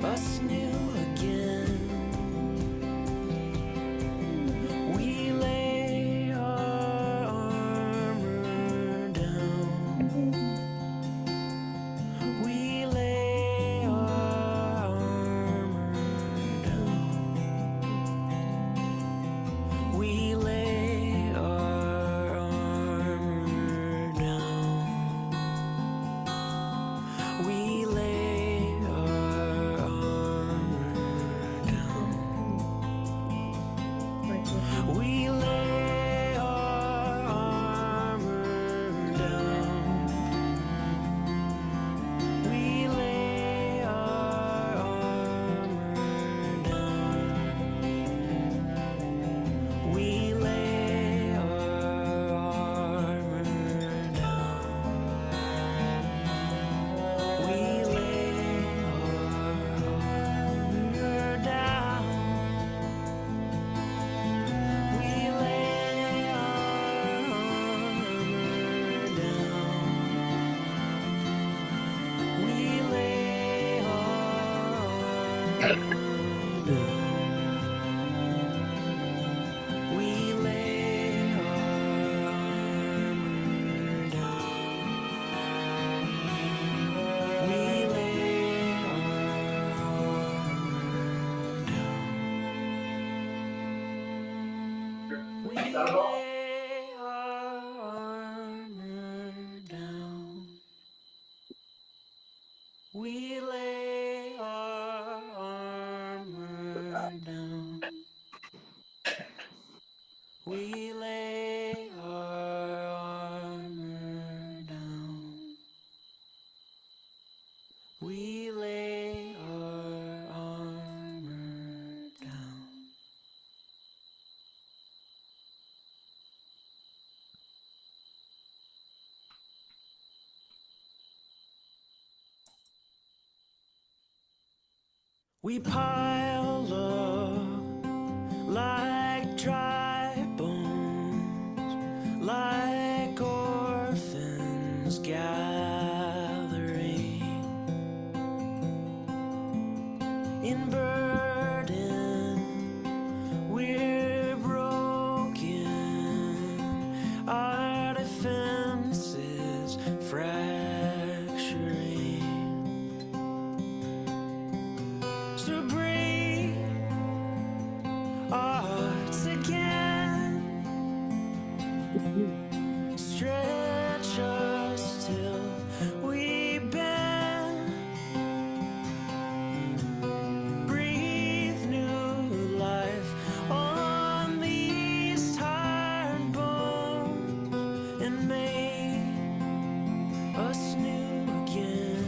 us new again. We lay our armor down. We lay our armor down. We lay our armor down. We lay our armor down. We lay our armor down. We lay our armor down. We lay our armor down. We lay our armor down. We lay our armor down. We lay our armor down. We lay our armor down. We lay our armor down. We lay our armor down. We lay our armor down. We lay our armor down. We pile up like dry bones, like orphans gathering in burden. We're broken, our defenses fracturing. So breathe our hearts again, stretch us till we bend, breathe new life on these tired bones, and make us new again.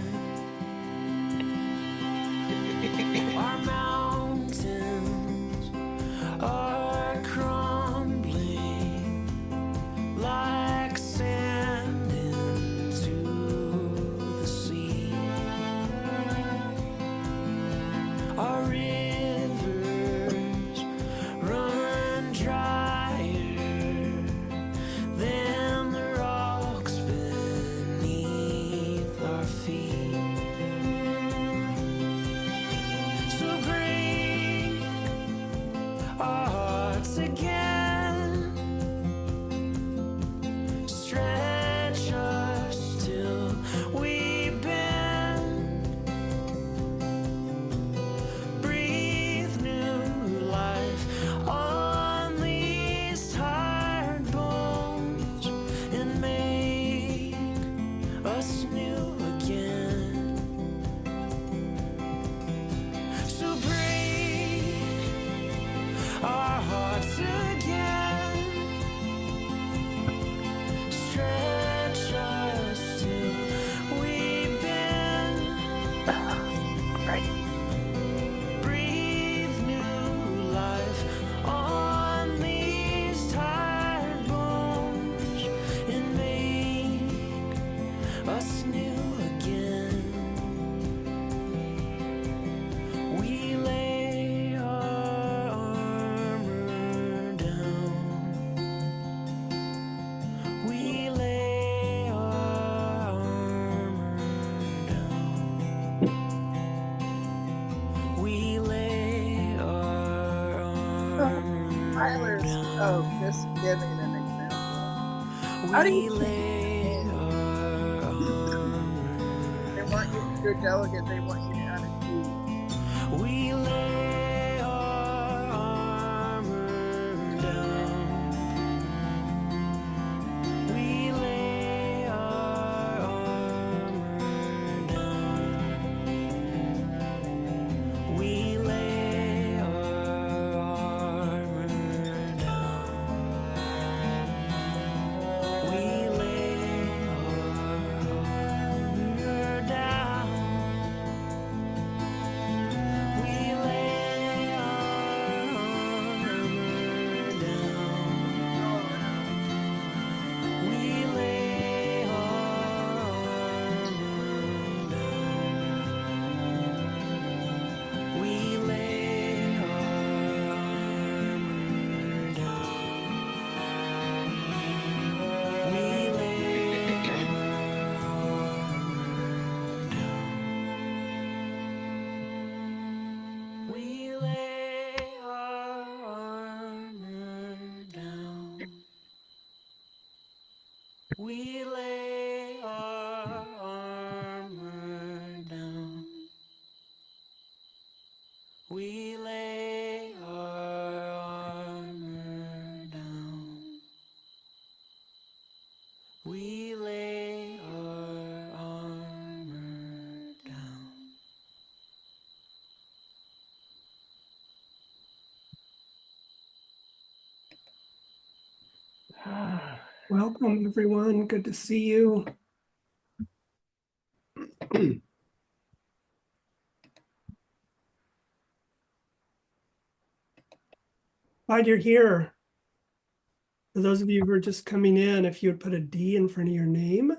Our mountains are crumbling like sand into the sea. Our rivers run drier than the rocks beneath our feet. So break our hearts again, stretch us till we bend, breathe new life on these tired bones, and make us new again. So break our hearts again, stretch us till we bend, breathe new life on these tired bones, and make us new Oh, just giving an example. How do you change your name? They want you, your delegate, they want you to add a D. We lay our armor down. We lay our armor down. We lay our armor down. We lay our armor down. We lay our armor down. We lay our armor down. We lay our armor down. We lay our armor down. We lay our armor down. We lay our armor down. We lay our armor down. We lay our armor down. Welcome, everyone. Good to see you. Glad you're here. For those of you who are just coming in, if you would put a D in front of your name.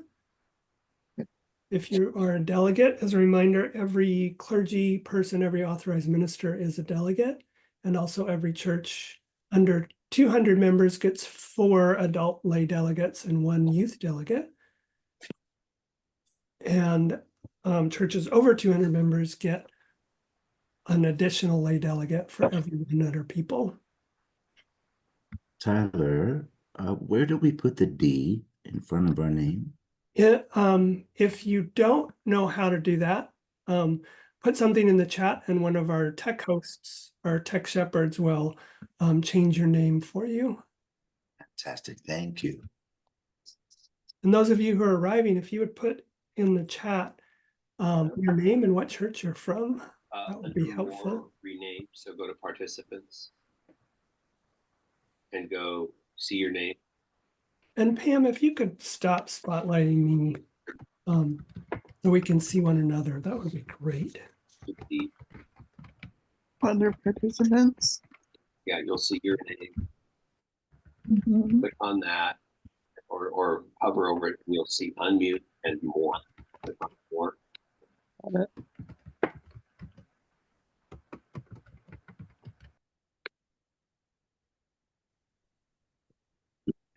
If you are a delegate, as a reminder, every clergy person, every authorized minister is a delegate. And also every church under 200 members gets 4 adult lay delegates and 1 youth delegate. And churches over 200 members get an additional lay delegate for every 100 people. Tyler, where do we put the D in front of our name? Yeah, if you don't know how to do that, put something in the chat and one of our tech hosts, our tech shepherds will change your name for you. Fantastic, thank you. And those of you who are arriving, if you would put in the chat your name and what church you're from, that would be helpful. Rename, so go to participants and go see your name. And Pam, if you could stop spotlighting me so we can see one another, that would be great. Under participants. Yeah, you'll see your name. Mhm. Click on that or hover over it and you'll see unmute and more. Click on more. Got it.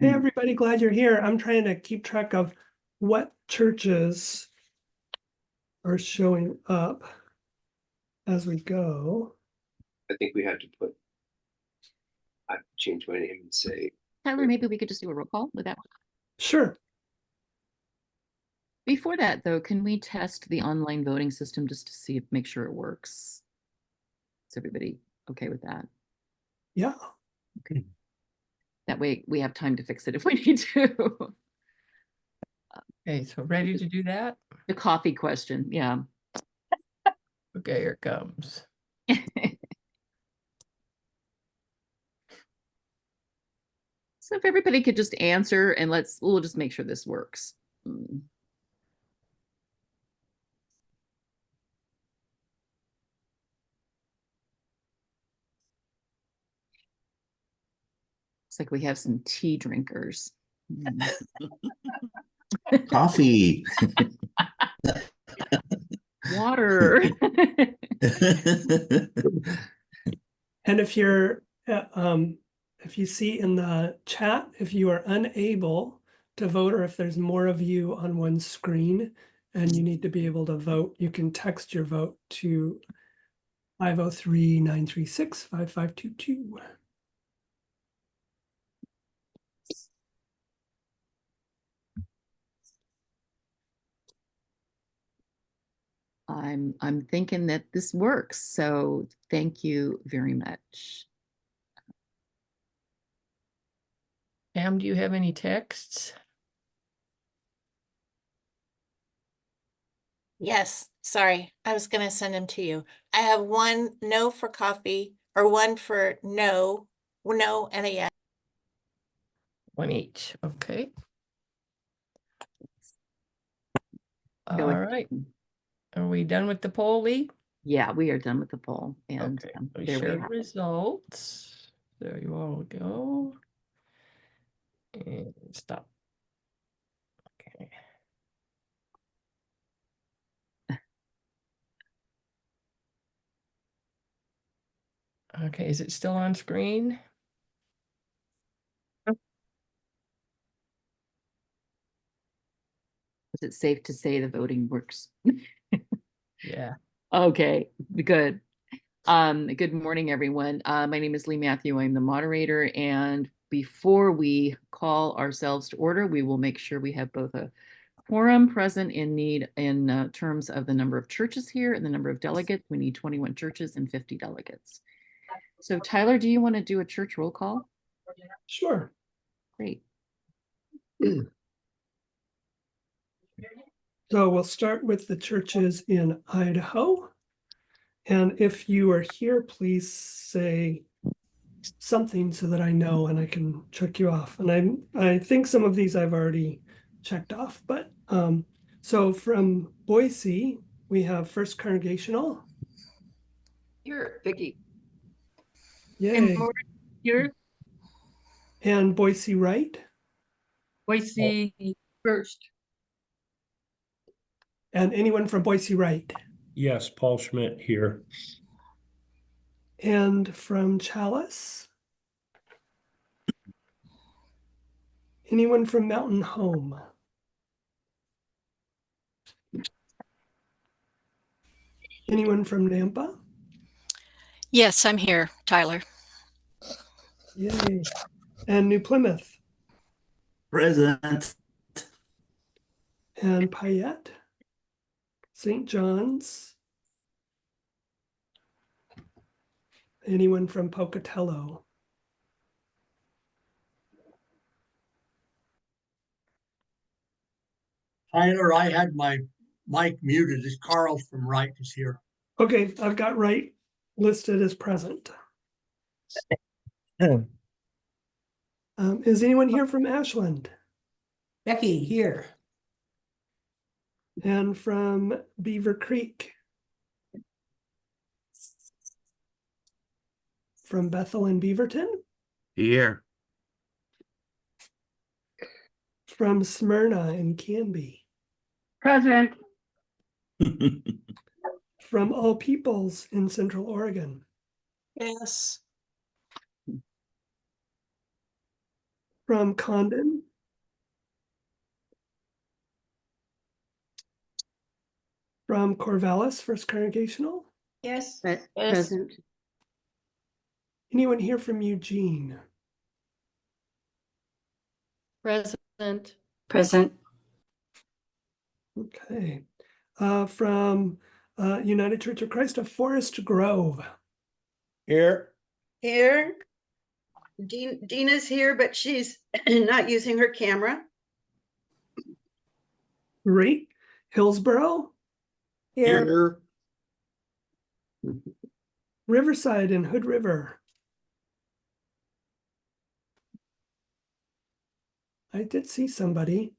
Hey, everybody, glad you're here. I'm trying to keep track of what churches are showing up as we go. I think we have to put, I change my name and say, Tyler, maybe we could just do a roll call with that. Sure. Before that, though, can we test the online voting system just to see if make sure it works? Is everybody okay with that? Yeah. Okay. That way we have time to fix it if we need to. Okay, so ready to do that? The coffee question, yeah. Okay, here it comes. So if everybody could just answer and we'll just make sure this works. Looks like we have some tea drinkers. Coffee. Water. And if you're, if you see in the chat, if you are unable to vote or if there's more of you on one screen and you need to be able to vote, you can text your vote to 503-936-5522. I'm thinking that this works. So thank you very much. Pam, do you have any texts? Yes, sorry. I was gonna send them to you. I have one no for coffee or one for no, and a yes. One each, okay. Go All ahead. right. Are we done with the poll, Lee? Yeah, we are done with the poll. And Okay, we there we show have it. results. There you all go. And stop. Okay. Okay, is it still on screen? Is it safe to say the voting works? Yeah. Okay, good. Good morning, everyone. My name is Lee Matthew. I'm the moderator. And before we call ourselves to order, we will make sure we have both a quorum present in terms of the number of churches here and the number of delegates. We need 21 churches and 50 delegates. So Tyler, do you want to do a church roll call? Sure. Great. So we'll start with the churches in Idaho. And if you are here, please say something so that I know and I can check you off. And I think some of these I've already checked off, but so from Boise, we have First Congregational. Here, Vicky. Yay. Here, And Boise Right. Boise first. And anyone from Boise Right. Yes, Paul Schmidt here. And from Chalice. Anyone from Mountain Home? Anyone from Nampa? Yes, I'm here, Tyler. Yay. And New Plymouth? Present. And Payette? St. John's? Anyone from Pocatello? Tyler, I had my mic muted as Carl from Wright is here. Okay, I've got Wright listed as present. Is anyone here from Ashland? Becky, here. And from Beaver Creek? From Bethel and Beaverton? Here. From Smyrna and Canby? Present. From All Peoples in Central Oregon? Yes. From Condon? From Corvallis First Congregational? Yes. Present. Anyone here from Eugene? Present. Present. Okay. From United Church of Christ of Forest Grove? Here. Here. Dina's here, but she's not using her camera. Great. Hillsboro? Here. Riverside and Hood River? I did see somebody.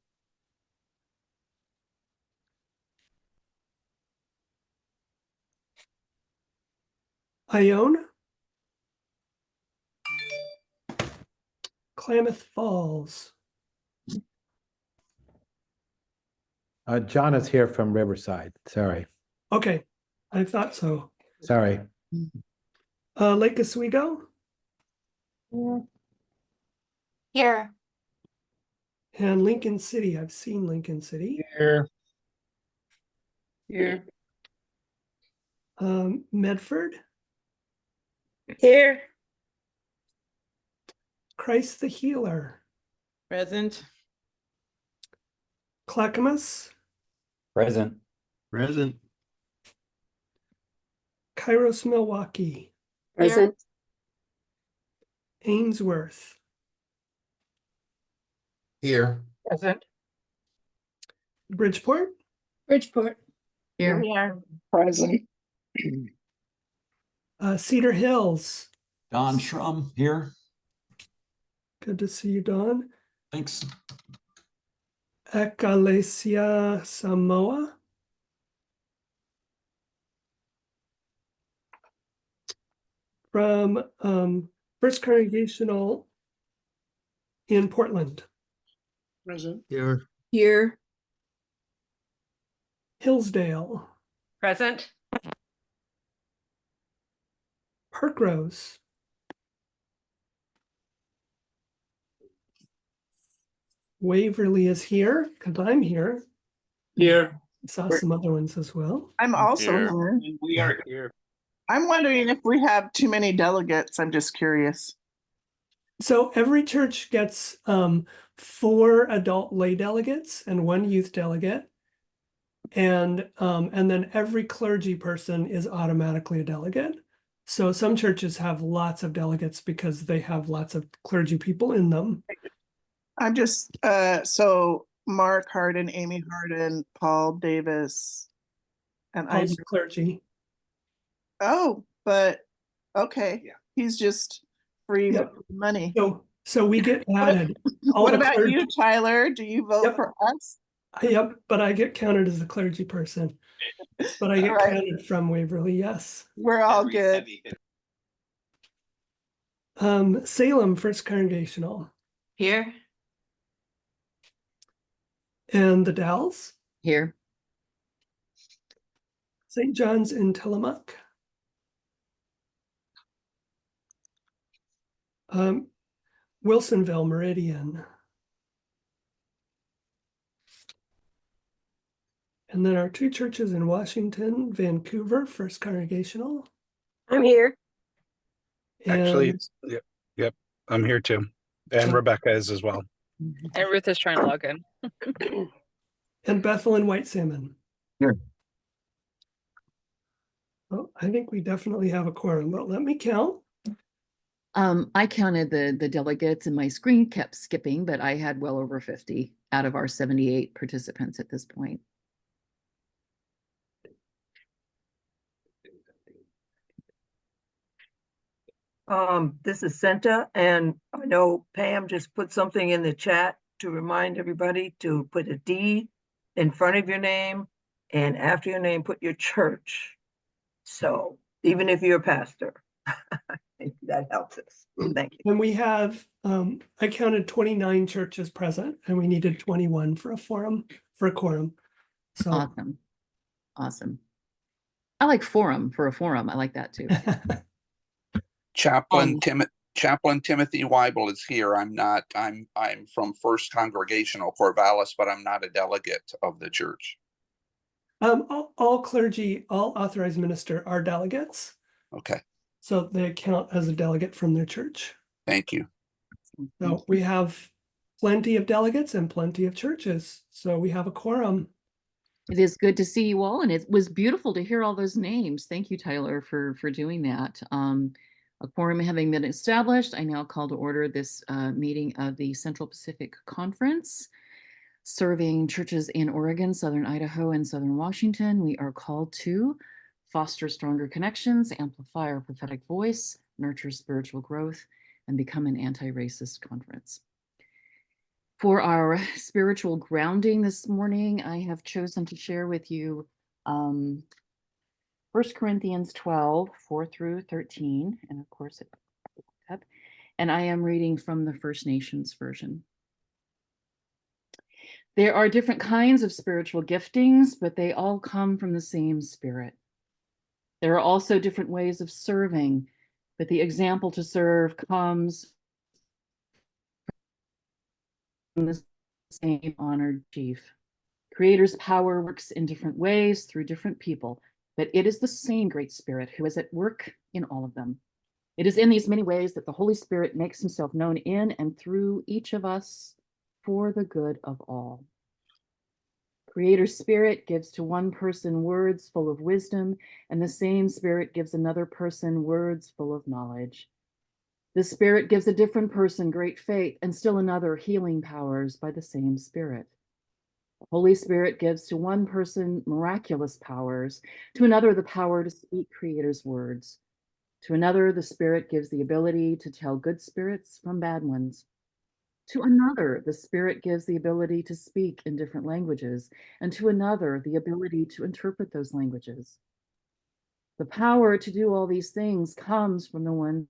Ione? Klamath Falls? John is here from Riverside. Sorry. Okay, I thought so. Sorry. Lake Oswego? Here. And Lincoln City. I've seen Lincoln City. Here. Here. Medford? Here. Christ the Healer? Present. Clackamas? Present. Present. Kairos, Milwaukee. Present. Ainsworth. Here. Present. Bridgeport. Bridgeport. Here. we are. Present. Cedar Hills. Don Schrum here. Good to see you, Don. Thanks. Ekalesia, Samoa. From First Congregational in Portland. Present. Here. Here. Hillsdale. Present. Parkrose. Waverly is here because I'm here. Here. Saw some other ones as well. I'm also here. And we are here. I'm wondering if we have too many delegates. I'm just curious. So every church gets 4 adult lay delegates and 1 youth delegate. And then every clergy person is automatically a delegate. So some churches have lots of delegates because they have lots of clergy people in them. I'm just, so Mark Harden, Amy Harden, Paul Davis, and I. Paul's clergy. Oh, but, okay. Yeah. He's just free money. So we get added. What about you, Tyler? Do you vote for us? Yep, but I get counted as a clergy person. But I get counted from Waverly, yes. We're all good. Salem First Congregational. Here. And the Dalles. Here. St. John's in Tillamook. Wilsonville Meridian. And then our 2 churches in Washington, Vancouver, First Congregational. I'm here. Actually, yep, I'm here too. And Rebecca is as well. And Ruth is trying to log in. And Bethel and White Salmon. Here. Well, I think we definitely have a quorum, but let me count. I counted the delegates and my screen kept skipping, but I had well over 50 out of our 78 participants at this point. This is Senta, and I know Pam just put something in the chat to remind everybody to put a D in front of your name, and after your name, put your church. So even if you're a pastor, I think that helps us. Thank you. And we have, I counted 29 churches present, and we needed 21 for a quorum. So awesome. Awesome. I like forum for a forum. I like that too. Chaplain Timothy Weibel is here. I'm from First Congregational Corvallis, but I'm not a delegate of the church. All clergy, all authorized minister are delegates. Okay. So they count as a delegate from their church. Thank you. So we have plenty of delegates and plenty of churches. So we have a quorum. It is good to see you all, and it was beautiful to hear all those names. Thank you, Tyler, for doing that. A quorum having been established, I now call to order this meeting of the Central Pacific Conference, serving churches in Oregon, Southern Idaho, and Southern Washington. We are called to foster stronger connections, amplify our prophetic voice, nurture spiritual growth, and become an anti-racist conference. For our spiritual grounding this morning, I have chosen to share with you 1 Corinthians 12, 4 through 13, and of course it up. And I am reading from the First Nations version. There are different kinds of spiritual giftings, but they all come from the same Spirit. There are also different ways of serving, but the example to serve comes from the same honored chief. Creator's power works in different ways through different people, but it is the same great Spirit who is at work in all of them. It is in these many ways that the Holy Spirit makes himself known in and through each of us for the good of all. Creator Spirit gives to one person words full of wisdom, and the same Spirit gives another person words full of knowledge. The Spirit gives a different person great faith, and still another healing powers by the same Spirit. The Holy Spirit gives to one person miraculous powers, to another the power to speak Creator's words. To another, the Spirit gives the ability to tell good spirits from bad ones. To another, the Spirit gives the ability to speak in different languages, and to another, the ability to interpret those languages. The power to do all these things comes from the one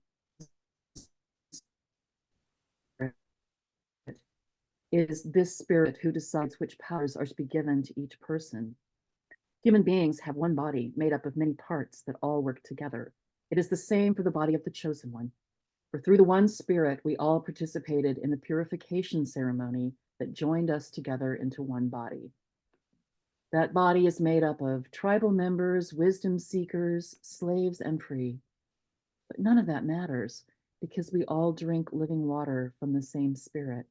Spirit. It is this Spirit who decides which powers are to be given to each person. Human beings have one body made up of many parts that all work together. It is the same for the body of the chosen one. For through the one Spirit, we all participated in the purification ceremony that joined us together into one body. That body is made up of tribal members, wisdom seekers, slaves, and free. But none of that matters because we all drink living water from the same Spirit.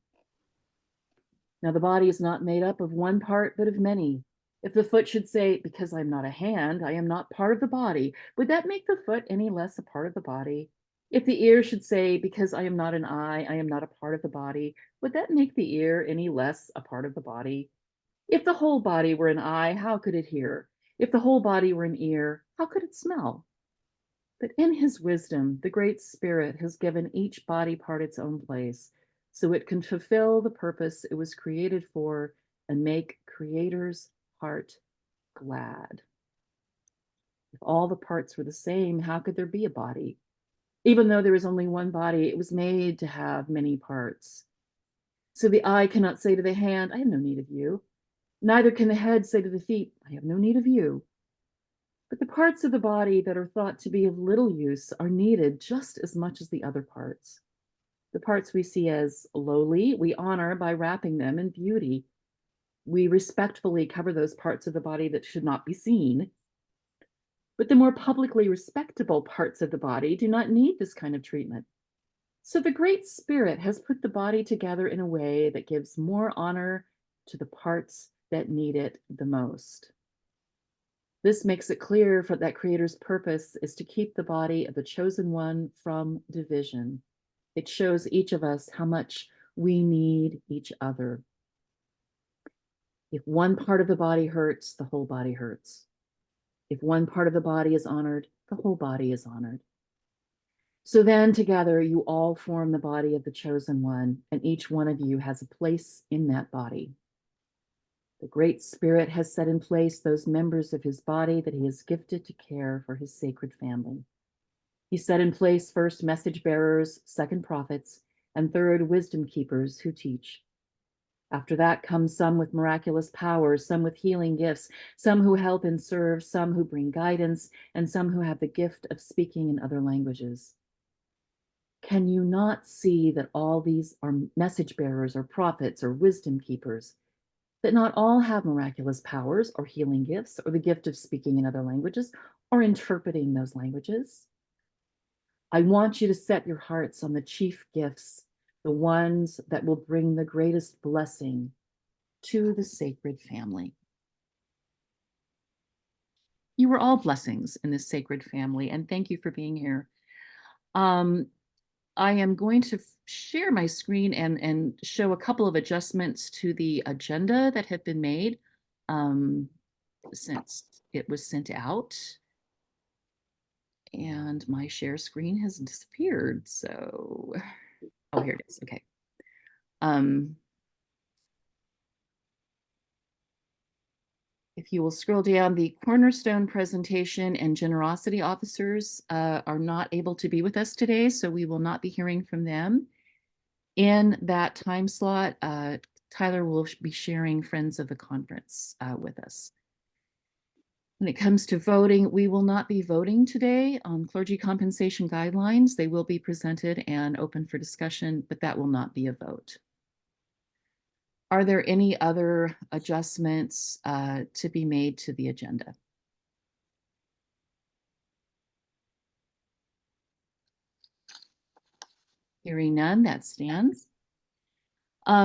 Now, the body is not made up of one part, but of many. If the foot should say, because I'm not a hand, I am not part of the body, would that make the foot any less a part of the body? If the ear should say, because I am not an eye, I am not a part of the body, would that make the ear any less a part of the body? If the whole body were an eye, how could it hear? If the whole body were an ear, how could it smell? But in his wisdom, the Great Spirit has given each body part its own place, so it can fulfill the purpose it was created for and make Creator's heart glad. If all the parts were the same, how could there be a body? Even though there is only one body, it was made to have many parts. So the eye cannot say to the hand, I have no need of you. Neither can the head say to the feet, I have no need of you. But the parts of the body that are thought to be of little use are needed just as much as the other parts. The parts we see as lowly, we honor by wrapping them in beauty. We respectfully cover those parts of the body that should not be seen. But the more publicly respectable parts of the body do not need this kind of treatment. So the Great Spirit has put the body together in a way that gives more honor to the parts that need it the most. This makes it clear that Creator's purpose is to keep the body of the chosen one from division. It shows each of us how much we need each other. If one part of the body hurts, the whole body hurts. If one part of the body is honored, the whole body is honored. So then together you all form the body of the chosen one, and each one of you has a place in that body. The Great Spirit has set in place those members of his body that he has gifted to care for his sacred family. He set in place first message bearers, second prophets, and third wisdom keepers who teach. After that come some with miraculous powers, some with healing gifts, some who help and serve, some who bring guidance, and some who have the gift of speaking in other languages. Can you not see that all these are message bearers or prophets or wisdom keepers? That not all have miraculous powers or healing gifts or the gift of speaking in other languages or interpreting those languages? I want you to set your hearts on the chief gifts, the ones that will bring the greatest blessing to the sacred family. You are all blessings in this sacred family, and thank you for being here. I am going to share my screen and show a couple of adjustments to the agenda that have been made since it was sent out. And my share screen has disappeared. So, oh, here it is. Okay. If you will scroll down, the Cornerstone presentation and generosity officers are not able to be with us today, so we will not be hearing from them. In that time slot, Tyler will be sharing Friends of the Conference with us. When it comes to voting, we will not be voting today on clergy compensation guidelines. They will be presented and open for discussion, but that will not be a vote. Are there any other adjustments to be made to the agenda? Hearing none, that stands.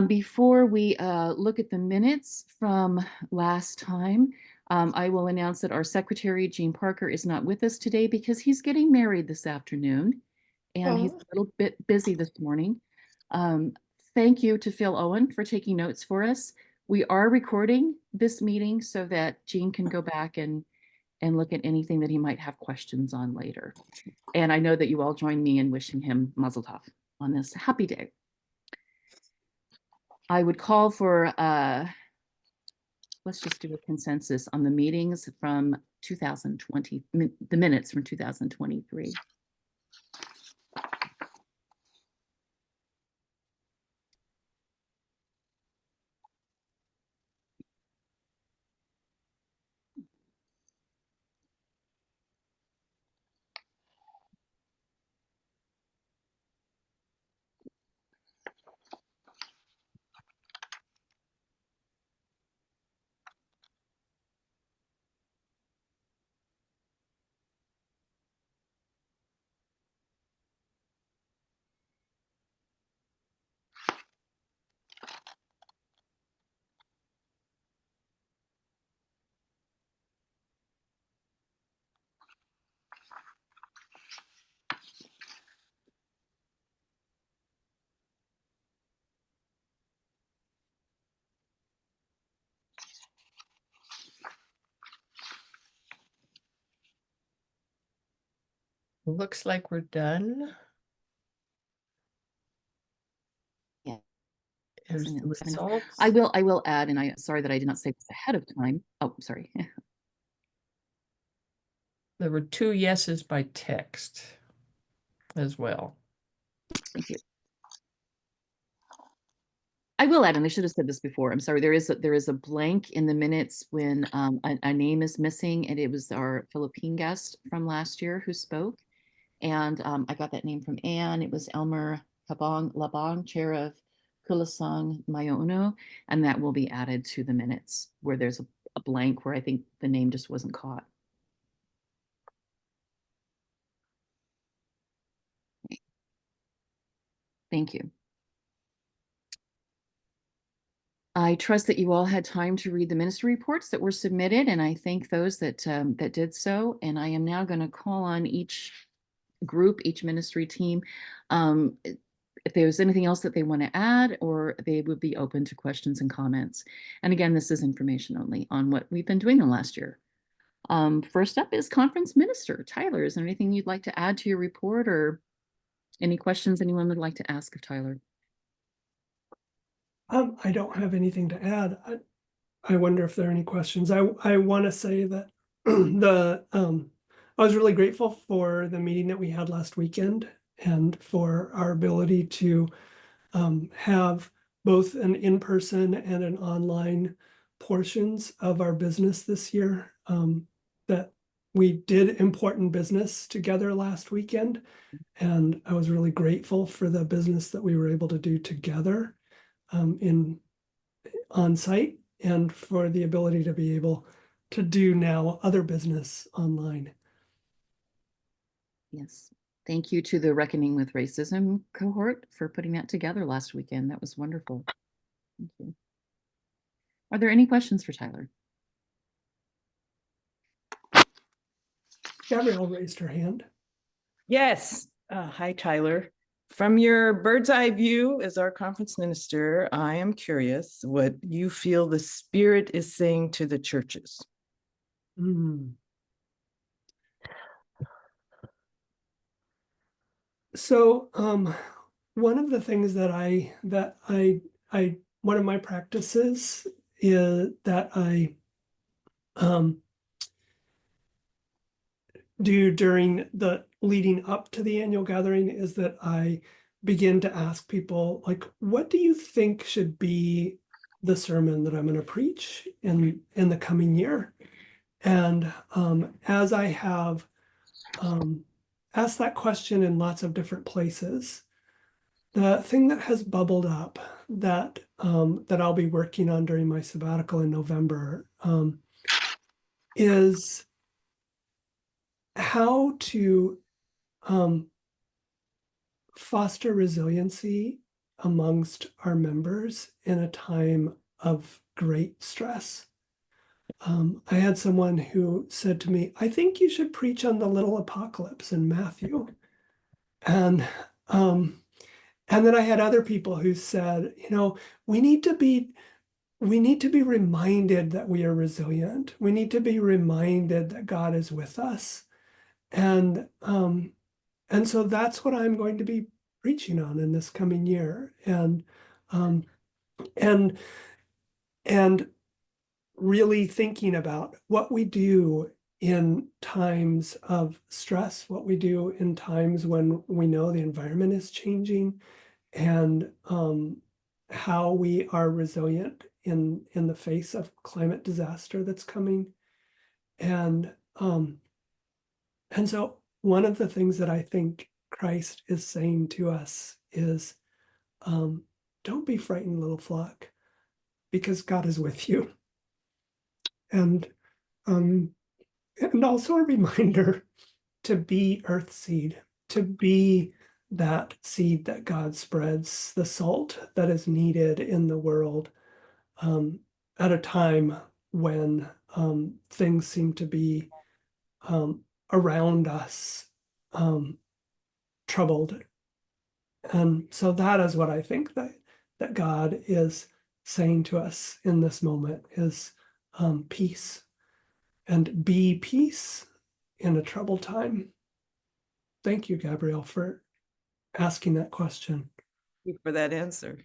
Before we look at the minutes from last time, I will announce that our secretary, Gene Parker, is not with us today because he's getting married this afternoon, and he's a little bit busy this morning. Thank you to Phil Owen for taking notes for us. We are recording this meeting so that Gene can go back and look at anything that he might have questions on later. And I know that you all join me in wishing him Mazel Tov on this happy day. I would call for, let's just do a consensus on the meetings from 2020, the minutes from 2023. Looks like we're done. Yeah. Here's the results. I will add, and I sorry that I did not say this ahead of time. Oh, sorry. There were 2 yeses by text as well. Thank you. I will add, and I should have said this before. I'm sorry. There is a blank in the minutes when a name is missing, and it was our Philippine guest from last year who spoke, and I got that name from Anne. It was Elmer Labong, chair of Kulasang Mayono, and that will be added to the minutes where there's a blank where I think the name just wasn't caught. Thank you. I trust that you all had time to read the ministry reports that were submitted, and I thank those that that did so. And I am now going to call on each group, each ministry team, if there's anything else that they want to add, or they would be open to questions and comments. And again, this is information only on what we've been doing the last year. First up is Conference Minister. Tyler, is there anything you'd like to add to your report, or any questions anyone would like to ask of Tyler? I don't have anything to add. I wonder if there are any questions. I want to say that I was really grateful for the meeting that we had last weekend, and for our ability to have both an in-person and an online portions of our business this year. That we did important business together last weekend, and I was really grateful for the business that we were able to do together on site, and for the ability to be able to do now other business online. Yes. Thank you to the Reckoning with Racism cohort for putting that together last weekend. That was wonderful. Thank you. Are there any questions for Tyler? Gabrielle raised her hand. Yes. Hi, Tyler. From your bird's eye view as our conference minister, I am curious what you feel the Spirit is saying to the churches. So one of the things that one of my practices is that I do during the leading up to the annual gathering is that I begin to ask people, like, what do you think should be the sermon that I'm going to preach in the coming year? And as I have asked that question in lots of different places, the thing that has bubbled up that I'll be working on during my sabbatical in November is how to foster resiliency amongst our members in a time of great stress. I had someone who said to me, I think you should preach on the little apocalypse in Matthew. And then I had other people who said, we need to be reminded that we are resilient. We need to be reminded that God is with us. And so that's what I'm going to be preaching on in this coming year. And really thinking about what we do in times of stress, what we do in times when we know the environment is changing, and how we are resilient in the face of climate disaster that's coming. And so one of the things that I think Christ is saying to us is, don't be frightened, little flock, because God is with you. And also a reminder to be earth seed, to be that seed that God spreads, the salt that is needed in the world at a time when things seem to be around us troubled. And so that is what I think that God is saying to us in this moment is peace, and be peace in a troubled time. Thank you, Gabrielle, for asking that question. Thank you for that answer.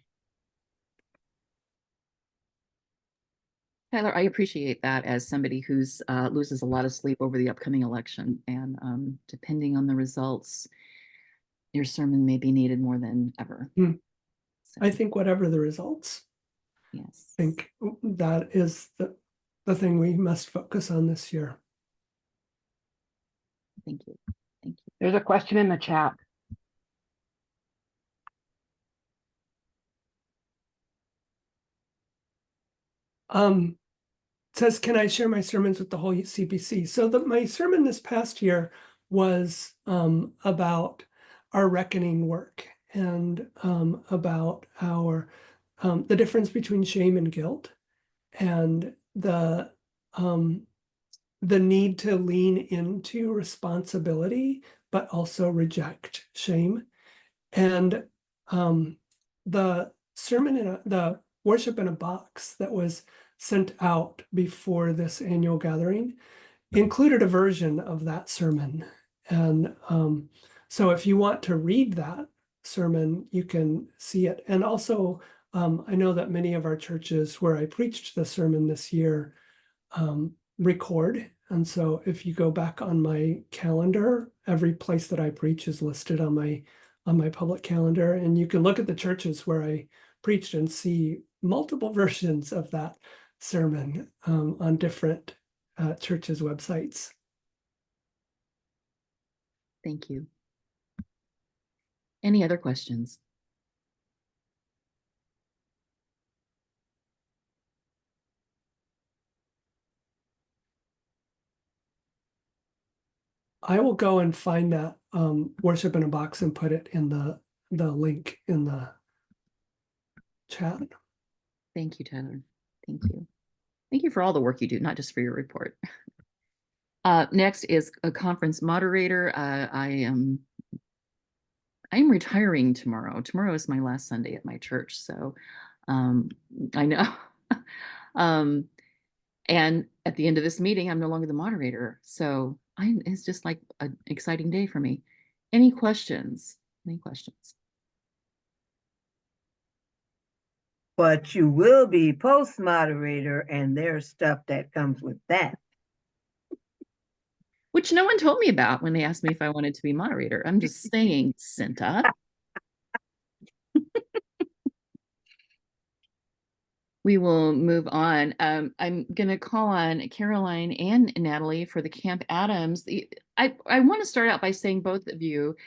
Tyler, I appreciate that as somebody who's loses a lot of sleep over the upcoming election. And depending on the results, your sermon may be needed more than ever. So, I think whatever the results, yes, I think that is the thing we must focus on this year. Thank you. Thank you. There's a question in the chat. Says, can I share my sermons with the whole CPC? So my sermon this past year was about our reckoning work and about our the difference between shame and guilt, and the need to lean into responsibility, but also reject shame. And the sermon the worship in a box that was sent out before this annual gathering included a version of that sermon. And so if you want to read that sermon, you can see it. And also, I know that many of our churches where I preached the sermon this year record. And so if you go back on my calendar, every place that I preach is listed on my public calendar. And you can look at the churches where I preached and see multiple versions of that sermon on different churches' websites. Thank you. Any other questions? I will go and find that worship in a box and put it in the link in the chat. Thank you, Tyler. Thank you. Thank you for all the work you do, not just for your report. Next is a conference moderator. I am retiring tomorrow. Tomorrow is my last Sunday at my church, so I know. And at the end of this meeting, I'm no longer the moderator, so it's just like an exciting day for me. Any questions? Any questions? But you will be post moderator, and there's stuff that comes with that. Which no one told me about when they asked me if I wanted to be moderator. I'm just saying, Cinta. We will move on. I'm going to call on Caroline and Natalie for the Camp Adams. I want to start out by saying, both of you,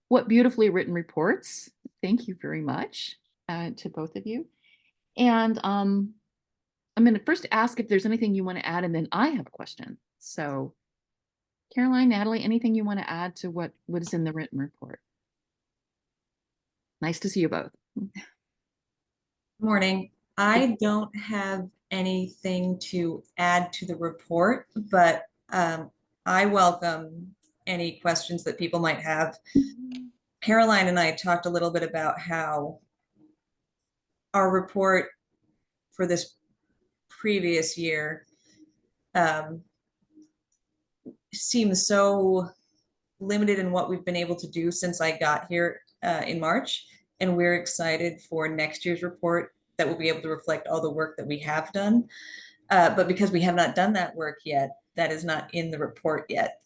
what beautifully written reports. Thank you very much to both of you. And I'm going to first ask if there's anything you want to add, and then I have a question. So Caroline, Natalie, anything you want to add to what is in the written report? Nice to see you both. Morning. I don't have anything to add to the report, but I welcome any questions that people might have. Caroline and I talked a little bit about how our report for this previous year seems so limited in what we've been able to do since I got here in March. And we're excited for next year's report that will be able to reflect all the work that we have done. But because we have not done that work yet, that is not in the report yet.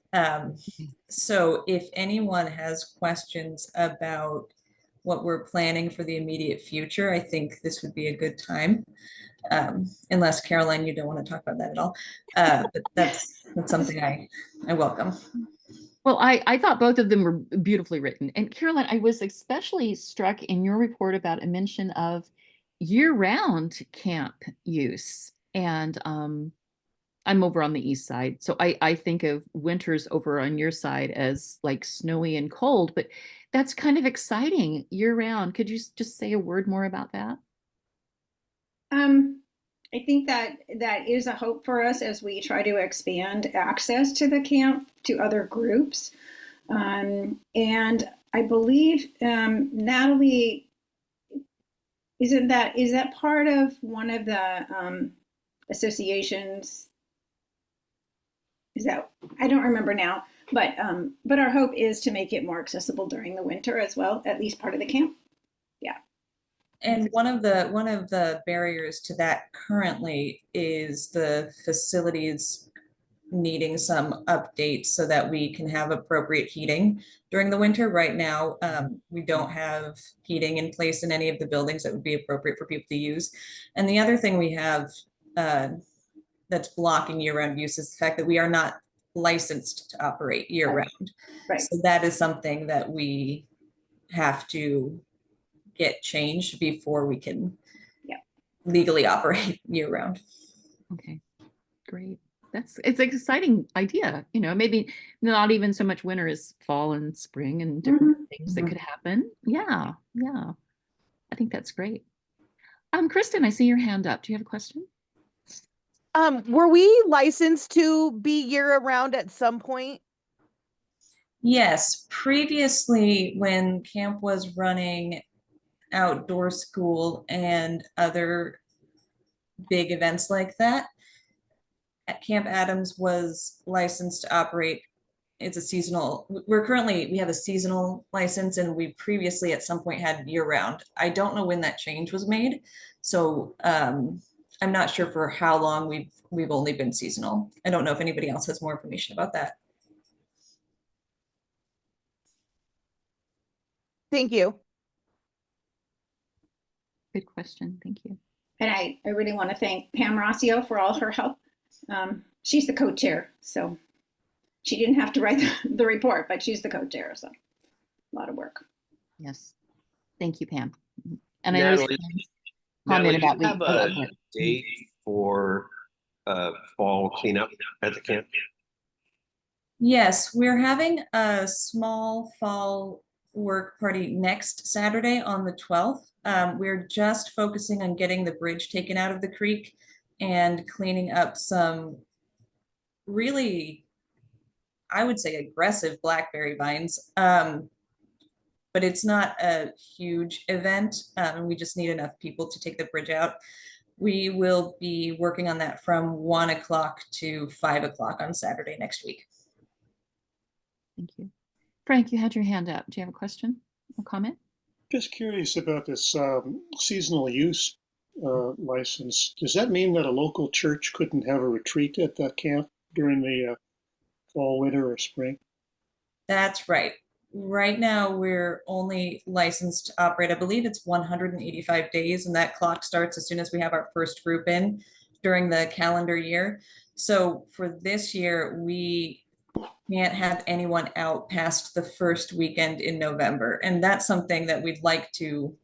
So if anyone has questions about what we're planning for the immediate future, I think this would be a good time. Unless Caroline, you don't want to talk about that at all. But that's something I welcome. Well, I thought both of them were beautifully written. And Caroline, I was especially struck in your report about a mention of year-round camp use. And I'm over on the east side, so I think of winters over on your side as like snowy and cold, but that's kind of exciting year-round. Could you just say a word more about that? I think that is a hope for us as we try to expand access to the camp to other groups. And I believe, Natalie, is that part of one of the associations? Is that, I don't remember now, but our hope is to make it more accessible during the winter as well, at least part of the camp. Yeah. And one of the barriers to that currently is the facilities needing some updates so that we can have appropriate heating during the winter. Right now, we don't have heating in place in any of the buildings that would be appropriate for people to use. And the other thing we have that's blocking year-round use is the fact that we are not licensed to operate year-round. Right. So that is something that we have to get changed before we can legally operate year-round. Okay, great. It's an exciting idea. You know, maybe not even so much winter as fall and spring and different things that could happen. Yeah, yeah. I think that's great. Kristen, I see your hand up. Do you have a question? Were we licensed to be year-round at some point? Yes, previously when camp was running outdoor school and other big events like that, Camp Adams was licensed to operate. It's a seasonal, we have a seasonal license, and we previously at some point had year-round. I don't know when that change was made, so I'm not sure for how long we've only been seasonal. I don't know if anybody else has more information about that. Thank you. Good question. Thank you. And I really want to thank Pam Rossio for all her help. She's the co-chair, so she didn't have to write the report, but she's the co-chair, so a lot of work. Yes. Thank you, Pam. And Natalie, comment do you about have a date for fall cleanup at the camp? Yes, we're having a small fall work party next Saturday on the 12th. We're just focusing on getting the bridge taken out of the creek and cleaning up some really, I would say, aggressive blackberry vines. But it's not a huge event. We just need enough people to take the bridge out. We will be working on that from 1 o'clock to 5 o'clock on Saturday next week. Thank you. Frank, you had your hand up. Do you have a question or comment? Just curious about this seasonal use license. Does that mean that a local church couldn't have a retreat at the camp during the fall, winter, or spring? That's right. Right now, we're only licensed to operate, I believe it's 185 days, and that clock starts as soon as we have our first group in during the calendar year. So for this year, we can't have anyone out past the first weekend in November. And that's something that we'd like to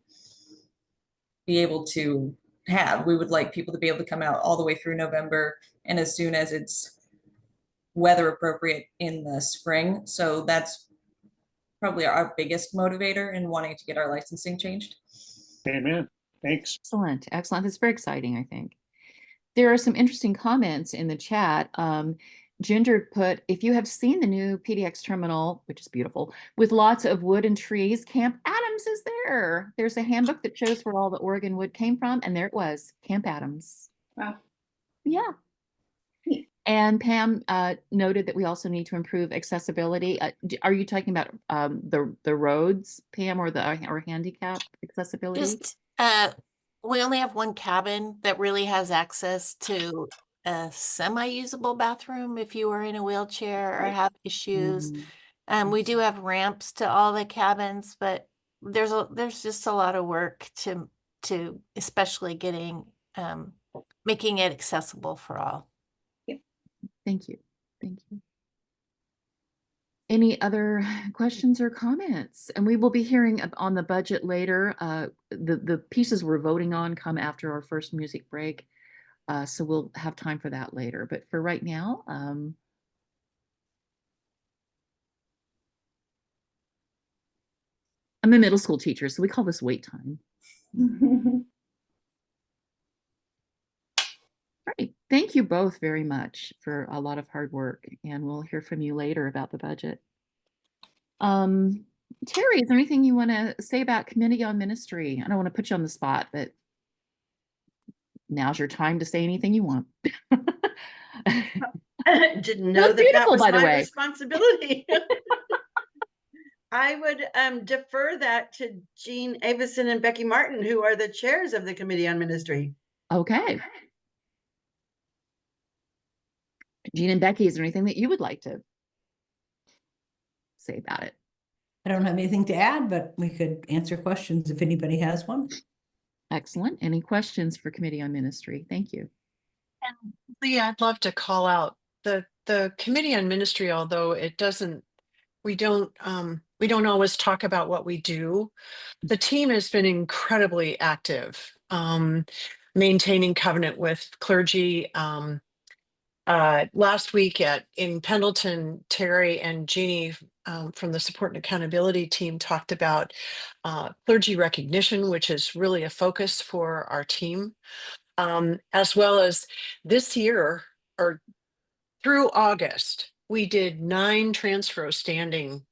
be able to have. We would like people to be able to come out all the way through November, and as soon as it's weather appropriate in the spring. So that's probably our biggest motivator in wanting to get our licensing changed. Amen. Thanks. Excellent, excellent. That's very exciting, I think. There are some interesting comments in the chat. Ginger put, if you have seen the new PDX terminal, which is beautiful, with lots of wood and trees, Camp Adams is there. There's a handbook that shows where all the Oregon wood came from, and there it was, Camp Adams. Wow. Yeah. And Pam noted that we also need to improve accessibility. Are you talking about the roads, Pam, or or handicap accessibility? Just we only have one cabin that really has access to a semi-usable bathroom if you are in a wheelchair or have issues. We do have ramps to all the cabins, but there's just a lot of work to especially getting making it accessible for all. Thank you. Thank you. Any other questions or comments? And we will be hearing on the budget later. The pieces we're voting on come after our first music break. So we'll have time for that later. But for right now, I'm a middle school teacher, so we call this wait time. Right. Thank you both very much for a lot of hard work, and we'll hear from you later about the budget. Terry, is there anything you want to say about Committee on Ministry? I don't want to put you on the spot, but now's your time to say anything you want. Didn't know that was my responsibility. I would defer that to Jean Avison and Becky Martin, who are the chairs of the Committee on Ministry. Okay. Jean and Becky, is there anything that you would like to say about it? I don't have anything to add, but we could answer questions if anybody has one. Excellent. Any questions for Committee on Ministry? Thank you. And Leah, I'd love to call out the Committee on Ministry, although it doesn't, we don't always talk about what we do. The team has been incredibly active, maintaining covenant with clergy. Last week in Pendleton, Terry and Jeannie from the Support and Accountability team talked about clergy recognition, which is really a focus for our team, as well as this year or through August, we did 9 transfer standing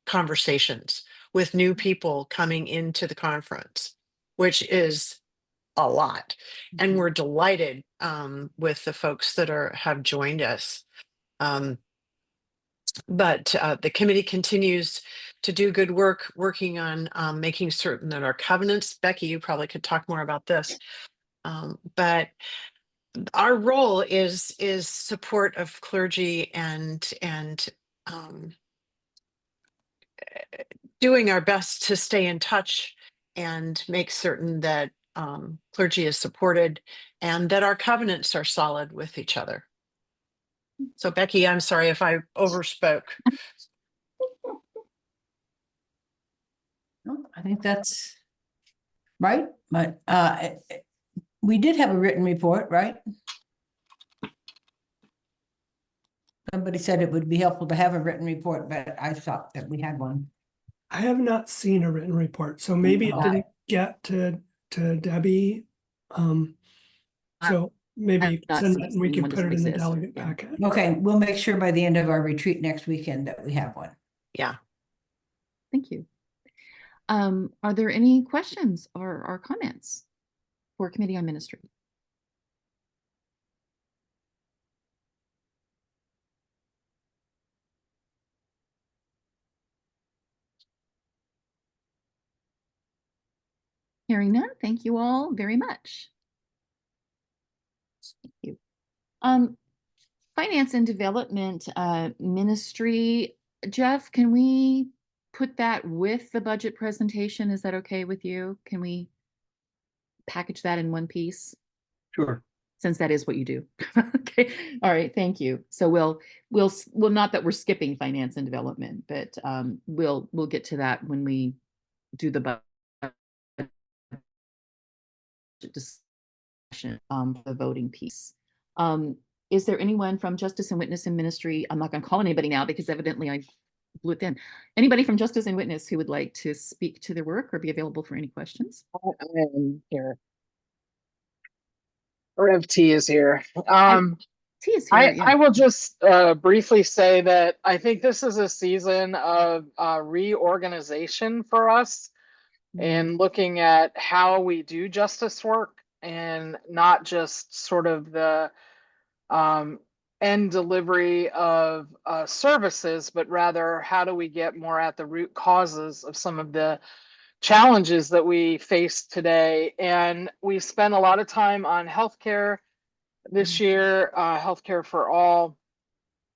conversations with new people coming into the conference, which is a lot. And we're delighted with the folks that have joined us. But the committee continues to do good work, working on making certain that our covenants, Becky, you probably could talk more about this, but our role is support of clergy and doing our best to stay in touch and make certain that clergy is supported and that our covenants are solid with each other. So Becky, I'm sorry if I overspoke. No, I think that's right, but we did have a written report, right? Somebody said it would be helpful to have a written report, but I thought that we had one. I have not seen a written report, so maybe it didn't get to Debbie. So maybe you can send it and we can put it in the delegate packet. Okay, we'll make sure by the end of our retreat next weekend that we have one. Yeah. Thank you. Are there any questions or comments for Committee on Ministry? Hearing none, thank you all very much. Thank you. Finance and Development Ministry, Jeff, can we put that with the budget presentation? Is that okay with you? Can we package that in one piece? Sure. Since that is what you do. Okay. All right. Thank you. So we'll not that we're skipping finance and development, but we'll get to that when we do the budget discussion, the voting piece. Is there anyone from Justice and Witness and Ministry? I'm not going to call anybody now because evidently I blew it then. Anybody from Justice and Witness who would like to speak to their work or be available for any questions? I am here. Rev T is here. T is here. I will just briefly say that I think this is a season of reorganization for us and looking at how we do justice work, and not just sort of the end delivery of services, but rather how do we get more at the root causes of some of the challenges that we face today. And we spent a lot of time on healthcare this year, healthcare for all,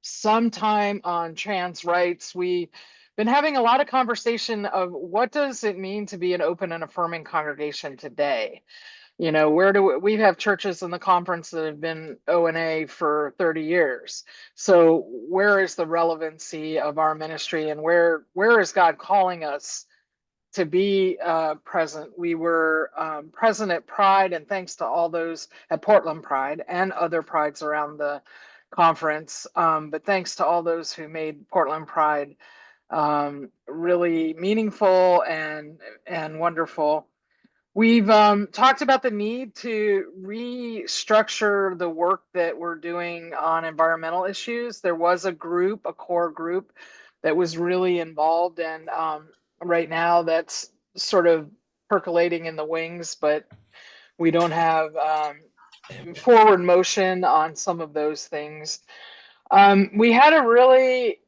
some time on trans rights. We've been having a lot of conversation of what does it mean to be an open and affirming congregation today? You know, where do we have churches in the conference that have been O&A for 30 years. So where is the relevancy of our ministry, and where is God calling us to be present? We were present at Pride, and thanks to all those at Portland Pride and other prides around the conference. But thanks to all those who made Portland Pride really meaningful and wonderful. We've talked about the need to restructure the work that we're doing on environmental issues. There was a group, a core group, that was really involved, and right now that's sort of percolating in the wings, but we don't have forward motion on some of those things. We had a really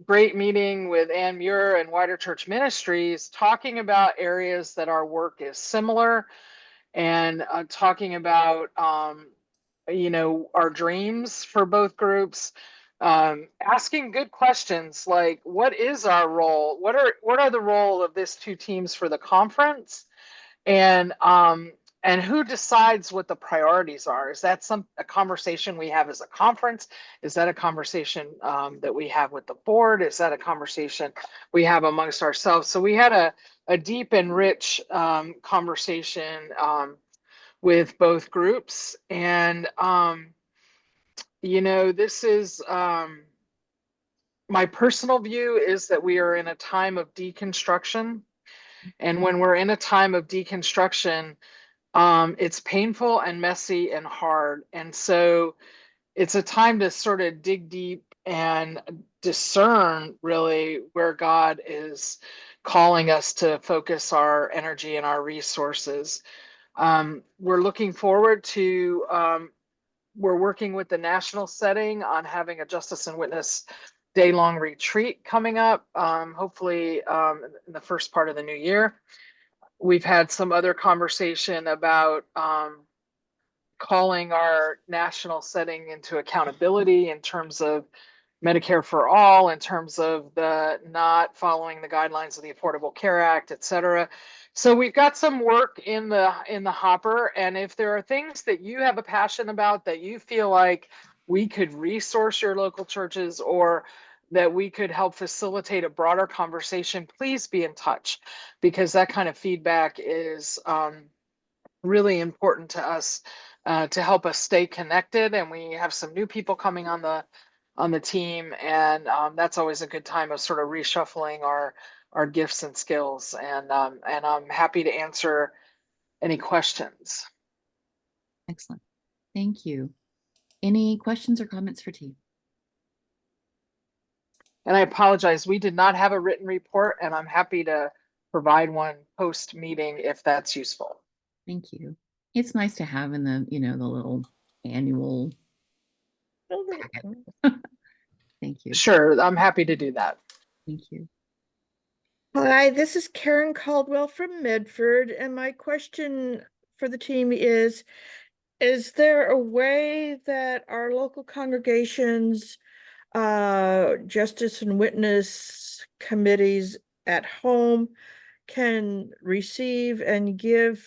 great meeting with Ann Muir and Wider Church Ministries, talking about areas that our work is similar, and talking about you know, our dreams for both groups, asking good questions like, what is our role? What are the role of these two teams for the conference? And who decides what the priorities are? Is that a conversation we have as a conference? Is that a conversation that we have with the board? Is that a conversation we have amongst ourselves? So we had a deep and rich conversation with both groups. And, you know, this is, my personal view is that we are in a time of deconstruction. And when we're in a time of deconstruction, it's painful and messy and hard. And so it's a time to sort of dig deep and discern really where God is calling us to focus our energy and our resources. We're looking forward to, we're working with the national setting on having a Justice and Witness day-long retreat coming up, hopefully in the first part of the new year. We've had some other conversation about calling our national setting into accountability in terms of Medicare for all, in terms of the not following the guidelines of the Affordable Care Act, et cetera. So we've got some work in the hopper. And if there are things that you have a passion about, that you feel like we could resource your local churches, or that we could help facilitate a broader conversation, please be in touch, because that kind of feedback is really important to us to help us stay connected. And we have some new people coming on the team, and that's always a good time of sort of reshuffling our gifts and skills. And I'm happy to answer any questions. Excellent. Thank you. Any questions or comments for T? And I apologize, we did not have a written report, and I'm happy to provide one post meeting if that's useful. Thank you. It's nice to have in the, you know, the little annual packet. Thank you. Sure, I'm happy to do that. Thank you. Hi, this is Karen Caldwell from Medford, and my question for the team is there a way that our local congregations, Justice and Witness committees at home can receive and give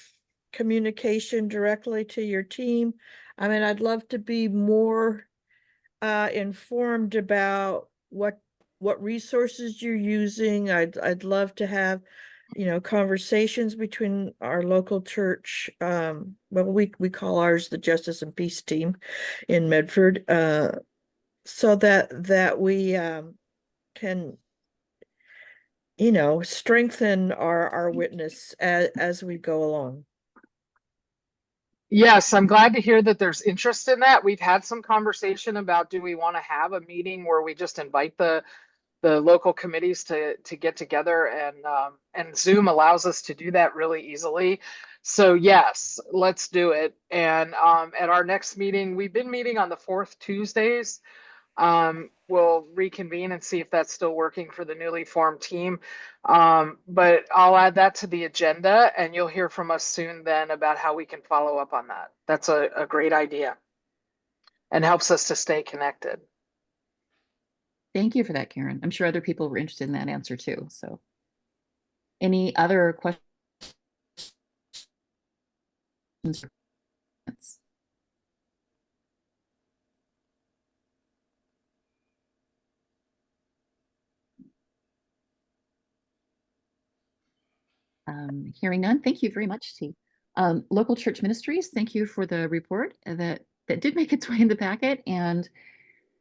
communication directly to your team? I mean, I'd love to be more informed about what resources you're using. I'd love to have, you know, conversations between our local church. Well, we call ours the Justice and Peace team in Medford, so that we can you know, strengthen our witness as we go along. Yes, I'm glad to hear that there's interest in that. We've had some conversation about, do we want to have a meeting where we just invite the local committees to get together, and Zoom allows us to do that really easily. So yes, let's do it. And at our next meeting, we've been meeting on the 4th Tuesdays. We'll reconvene and see if that's still working for the newly formed team. But I'll add that to the agenda, and you'll hear from us soon then about how we can follow up on that. That's a great idea and helps us to stay connected. Thank you for that, Karen. I'm sure other people were interested in that answer too. So any other questions? Hearing none, thank you very much, T. Local church ministries, thank you for the report that did make its way in the packet. And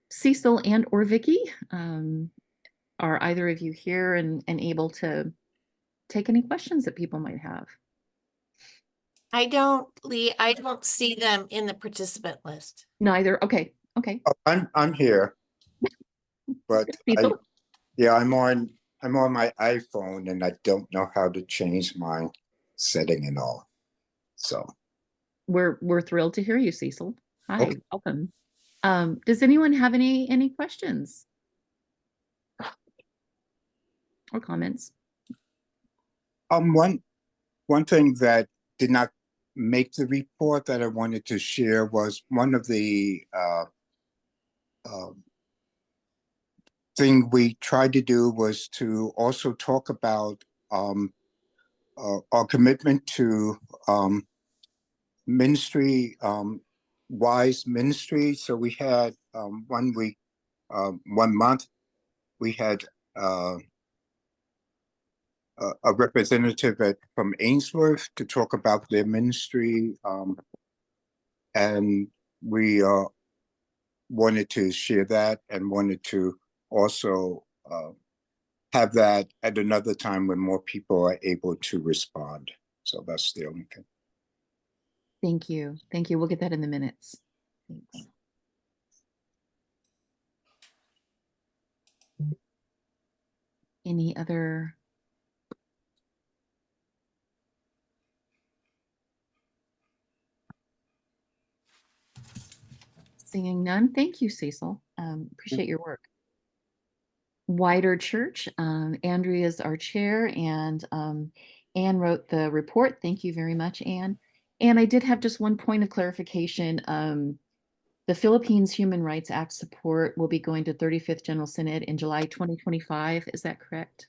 Cecil and or Vicky, are either of you here and able to take any questions that people might have? I don't see them in the participant list. Neither. Okay. Okay. Oh, I'm here, but I'm on my iPhone and I don't know how to change my setting and all. So We're thrilled to hear you, Cecil. Hi, okay. Welcome. Does anyone have any questions or comments? One thing that did not make the report that I wanted to share was one of the thing we tried to do was to also talk about our commitment to ministry, wise ministry. So we had 1 week, 1 month, we had a representative from Ainsworth to talk about their ministry, and we wanted to share that and wanted to also have that at another time when more people are able to respond. So that's the only thing. Thank you. Thank you. We'll get that in the minutes. Thanks. Any other? Seeing none. Thank you, Cecil. Appreciate your work. Wider Church. Andrea is our chair, and Anne wrote the report. Thank you very much, Anne. And I did have just one point of clarification. The Philippines Human Rights Act support will be going to 35th General Synod in July 2025. Is that correct?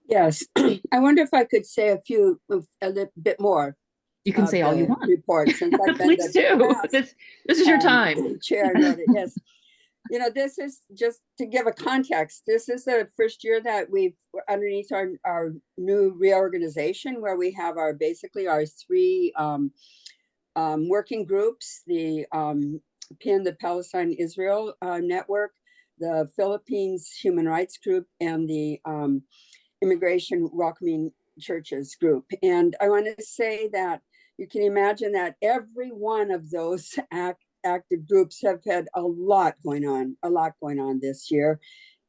Yes. I wonder if I could say a little bit more. You can say all you want. Report, since I've been Please do. This is your time. Chair wrote it. Yes. You know, this is just to give a context. This is the first year that we've underneath our new reorganization, where we have basically our 3 working groups: the PIN, the Palestine Israel Network, the Philippines Human Rights Group, and the Immigration Welcoming Churches Group. And I want to say that you can imagine that every one of those active groups have had a lot going on this year.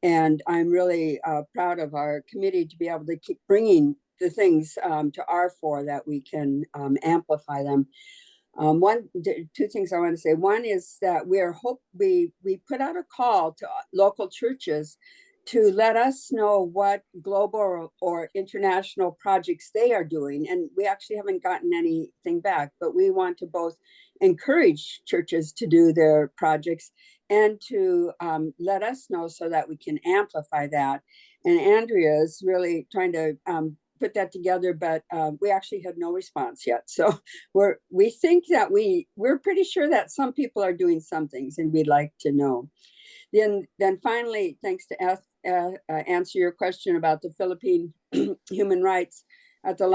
And I'm really proud of our committee to be able to keep bringing the things to our fore that we can amplify them. 2 things I want to say. One is that we put out a call to local churches to let us know what global or international projects they are doing. And we actually haven't gotten anything back, but we want to both encourage churches to do their projects and to let us know so that we can amplify that. And Andrea is really trying to put that together, but we actually had no response yet. So we think that we're pretty sure that some people are doing some things, and we'd like to know. Then finally, thanks to answer your question about the Philippine human rights, at the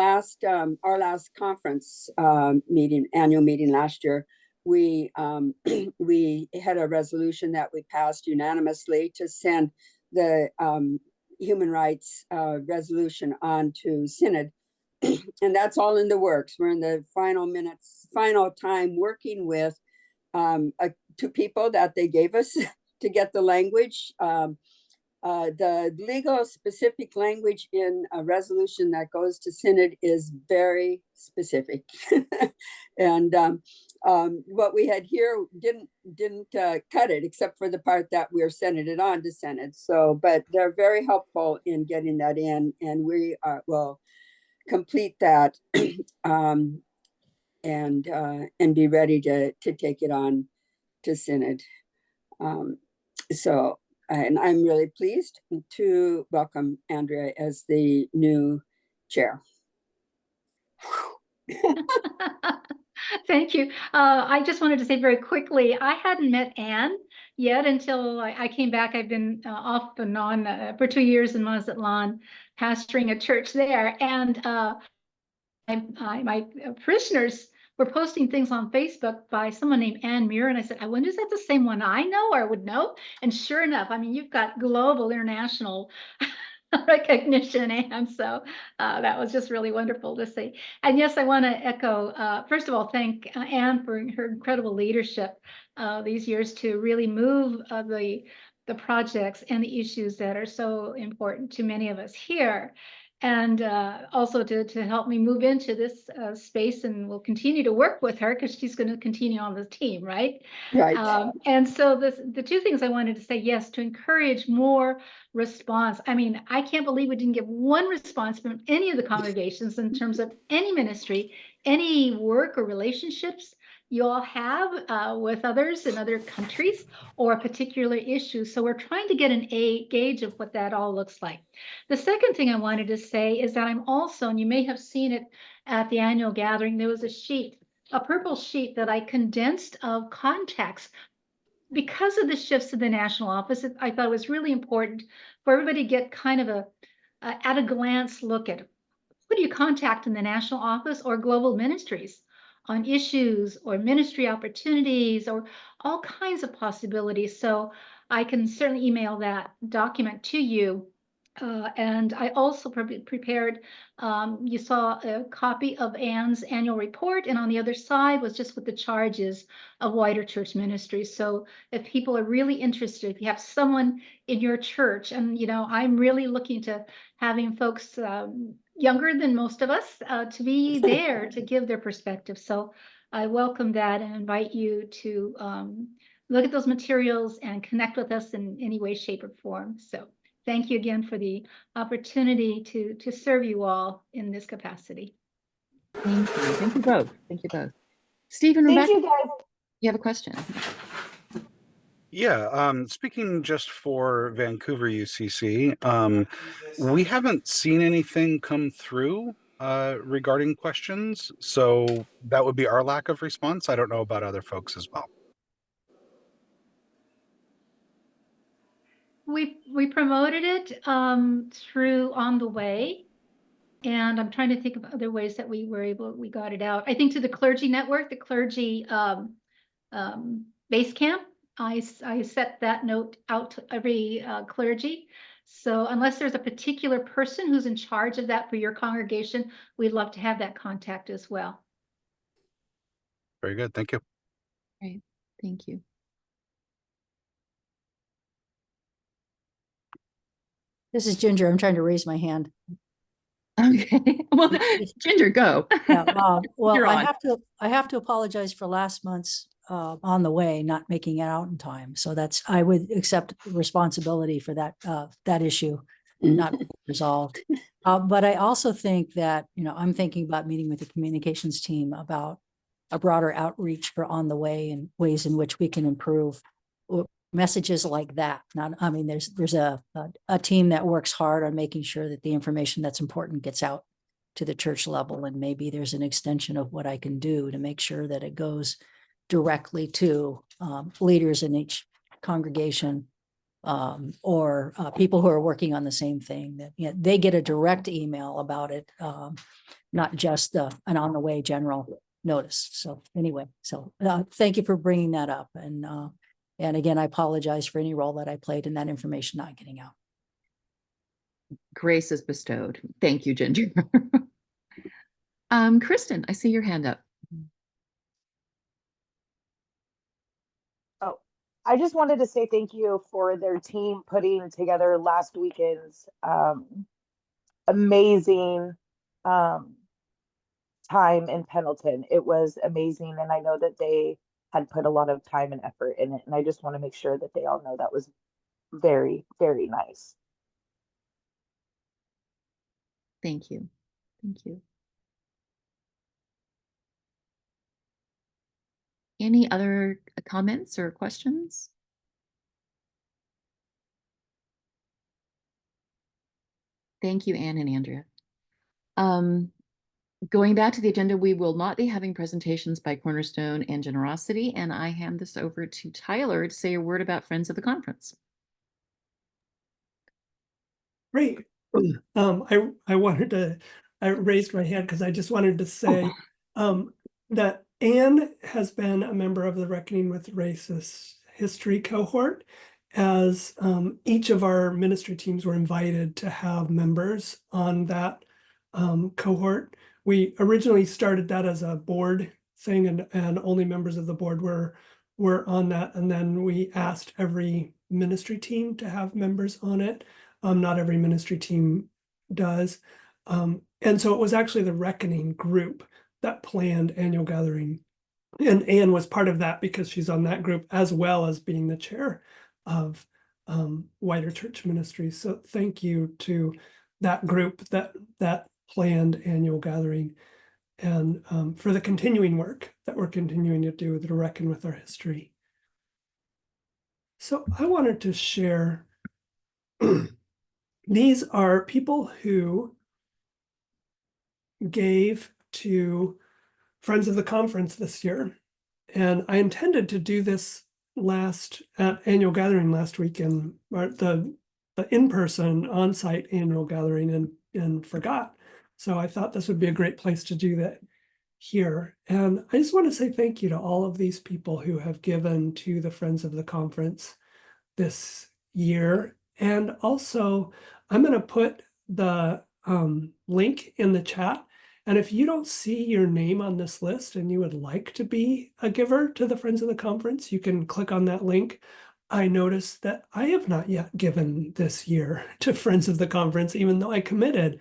our last conference annual meeting last year, we had a resolution that we passed unanimously to send the human rights resolution on to Synod. And that's all in the works. We're in the final time working with two people that they gave us to get the language. The legal specific language in a resolution that goes to Synod is very specific. And what we had here didn't cut it, except for the part that we're sending it on to Synod. So, but they're very helpful in getting that in, and we will complete that and be ready to take it on to Synod. So, and I'm really pleased to welcome Andrea as the new chair. Thank you. I just wanted to say very quickly, I hadn't met Anne yet until I came back. I've been off and on for 2 years in Mazatlan, pastoring a church there. And my parishioners were posting things on Facebook by someone named Ann Muir. And I said, I wonder, is that the same one I know or would know? And sure enough, I mean, you've got global, international recognition. And so that was just really wonderful to see. And yes, I want to echo, first of all, thank Anne for her incredible leadership these years to really move the projects and the issues that are so important to many of us here. And also to help me move into this space, and we'll continue to work with her because she's going to continue on the team, right? Right. And so the two things I wanted to say, yes, to encourage more response. I mean, I can't believe we didn't get one response from any of the congregations in terms of any ministry, any work or relationships you all have with others in other countries or a particular issue. So we're trying to get an gauge of what that all looks like. The second thing I wanted to say is that I'm also, and you may have seen it at the annual gathering, there was a sheet, a purple sheet that I condensed of contacts. Because of the shifts in the national office, I thought it was really important for everybody to get kind of at a glance look at who do you contact in the national office or global ministries on issues or ministry opportunities or all kinds of possibilities. So I can certainly email that document to you. And I also prepared, you saw a copy of Anne's annual report, and on the other side was just what the charge is of wider church ministry. So if people are really interested, if you have someone in your church, and I'm really looking to having folks younger than most of us to be there to give their perspective. So I welcome that and invite you to look at those materials and connect with us in any way, shape, or form. So thank you again for the opportunity to serve you all in this capacity. Thank you. Thank you both. Thank you both. Stephen, Thank Rebecca, you, guys. you have a question? Yeah, speaking just for Vancouver UCC, we haven't seen anything come through regarding questions, so that would be our lack of response. I don't know about other folks as well. We promoted it through On the Way, and I'm trying to think of other ways that we got it out. I think to the clergy network, the clergy base camp. I set that note out to every clergy. So unless there's a particular person who's in charge of that for your congregation, we'd love to have that contact as well. Very good. Thank you. Great. Thank you. This is Ginger. I'm trying to raise my hand. Okay. Well, Ginger, go. Yeah, well, You're on. I have to apologize for last month's On the Way not making it out in time. So I would accept responsibility for that issue not being resolved. But I also think that, I'm thinking about meeting with the communications team about a broader outreach for On the Way and ways in which we can improve messages like that. There's a team that works hard on making sure that the information that's important gets out to the church level, and maybe there's an extension of what I can do to make sure that it goes directly to leaders in each congregation or people who are working on the same thing, that they get a direct email about it, not just an On the Way general notice. So anyway, thank you for bringing that up. And again, I apologize for any role that I played in that information not getting out. grace is bestowed. Thank you, Ginger. Kristen, I see your hand up. Oh, I just wanted to say thank you for their team putting together last weekend's amazing time in Pendleton. It was amazing, and I know that they had put a lot of time and effort in it, and I just want to make sure that they all know that was very, very nice. Thank you. Thank you. Any other comments or questions? Thank you, Anne and Andrea. Going back to the agenda, we will not be having presentations by Cornerstone and Generosity, and I hand this over to Tyler to say a word about Friends of the Conference. Great. I wanted to, I raised my hand because I just wanted to say that Anne has been a member of the Reckoning with Racist History cohort, as each of our ministry teams were invited to have members on that cohort. We originally started that as a board thing, and only members of the board were on that. And then we asked every ministry team to have members on it. Not every ministry team does. And so it was actually the Reckoning group that planned annual gathering. And Anne was part of that because she's on that group, as well as being the chair of Wider Church Ministries. So thank you to that group that planned annual gathering, and for the continuing work that we're continuing to do to reckon with our history. So I wanted to share, these are people who gave to Friends of the Conference this year. And I intended to do this at annual gathering last week, and the in-person on-site annual gathering, and forgot. So I thought this would be a great place to do that here. And I just want to say thank you to all of these people who have given to the Friends of the Conference this year. And also, I'm going to put the link in the chat. And if you don't see your name on this list and you would like to be a giver to the Friends of the Conference, you can click on that link. I noticed that I have not yet given this year to Friends of the Conference, even though I committed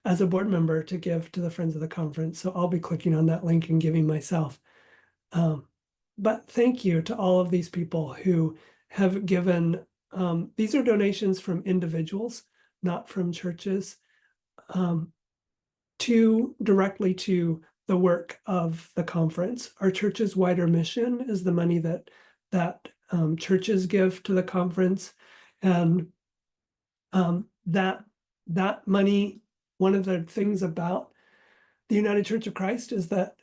as a board member to give to the Friends of the Conference. So I'll be clicking on that link and giving myself. But thank you to all of these people who have given. These are donations from individuals, not from churches, directly to the work of the conference. Our church's wider mission is the money that churches give to the conference, and that money. One of the things about the United Church of Christ is that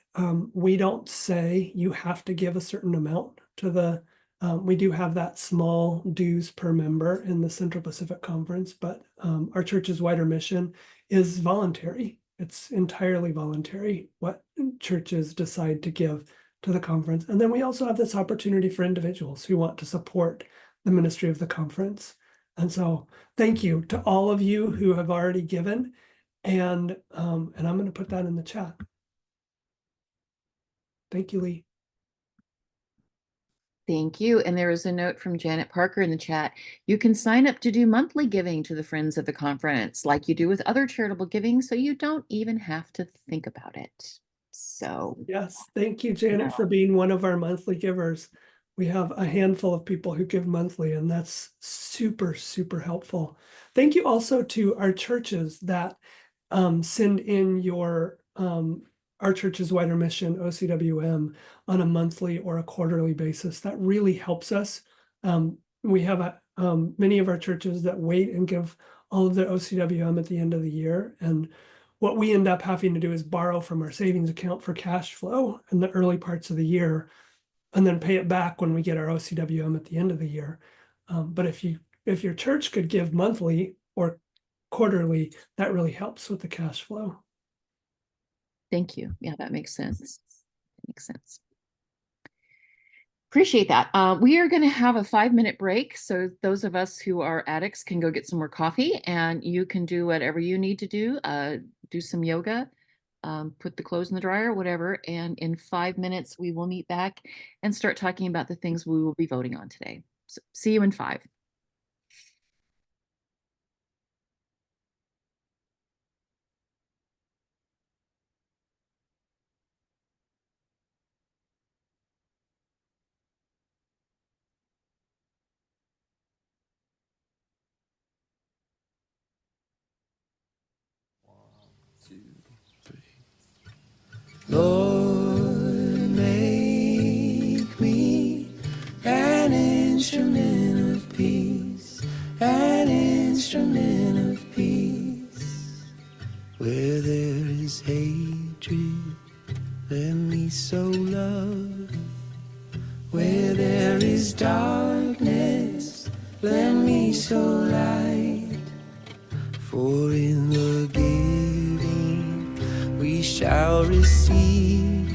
we don't say you have to give a certain amount to the. We do have that small dues per member in the Central Pacific Conference, but our church's wider mission is voluntary. It's entirely voluntary what churches decide to give to the conference. And then we also have this opportunity for individuals who want to support the ministry of the conference. And so thank you to all of you who have already given. And I'm going to put that in the chat. Thank you, Lee. Thank you. And there is a note from Janet Parker in the chat. You can sign up to do monthly giving to the Friends of the Conference like you do with other charitable giving, so you don't even have to think about it. So yes, thank you, Janet, for being one of our monthly givers. We have a handful of people who give monthly, and that's super, super helpful. Thank you also to our churches that send in our church's wider mission, OCWM, on a monthly or a quarterly basis. That really helps us. We have many of our churches that wait and give all of their OCWM at the end of the year. And what we end up having to do is borrow from our savings account for cash flow in the early parts of the year, and then pay it back when we get our OCWM at the end of the year. But if your church could give monthly or quarterly, that really helps with the cash flow. Thank you. Yeah, that makes sense. Makes sense. Appreciate that. We are going to have a 5-minute break. So those of us who are addicts can go get some more coffee, and you can do whatever you need to do. Do some yoga, put the clothes in the dryer, whatever. And in 5 minutes, we will meet back and start talking about the things we will be voting on today. So see you in 5. Lord, make me an instrument of peace, an instrument of peace. Where there is hatred, let me sow love. Where there is darkness, let me sow light. For in the giving we shall receive,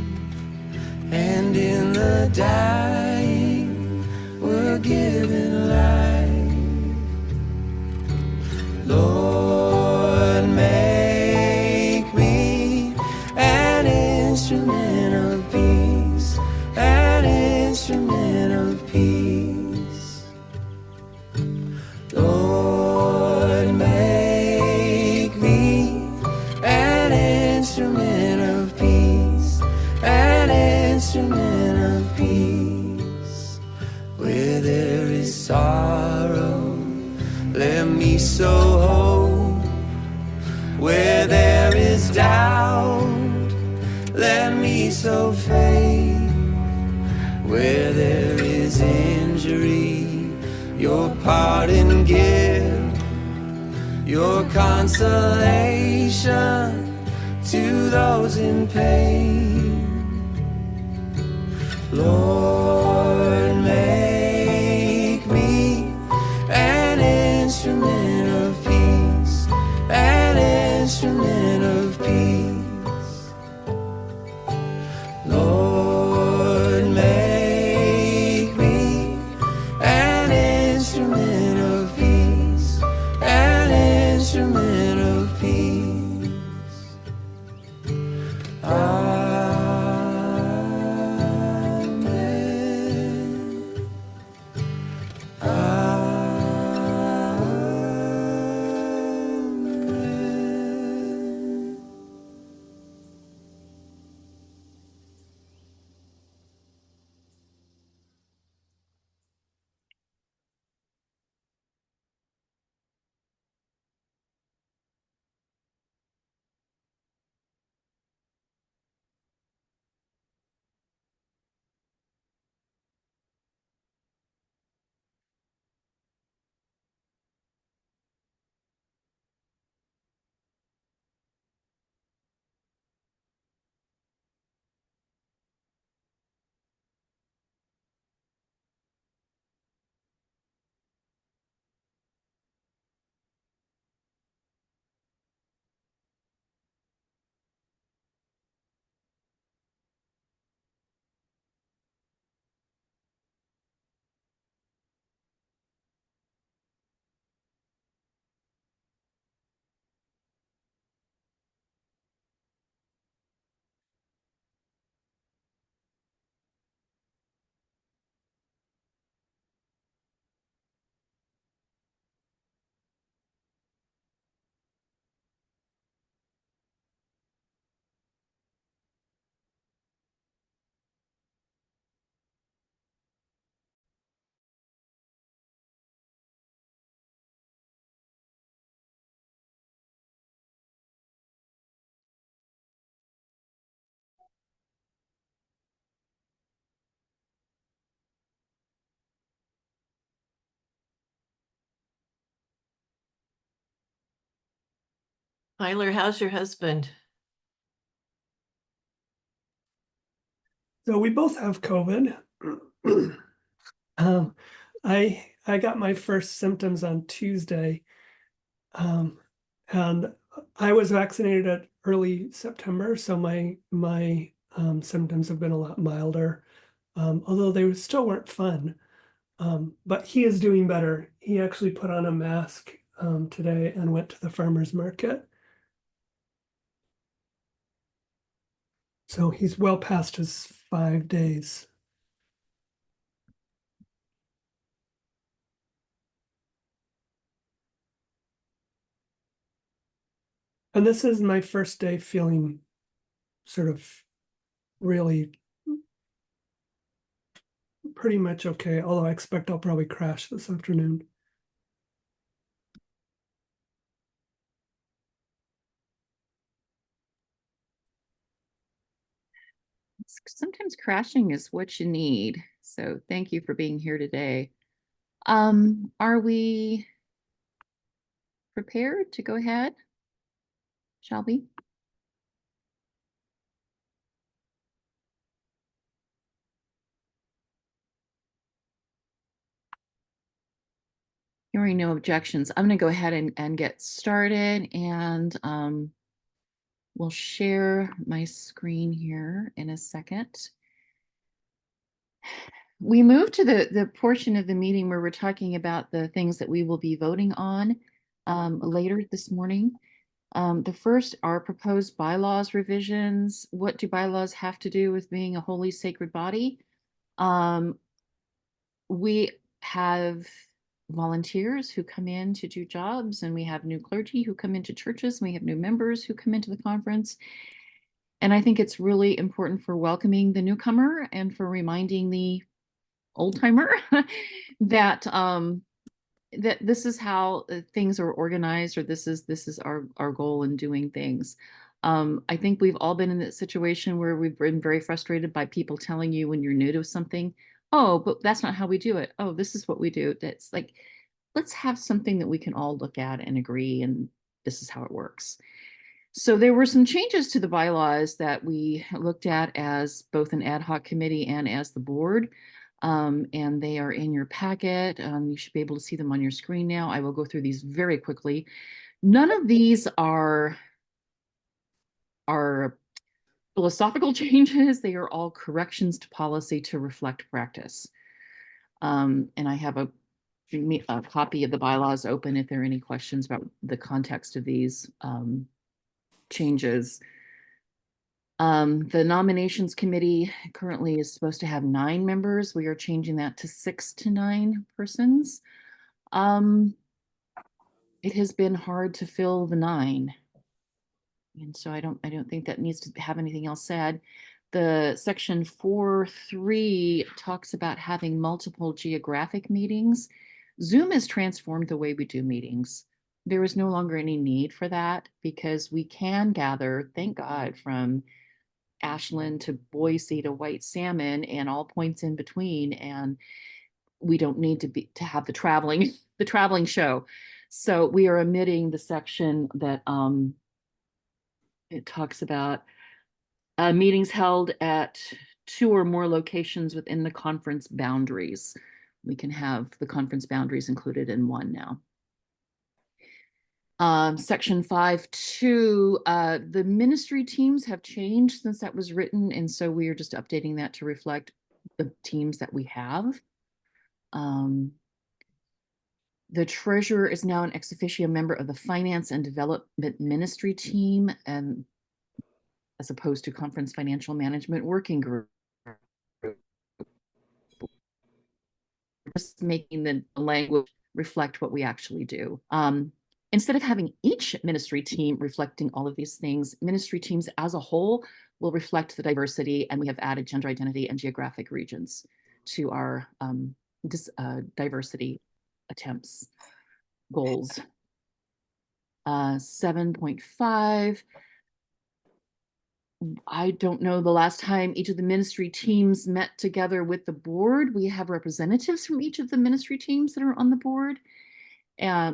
and in the dying we're given life. Lord, make me an instrument of peace, an instrument of peace. Lord, make me an instrument of peace, an instrument of peace. Where there is sorrow, let me sow hope. Where there is doubt, let me sow faith. Where there is injury, your pardon give, your consolation to those in pain. Lord, make me an instrument of peace, an instrument of peace. Lord, make me an instrument of peace, an instrument of peace. Amen. Amen. Tyler, how's your husband? So we both have COVID. I got my first symptoms on Tuesday, and I was vaccinated at early September, so my symptoms have been a lot milder. although they still weren't fun. But he is doing better. He actually put on a mask today and went to the farmer's market. So he's well past his 5 days. And this is my first day feeling sort of really pretty much okay, although I expect I'll probably crash this afternoon. Sometimes crashing is what you need. So thank you for being here today. Are we prepared to go ahead? Shall we? Hearing no objections, I'm going to go ahead and get started, and we'll share my screen here in a second. We move to the portion of the meeting where we're talking about the things that we will be voting on later this morning. The first are proposed bylaws revisions. What do bylaws have to do with being a holy sacred body? We have volunteers who come in to do jobs, and we have new clergy who come into churches, and we have new members who come into the conference. And I think it's really important for welcoming the newcomer and for reminding the old timer that that this is how things are organized, or this is our goal in doing things. I think we've all been in that situation where we've been very frustrated by people telling you when you're new to something, oh, but that's not how we do it. Oh, this is what we do. That's like, let's have something that we can all look at and agree, and this is how it works. So there were some changes to the bylaws that we looked at as both an ad hoc committee and as the board. And they are in your packet. You should be able to see them on your screen now. I will go through these very quickly. None of these are philosophical changes. They are all corrections to policy to reflect practice. And I have a copy of the bylaws open if there are any questions about the context of these changes. The nominations committee currently is supposed to have 9 members. We are changing that to 6 to 9 persons. It has been hard to fill the 9. And so I don't think that needs to have anything else said. The section 4.3 talks about having multiple geographic meetings. Zoom has transformed the way we do meetings. There is no longer any need for that because we can gather, thank God, from Ashland to Boise to White Salmon and all points in between, and we don't need to have the traveling show. So we are omitting the section that it talks about meetings held at 2 or more locations within the conference boundaries. We can have the conference boundaries included in 1 now. Section 5.2, the ministry teams have changed since that was written, and so we are just updating that to reflect the teams that we have. The treasurer is now an ex officio member of the finance and development ministry team, and as opposed to conference financial management working group. Just making the language reflect what we actually do. Instead of having each ministry team reflecting all of these things, ministry teams as a whole will reflect the diversity, and we have added gender identity and geographic regions to our diversity attempts, goals. 7.5, I don't know the last time each of the ministry teams met together with the board. We have representatives from each of the ministry teams that are on the board.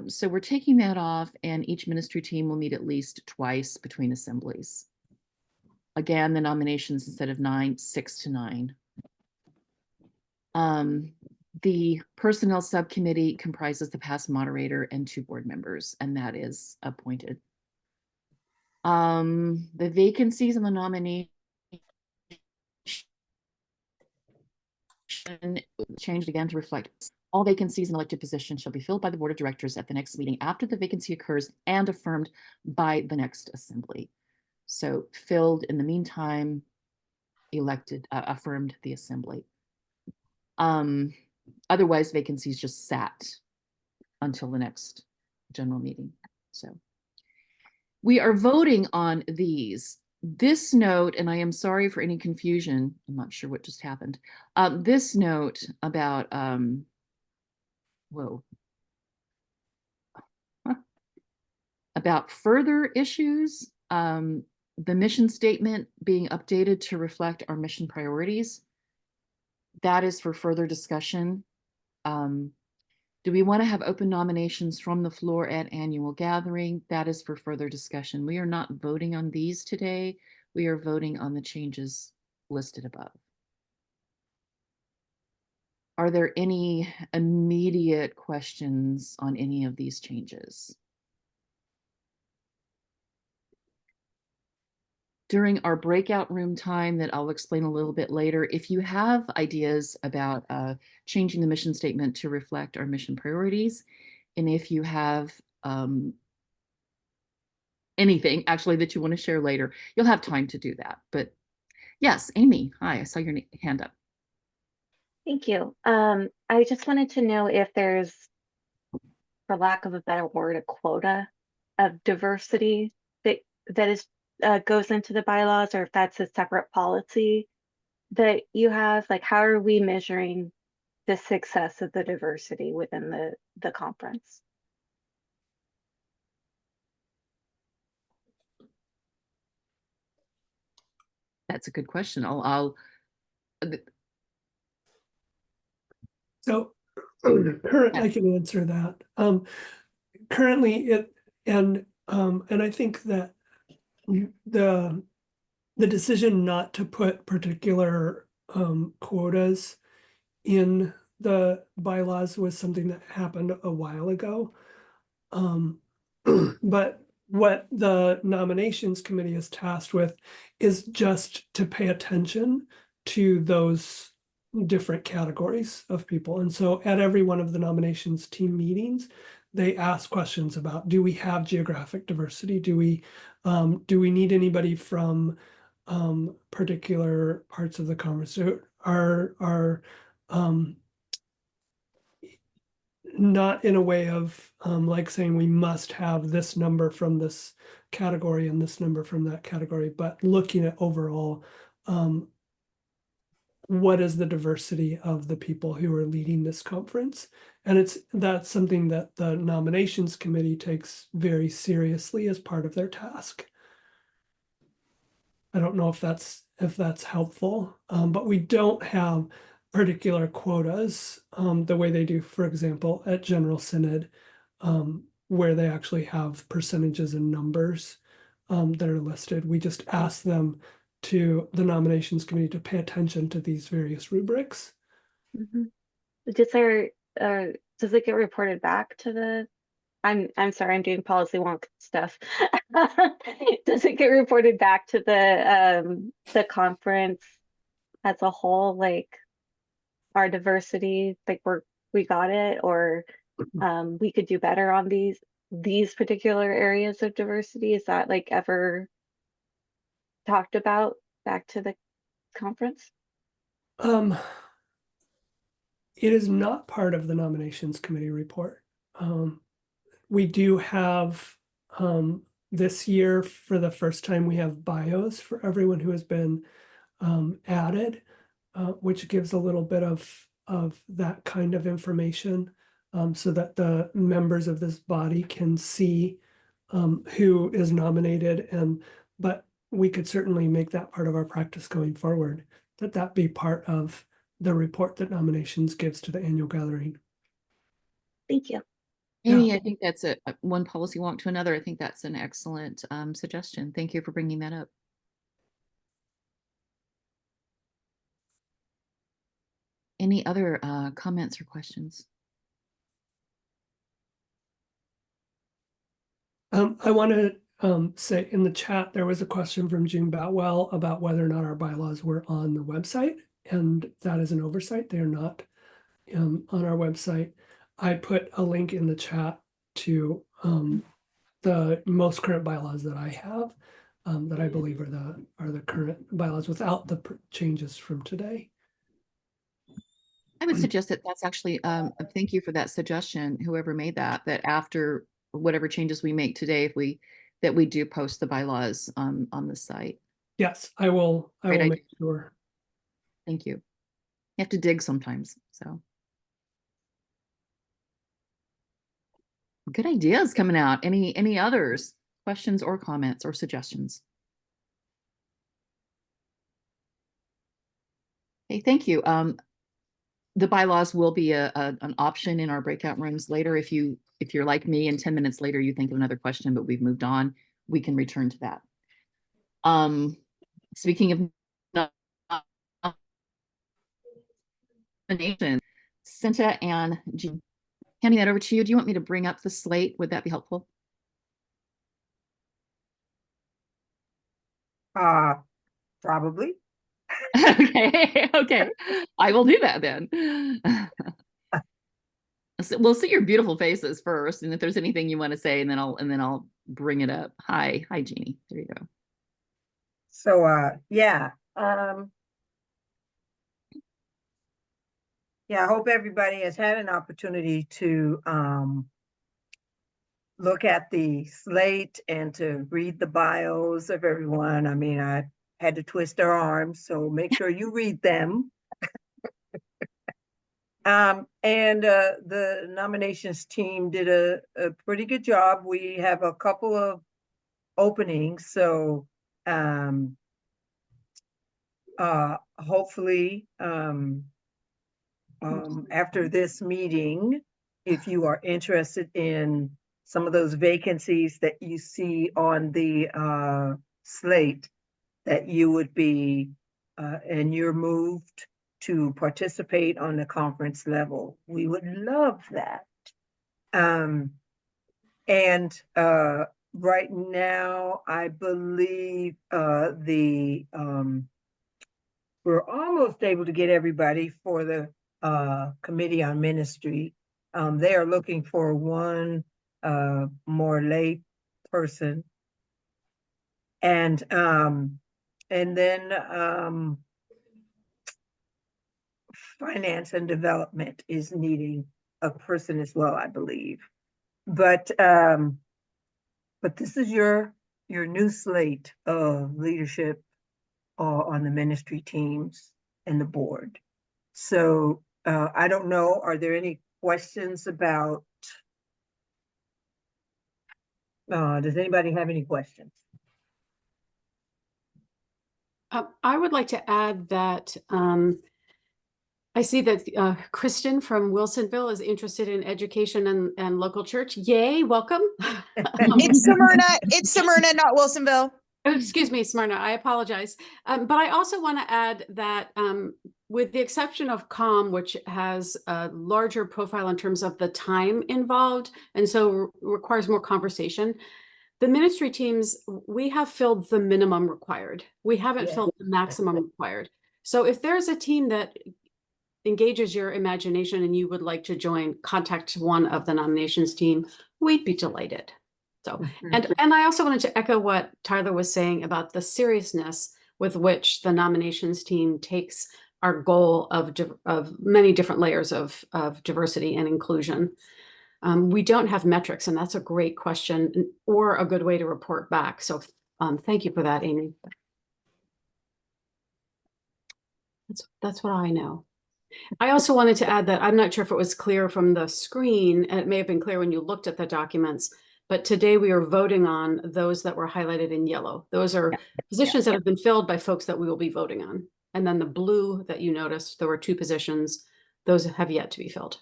So we're taking that off, and each ministry team will meet at least twice between assemblies. Again, the nominations instead of 9, 6 to 9. The personnel subcommittee comprises the past moderator and 2 board members, and that is appointed. The vacancies in the nomination changed again to reflect all vacancies in elected positions shall be filled by the board of directors at the next meeting after the vacancy occurs and affirmed by the next assembly. So filled in the meantime, elected, affirmed the assembly. Otherwise, vacancies just sat until the next general meeting. So we are voting on these. This note, and I am sorry for any confusion, I'm not sure what just happened. This note about, about further issues, the mission statement being updated to reflect our mission priorities. That is for further discussion. Do we want to have open nominations from the floor at annual gathering? That is for further discussion. We are not voting on these today. We are voting on the changes listed above. Are there any immediate questions on any of these changes? During our breakout room time that I'll explain a little bit later, if you have ideas about changing the mission statement to reflect our mission priorities, and if you have anything actually that you want to share later, you'll have time to do that. But yes, Amy, hi, I saw your hand up. Thank you. I just wanted to know if there's, for lack of a better word, a quota of diversity that is goes into the bylaws, or if that's a separate policy that you have. Like, how are we measuring the success of the diversity within the conference? That's a good question. So I can answer that. Currently and I think that the decision not to put particular quotas in the bylaws was something that happened a while ago. But what the nominations committee is tasked with is just to pay attention to those different categories of people. And so at every one of the nominations team meetings, they ask questions about, do we have geographic diversity? Do we need anybody from particular parts of the conference? Are not in a way of like saying we must have this number from this category and this number from that category, but looking at overall what is the diversity of the people who are leading this conference. And that's something that the nominations committee takes very seriously as part of their task. I don't know if that's helpful, but we don't have particular quotas the way they do, for example, at General Synod, where they actually have percentages and numbers that are listed. We just ask them the nominations committee to pay attention to these various rubrics. Mm-hmm. Does it get reported back to the? I'm sorry, I'm doing policy wonk stuff. Does it get reported back to the conference as a whole, like our diversity, like we got it, or we could do better on these particular areas of diversity? Is that like ever talked about back to the conference? It is not part of the nominations committee report. We do have this year, for the first time, we have bios for everyone who has been added, which gives a little bit of that kind of information, so that the members of this body can see who is nominated. But we could certainly make that part of our practice going forward, that be part of the report that nominations gives to the annual gathering. Thank you. Amy, Yeah. I think that's one policy wonk to another. I think that's an excellent suggestion. Thank you for bringing that up. Any other comments or questions? I want to say in the chat, there was a question from June Batwell about whether or not our bylaws were on the website. and that is an oversight. They are not on our website. I put a link in the chat to the most current bylaws that I have, that I believe are the current bylaws without the changes from today. I would suggest that that's actually, thank you for that suggestion, whoever made that after whatever changes we make today, that we do post the bylaws on the site. Yes, I will Great make sure. Thank you. You have to dig sometimes, so. Good ideas coming out. Any others? Questions or comments or suggestions? Okay, thank you. The bylaws will be an option in our breakout rooms later. If you're like me and 10 minutes later you think of another question, but we've moved on, we can return to that. Speaking of nominations, Cinta and Jean, handing that over to you. Do you want me to bring up the slate? Would that be helpful? Probably. Okay. I will do that then. So we'll see your beautiful faces first, and if there's anything you want to say, and then I'll bring it up. Hi, Jeannie. There you go. So yeah. Yeah, I hope everybody has had an opportunity to look at the slate and to read the bios of everyone. I mean, I had to twist their arms, so make sure you read them. And the nominations team did a pretty good job. We have a couple of openings, so hopefully after this meeting, if you are interested in some of those vacancies that you see on the slate, that you would be and you're moved to participate on the conference level. We would love that. And right now, I believe we're almost able to get everybody for the Committee on Ministry. They are looking for one more lay person. And then Finance and Development is needing a person as well, I believe. But this is your new slate of leadership on the ministry teams and the board. So I don't know, are there any questions about, does anybody have any questions? I would like to add that I see that Kristen from Wilsonville is interested in education and local church. Yay, welcome. It's Smyrna, not Wilsonville. Oh, excuse me, Smyrna, I apologize. But I also want to add that with the exception of COM, which has a larger profile in terms of the time involved, and so requires more conversation, the ministry teams, we have filled the minimum required. We haven't filled the maximum required. So if there's a team that engages your imagination and you would like to join, contact one of the nominations team. We'd be delighted. So, and I also wanted to echo what Tyler was saying about the seriousness with which the nominations team takes our goal of many different layers of diversity and inclusion. We don't have metrics, and that's a great question or a good way to report back. So thank you for that, Amy. That's what I know. I also wanted to add that I'm not sure if it was clear from the screen, and it may have been clear when you looked at the documents, but today we are voting on those that were highlighted in yellow. Those are positions that have been filled by folks that we will be voting on. And then the blue that you noticed, there were 2 positions. Those have yet to be filled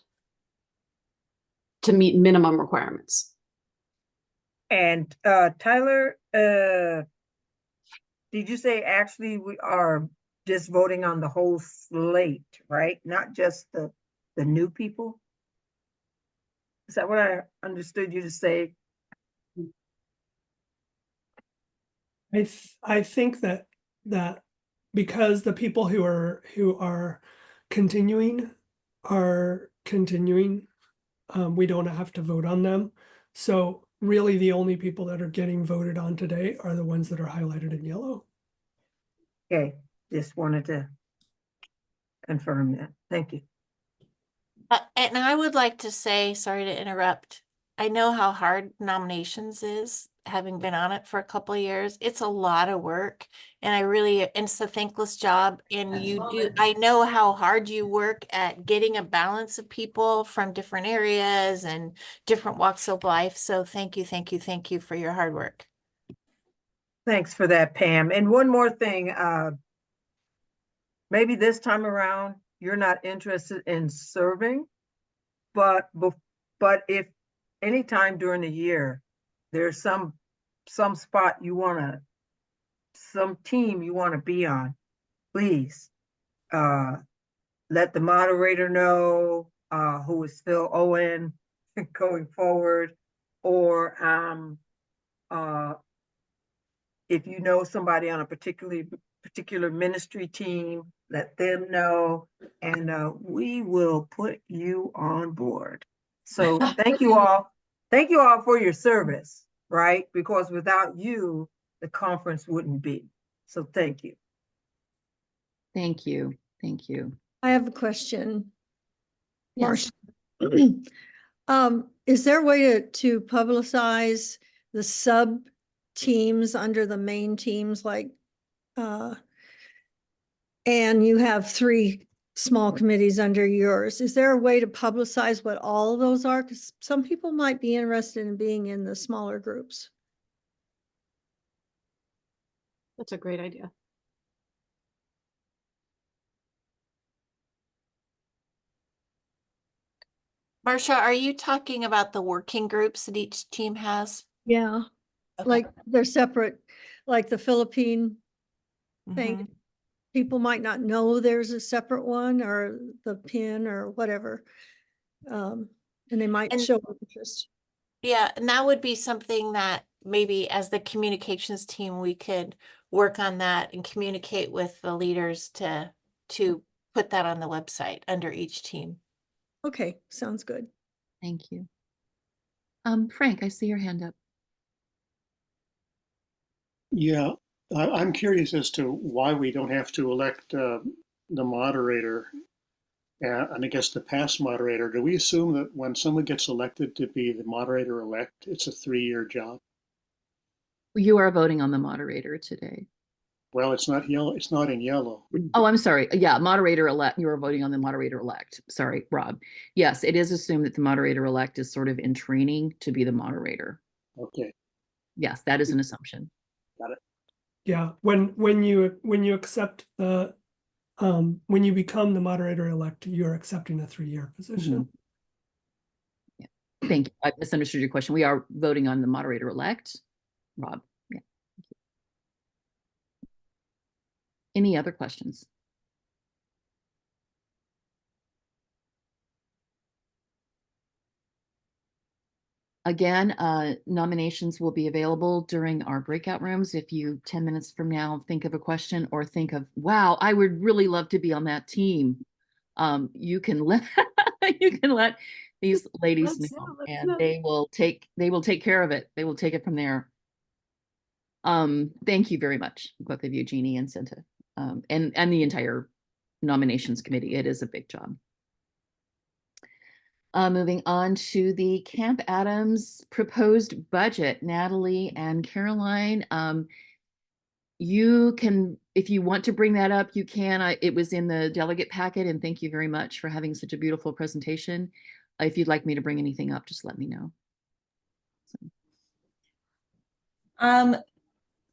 to meet minimum requirements. And Tyler, did you say actually we are just voting on the whole slate, right? Not just the new people? Is that what I understood you to say? I think that because the people who are continuing are continuing. We don't have to vote on them. So really the only people that are getting voted on today are the ones that are highlighted in yellow. Okay, just wanted to confirm that. Thank you. And I would like to say, sorry to interrupt, I know how hard nominations is, having been on it for a couple of years. It's a lot of work, and it's a thankless job. And I know how hard you work at getting a balance of people from different areas and different walks of life. So thank you for your hard work. Thanks for that, Pam. And one more thing, maybe this time around, you're not interested in serving, but if anytime during the year, there's some spot some team you wanna be on, please, let the moderator know, who is Phil Owen going forward, or, if you know somebody on a particular ministry team, let them know, and we will put you on board. So thank you all. Thank you all for your service, right? Because without you, the conference wouldn't be. So thank you. Thank you. Thank you. I have a question. Yes. Is there a way to publicize the sub teams under the main teams, like, and you have 3 small committees under yours? Is there a way to publicize what all of those are? Because some people might be interested in being in the smaller groups. That's a great idea. Marcia, are you talking about the working groups that each team has? Yeah, like they're separate, like the Philippine thing. People might not know there's a separate one, or the PIN or whatever. And they might show interest. Yeah, and that would be something that maybe as the communications team, we could work on that and communicate with the leaders to put that on the website under each team. Okay, sounds good. Thank you. Frank, I see your hand up. Yeah, I'm curious as to why we don't have to elect the moderator, and I guess the past moderator. Do we assume that when someone gets elected to be the moderator-elect, it's a 3-year job? You are voting on the moderator today. Well, it's not yellow. It's not in yellow. Oh, I'm sorry. Yeah, moderator-elect. You are voting on the moderator-elect. Sorry, Rob. Yes, it is assumed that the moderator-elect is sort of in training to be the moderator. Okay. Yes, that is an assumption. Got it. Yeah, when you accept the when you become the moderator-elect, you're accepting a 3-year position. Yeah. Thank you. I misunderstood your question. We are voting on the moderator-elect, Rob. Yeah. Thank you. Any other questions? Again, nominations will be available during our breakout rooms. If you 10 minutes from now think of a question or think of, wow, I would really love to be on that team, you can let these ladies know, and they will take care of it. They will take it from there. Thank you very much, both of you, Jeannie and Cinta, and the entire nominations committee. It is a big job. Moving on to the Camp Adams proposed budget, Natalie and Caroline. You can, if you want to bring that up, you can. It was in the delegate packet, and thank you very much for having such a beautiful presentation. If you'd like me to bring anything up, just let me know.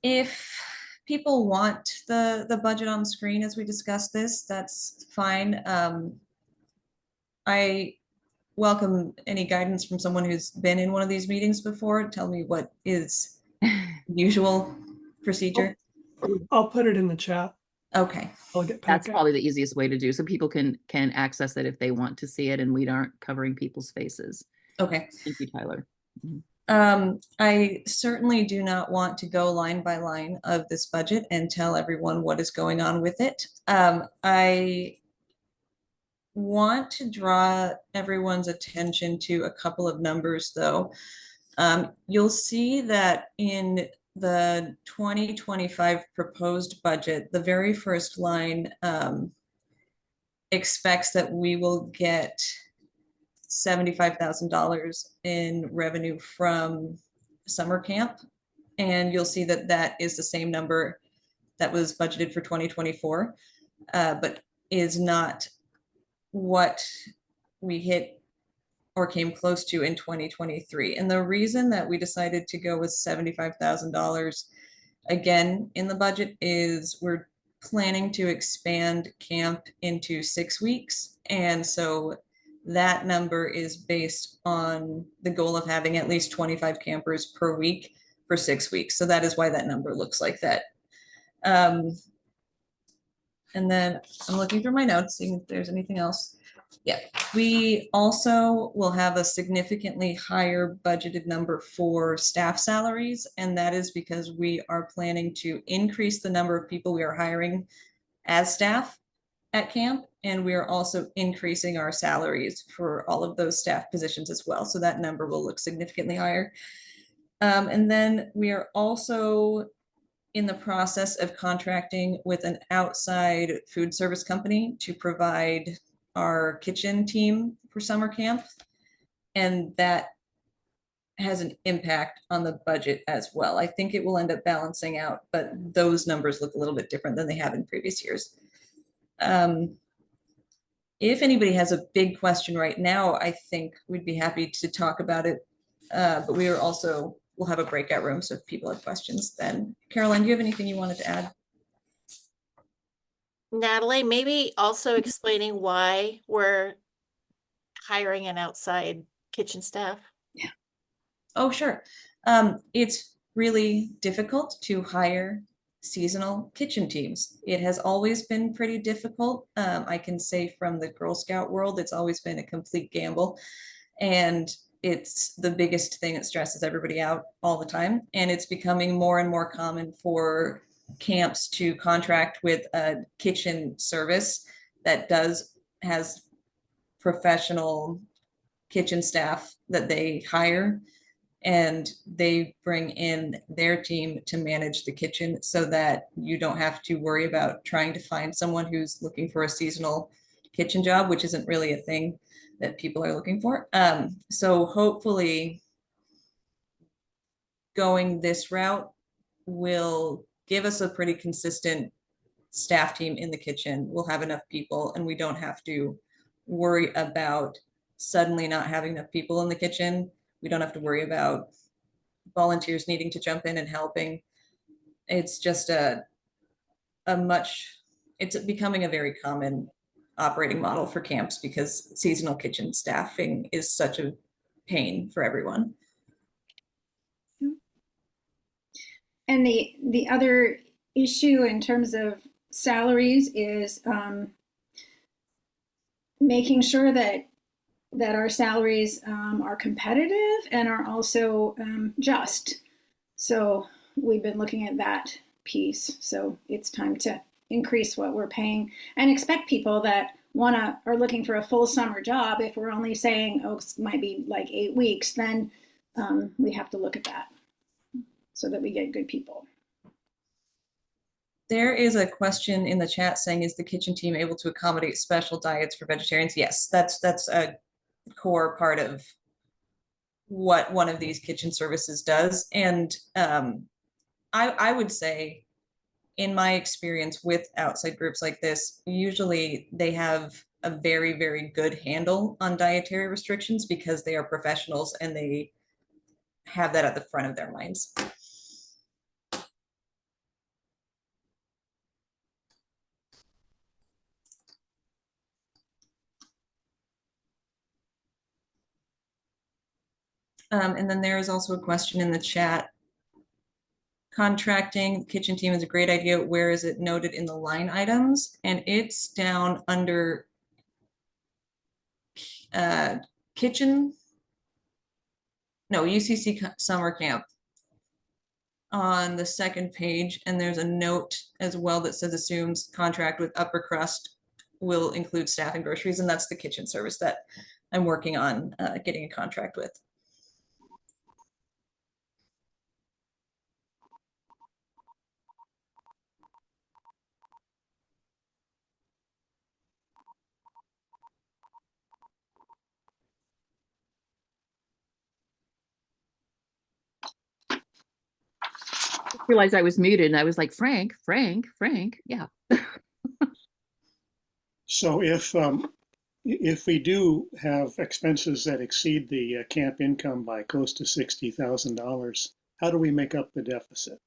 If people want the budget on screen as we discuss this, that's fine. I welcome any guidance from someone who's been in one of these meetings before. Tell me what is usual procedure. I'll put it in the chat. Okay. That's probably the easiest way to do, so people can access it if they want to see it, and we aren't covering people's faces. Okay. Thank you, Tyler. I certainly do not want to go line by line of this budget and tell everyone what is going on with it. I want to draw everyone's attention to a couple of numbers, though. You'll see that in the 2025 proposed budget, the very first line expects that we will get $75,000 in revenue from summer camp. And you'll see that that is the same number that was budgeted for 2024, but is not what we hit or came close to in 2023. And the reason that we decided to go with $75,000 again in the budget is we're planning to expand camp into 6 weeks. And so that number is based on the goal of having at least 25 campers per week for 6 weeks. So that is why that number looks like that. And then I'm looking through my notes, seeing if there's anything else. Yeah, we also will have a significantly higher budgeted number for staff salaries, and that is because we are planning to increase the number of people we are hiring as staff at camp, and we are also increasing our salaries for all of those staff positions as well. So that number will look significantly higher. And then we are also in the process of contracting with an outside food service company to provide our kitchen team for summer camp. And that has an impact on the budget as well. I think it will end up balancing out, but those numbers look a little bit different than they have in previous years. If anybody has a big question right now, I think we'd be happy to talk about it. But we are also, we'll have a breakout room. So if people have questions, then Caroline, do you have anything you wanted to add? Natalie, maybe also explaining why we're hiring an outside kitchen staff. Yeah. Oh, sure. It's really difficult to hire seasonal kitchen teams. It has always been pretty difficult. I can say from the Girl Scout world, it's always been a complete gamble. And it's the biggest thing that stresses everybody out all the time. And it's becoming more and more common for camps to contract with a kitchen service that has professional kitchen staff that they hire, and they bring in their team to manage the kitchen so that you don't have to worry about trying to find someone who's looking for a seasonal kitchen job, which isn't really a thing that people are looking for. So hopefully going this route will give us a pretty consistent staff team in the kitchen. We'll have enough people and we don't have to worry about suddenly not having enough people in the kitchen. We don't have to worry about volunteers needing to jump in and helping. It's just it's becoming a very common operating model for camps because seasonal kitchen staffing is such a pain for everyone. And the other issue in terms of salaries is making sure that our salaries are competitive and are also just. So we've been looking at that piece. So it's time to increase what we're paying and expect people that are looking for a full summer job. If we're only saying, oh, it might be like 8 weeks, then we have to look at that so that we get good people. There is a question in the chat saying, is the kitchen team able to accommodate special diets for vegetarians? Yes, that's a core part of what one of these kitchen services does. And I would say, in my experience with outside groups like this, usually they have a very, very good handle on dietary restrictions because they are professionals and they have that at the front of their minds. And then there is also a question in the chat. Contracting kitchen team is a great idea. Where is it noted in the line items? And it's down under kitchen no, UCC summer camp on the second page, and there's a note as well that says assumes contract with Upper Crust will include staff and groceries, and that's the kitchen service that I'm working on getting a contract with. Realized I was muted and I was like, Frank, yeah. So if we do have expenses that exceed the camp income by close to $60,000, how do we make up the deficit?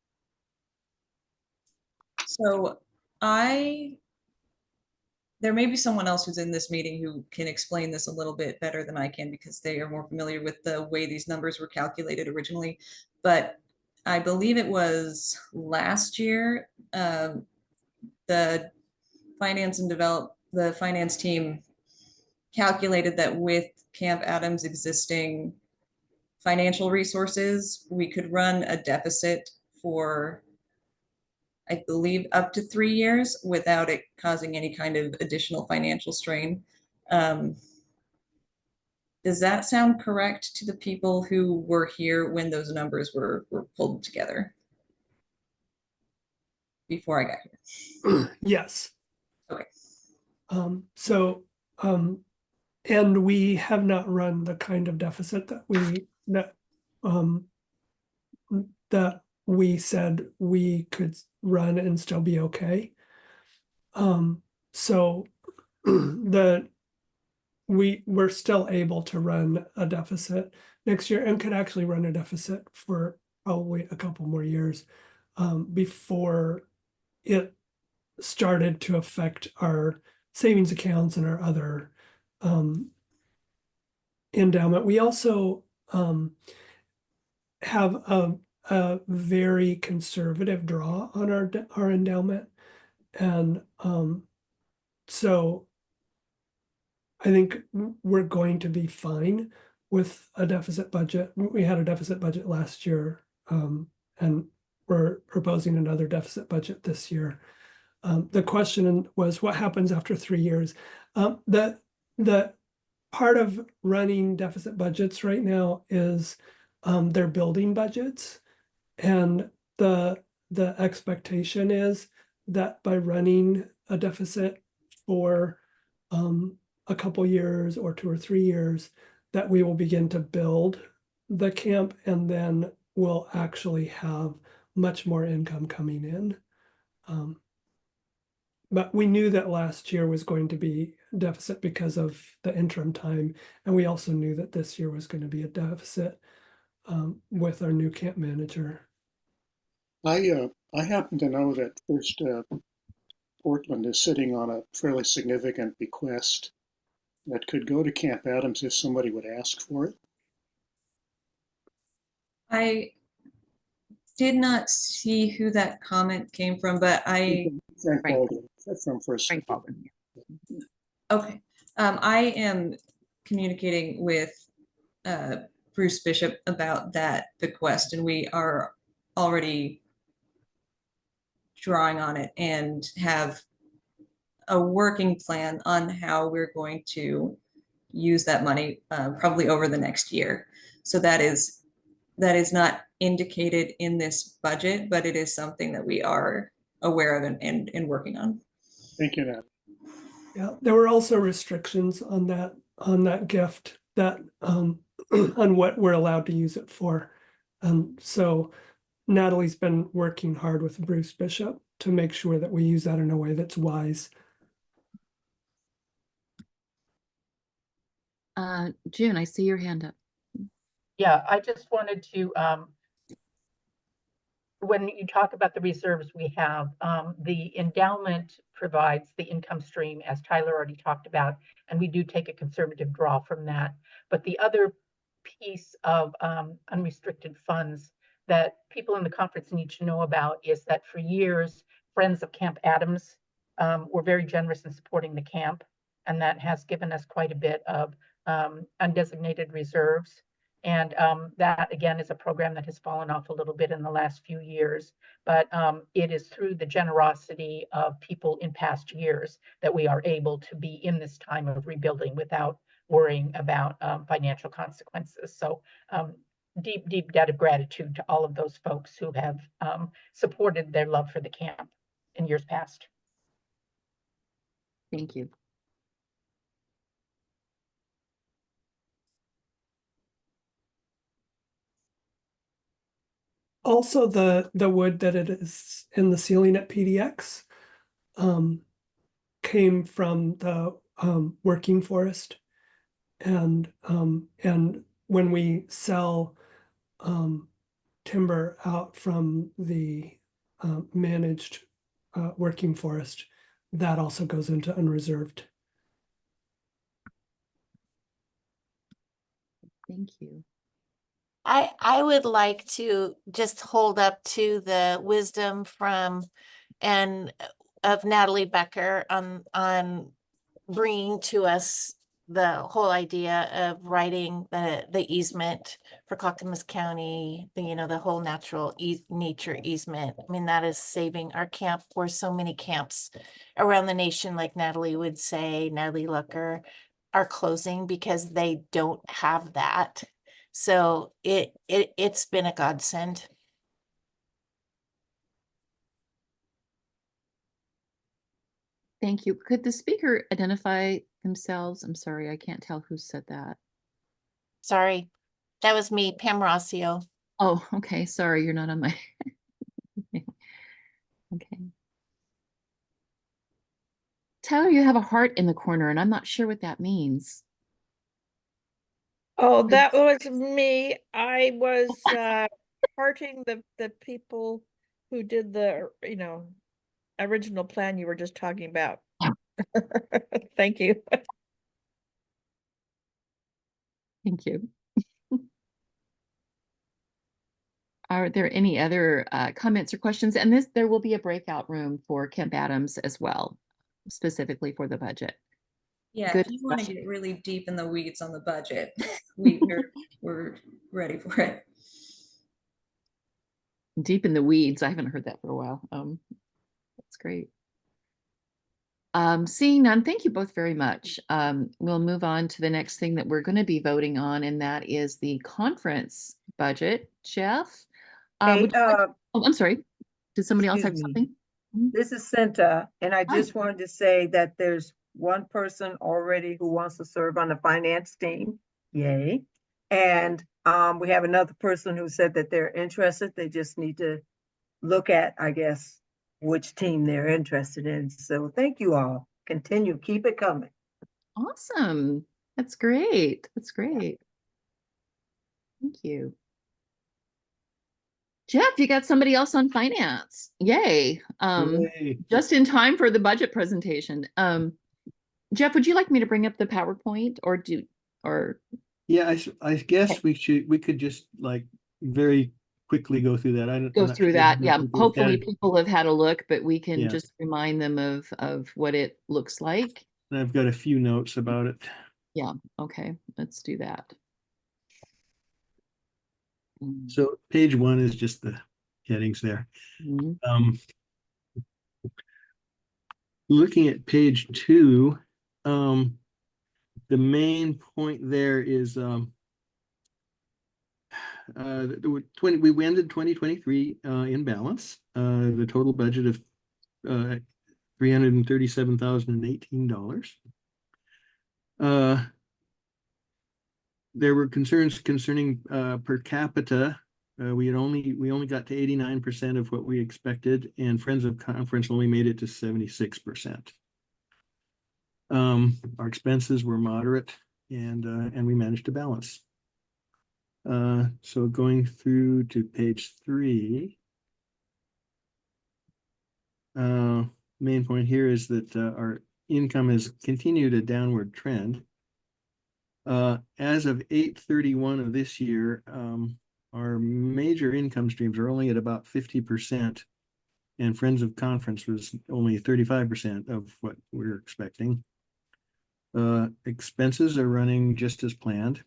So there may be someone else who's in this meeting who can explain this a little bit better than I can because they are more familiar with the way these numbers were calculated originally. But I believe it was last year, the finance team calculated that with Camp Adams' existing financial resources, we could run a deficit for, I believe, up to 3 years without it causing any kind of additional financial strain. Does that sound correct to the people who were here when those numbers were pulled together before I got here? Yes. Okay. And we have not run the kind of deficit that we said we could run and still be okay. So we're still able to run a deficit next year and could actually run a deficit for probably a couple more years before it started to affect our savings accounts and our other endowment. We also have a very conservative draw on our endowment, and so I think we're going to be fine with a deficit budget. We had a deficit budget last year, and we're proposing another deficit budget this year. The question was, what happens after 3 years? The part of running deficit budgets right now is they're building budgets, and the expectation is that by running a deficit for a couple years or 2 or 3 years, that we will begin to build the camp, and then we'll actually have much more income coming in. But we knew that last year was going to be deficit because of the interim time, and we also knew that this year was going to be a deficit with our new camp manager. I happen to know that First Portland is sitting on a fairly significant bequest that could go to Camp Adams if somebody would ask for it. I did not see who that comment came from, but Frank Baldwin from First. Frank Baldwin. Okay. I am communicating with Bruce Bishop about that bequest, and we are already drawing on it and have a working plan on how we're going to use that money probably over the next year. So that is not indicated in this budget, but it is something that we are aware of and working on. Thank you, Nat. Yeah, there were also restrictions on that gift that on what we're allowed to use it for. So Natalie's been working hard with Bruce Bishop to make sure that we use that in a way that's wise. June, I see your hand up. Yeah, I just wanted to, when you talk about the reserves we have, the endowment provides the income stream, as Tyler already talked about, and we do take a conservative draw from that. But the other piece of unrestricted funds that people in the conference need to know about is that for years, Friends of Camp Adams were very generous in supporting the camp, and that has given us quite a bit of undesignated reserves. And that, again, is a program that has fallen off a little bit in the last few years. But it is through the generosity of people in past years that we are able to be in this time of rebuilding without worrying about financial consequences. So deep, deep debt of gratitude to all of those folks who have supported their love for the camp in years past. Thank you. Also, the wood that it is in the ceiling at PDX came from the working forest, and when we sell timber out from the managed working forest, that also goes into unreserved. Thank you. I would like to just hold up to the wisdom from and of Natalie Becker on bringing to us the whole idea of writing the easement for Clackamas County, the whole natural nature easement. I mean, that is saving our camp, where so many camps around the nation, like Natalie would say, Natalie Lucker, are closing because they don't have that. So it's been a godsend. Thank you. Could the speaker identify themselves? I'm sorry, I can't tell who said that. Sorry, that was me, Pam Rossio. Oh, okay. Sorry, you're not on my. Okay. Tyler, you have a heart in the corner, and I'm not sure what that means. Oh, that was me. I was hearting the people who did the, original plan you were just talking about. Thank you. Thank you. Are there any other comments or questions? And there will be a breakout room for Camp Adams as well, specifically for the budget. Yeah, Good if you want to question. get really deep in the weeds on the budget, we're ready for it. Deep in the weeds. I haven't heard that for a while. That's great. Seeing none, thank you both very much. We'll move on to the next thing that we're going to be voting on, and that is the conference budget. Jeff? Hey, oh, I'm sorry. Did somebody else have excuse me. something? This is Cinta, and I Hi. just wanted to say that there's one person already who wants to serve on the finance team. Yay. And we have another person who said that they're interested. They just need to look at, I guess, which team they're interested in. So thank you all. Continue. Keep it coming. Awesome. That's great. That's great. Thank you. Jeff, you got somebody else on finance. Yay. Yay. Just in time for the budget presentation. Jeff, would you like me to bring up the PowerPoint Yeah, I guess we could just like very quickly go through that. go through that. Yeah. Hopefully Yeah. people have had a look, but we can Yeah. just remind them of what it looks like. And I've got a few notes about it. Yeah. Okay. Let's do that. So page 1 is just the headings there. Mm-hmm. Looking at page 2, the main point there is we ended 2023 in balance. The total budget of $337,018. There were concerns concerning per capita. We only got to 89% of what we expected, and Friends of Conference only made it to 76%. Our expenses were moderate, and we managed to balance. So going through to page 3, main point here is that our income has continued a downward trend. As of 8/31 of this year, our major income streams are only at about 50%, and Friends of Conference was only 35% of what we're expecting. Expenses are running just as planned.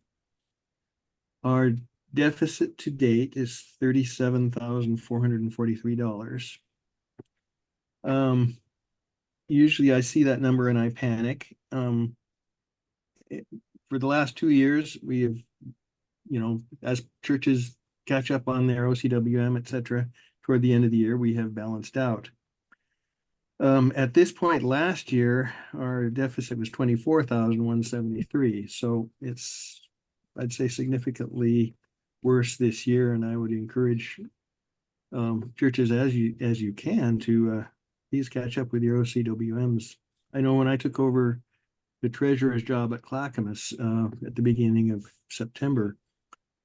Our deficit to date is $37,443. Usually I see that number and I panic. For the last 2 years, we have, as churches catch up on their OCWM, et cetera, toward the end of the year, we have balanced out. At this point last year, our deficit was 24,173. So it's, I'd say, significantly worse this year. And I would encourage churches as you can to please catch up with your OCWMs. I know when I took over the treasurer's job at Clackamas at the beginning of September,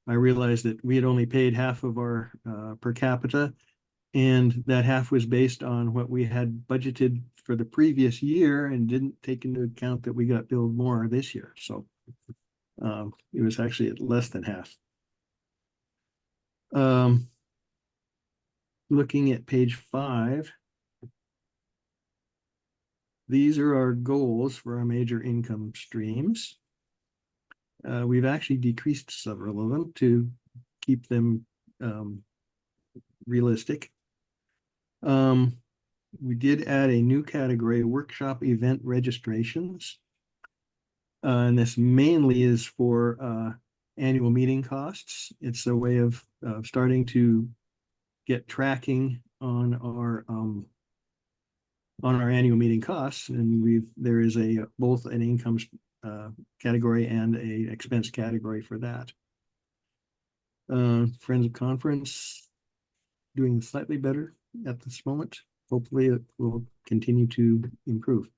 I realized that we had only paid half of our per capita, and that half was based on what we had budgeted for the previous year and didn't take into account that we got billed more this year. So it was actually at less than half. Looking at page 5, these are our goals for our major income streams. We've actually decreased several of them to keep them realistic. We did add a new category, workshop event registrations. And this mainly is for annual meeting costs. It's a way of starting to get tracking on our annual meeting costs, and there is both an income category and a expense category for that. Friends of Conference doing slightly better at this moment. Hopefully it will continue to improve.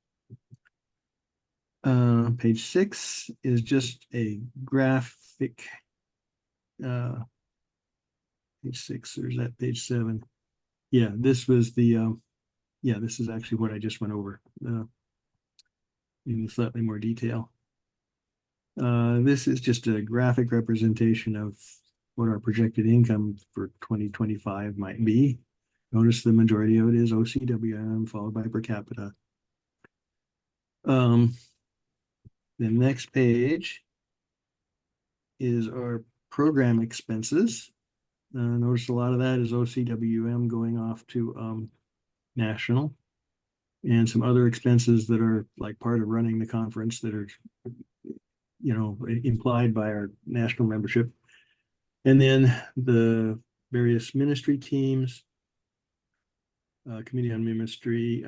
Page 6 is just a graphic. Page 6, or is that page 7? Yeah, this was the this is actually what I just went over in slightly more detail. This is just a graphic representation of what our projected income for 2025 might be. Notice the majority of it is OCWM followed by per capita. The next page is our program expenses. Notice a lot of that is OCWM going off to national, and some other expenses that are like part of running the conference that are, implied by our national membership. And then the various ministry teams, committee on ministry,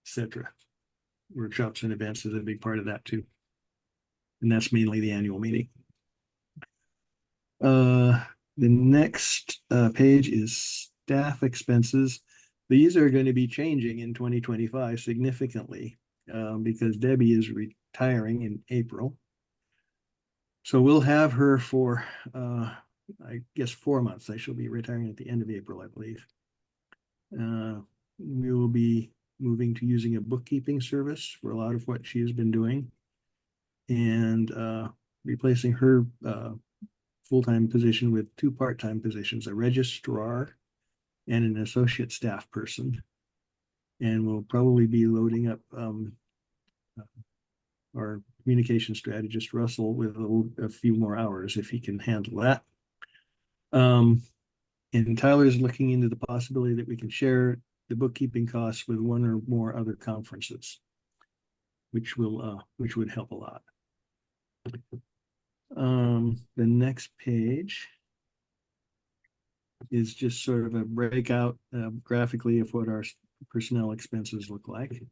etc. Workshops and events is a big part of that too. And that's mainly the annual meeting. The next page is staff expenses. These are going to be changing in 2025 significantly because Debbie is retiring in April. So we'll have her for, I guess, 4 months. She'll be retiring at the end of April, I believe. We will be moving to using a bookkeeping service for a lot of what she has been doing, and replacing her full-time position with 2 part-time positions, a registrar and an associate staff person. And we'll probably be loading up our communication strategist, Russell, with a few more hours if he can handle that. And Tyler's looking into the possibility that we can share the bookkeeping costs with 1 or more other conferences, which would help a lot. The next page is just sort of a breakout graphically of what our personnel expenses look like.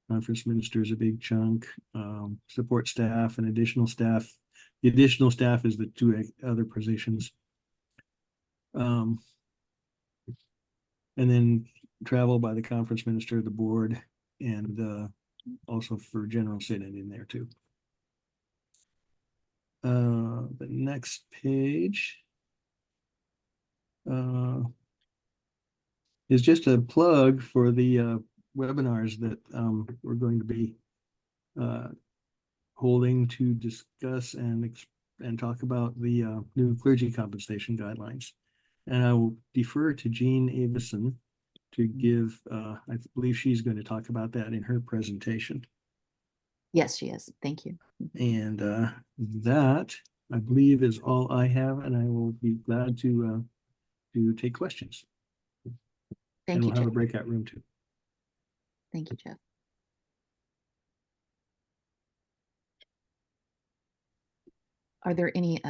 Conference minister is a big chunk, support staff and additional staff. The additional staff is the 2 other positions. And then travel by the conference minister, the board, and also for general synod in there too. The next page is just a plug for the webinars that we're going to be holding to discuss and talk about the new clergy compensation guidelines. And I will defer to Jean Avison to give, I believe she's going to talk about that in her presentation. Yes, she is. Thank you. And that, I believe, is all I have, and I will be glad to take questions. Thank And you, we'll have Jeff. a breakout room too. Thank you, Jeff. Are there any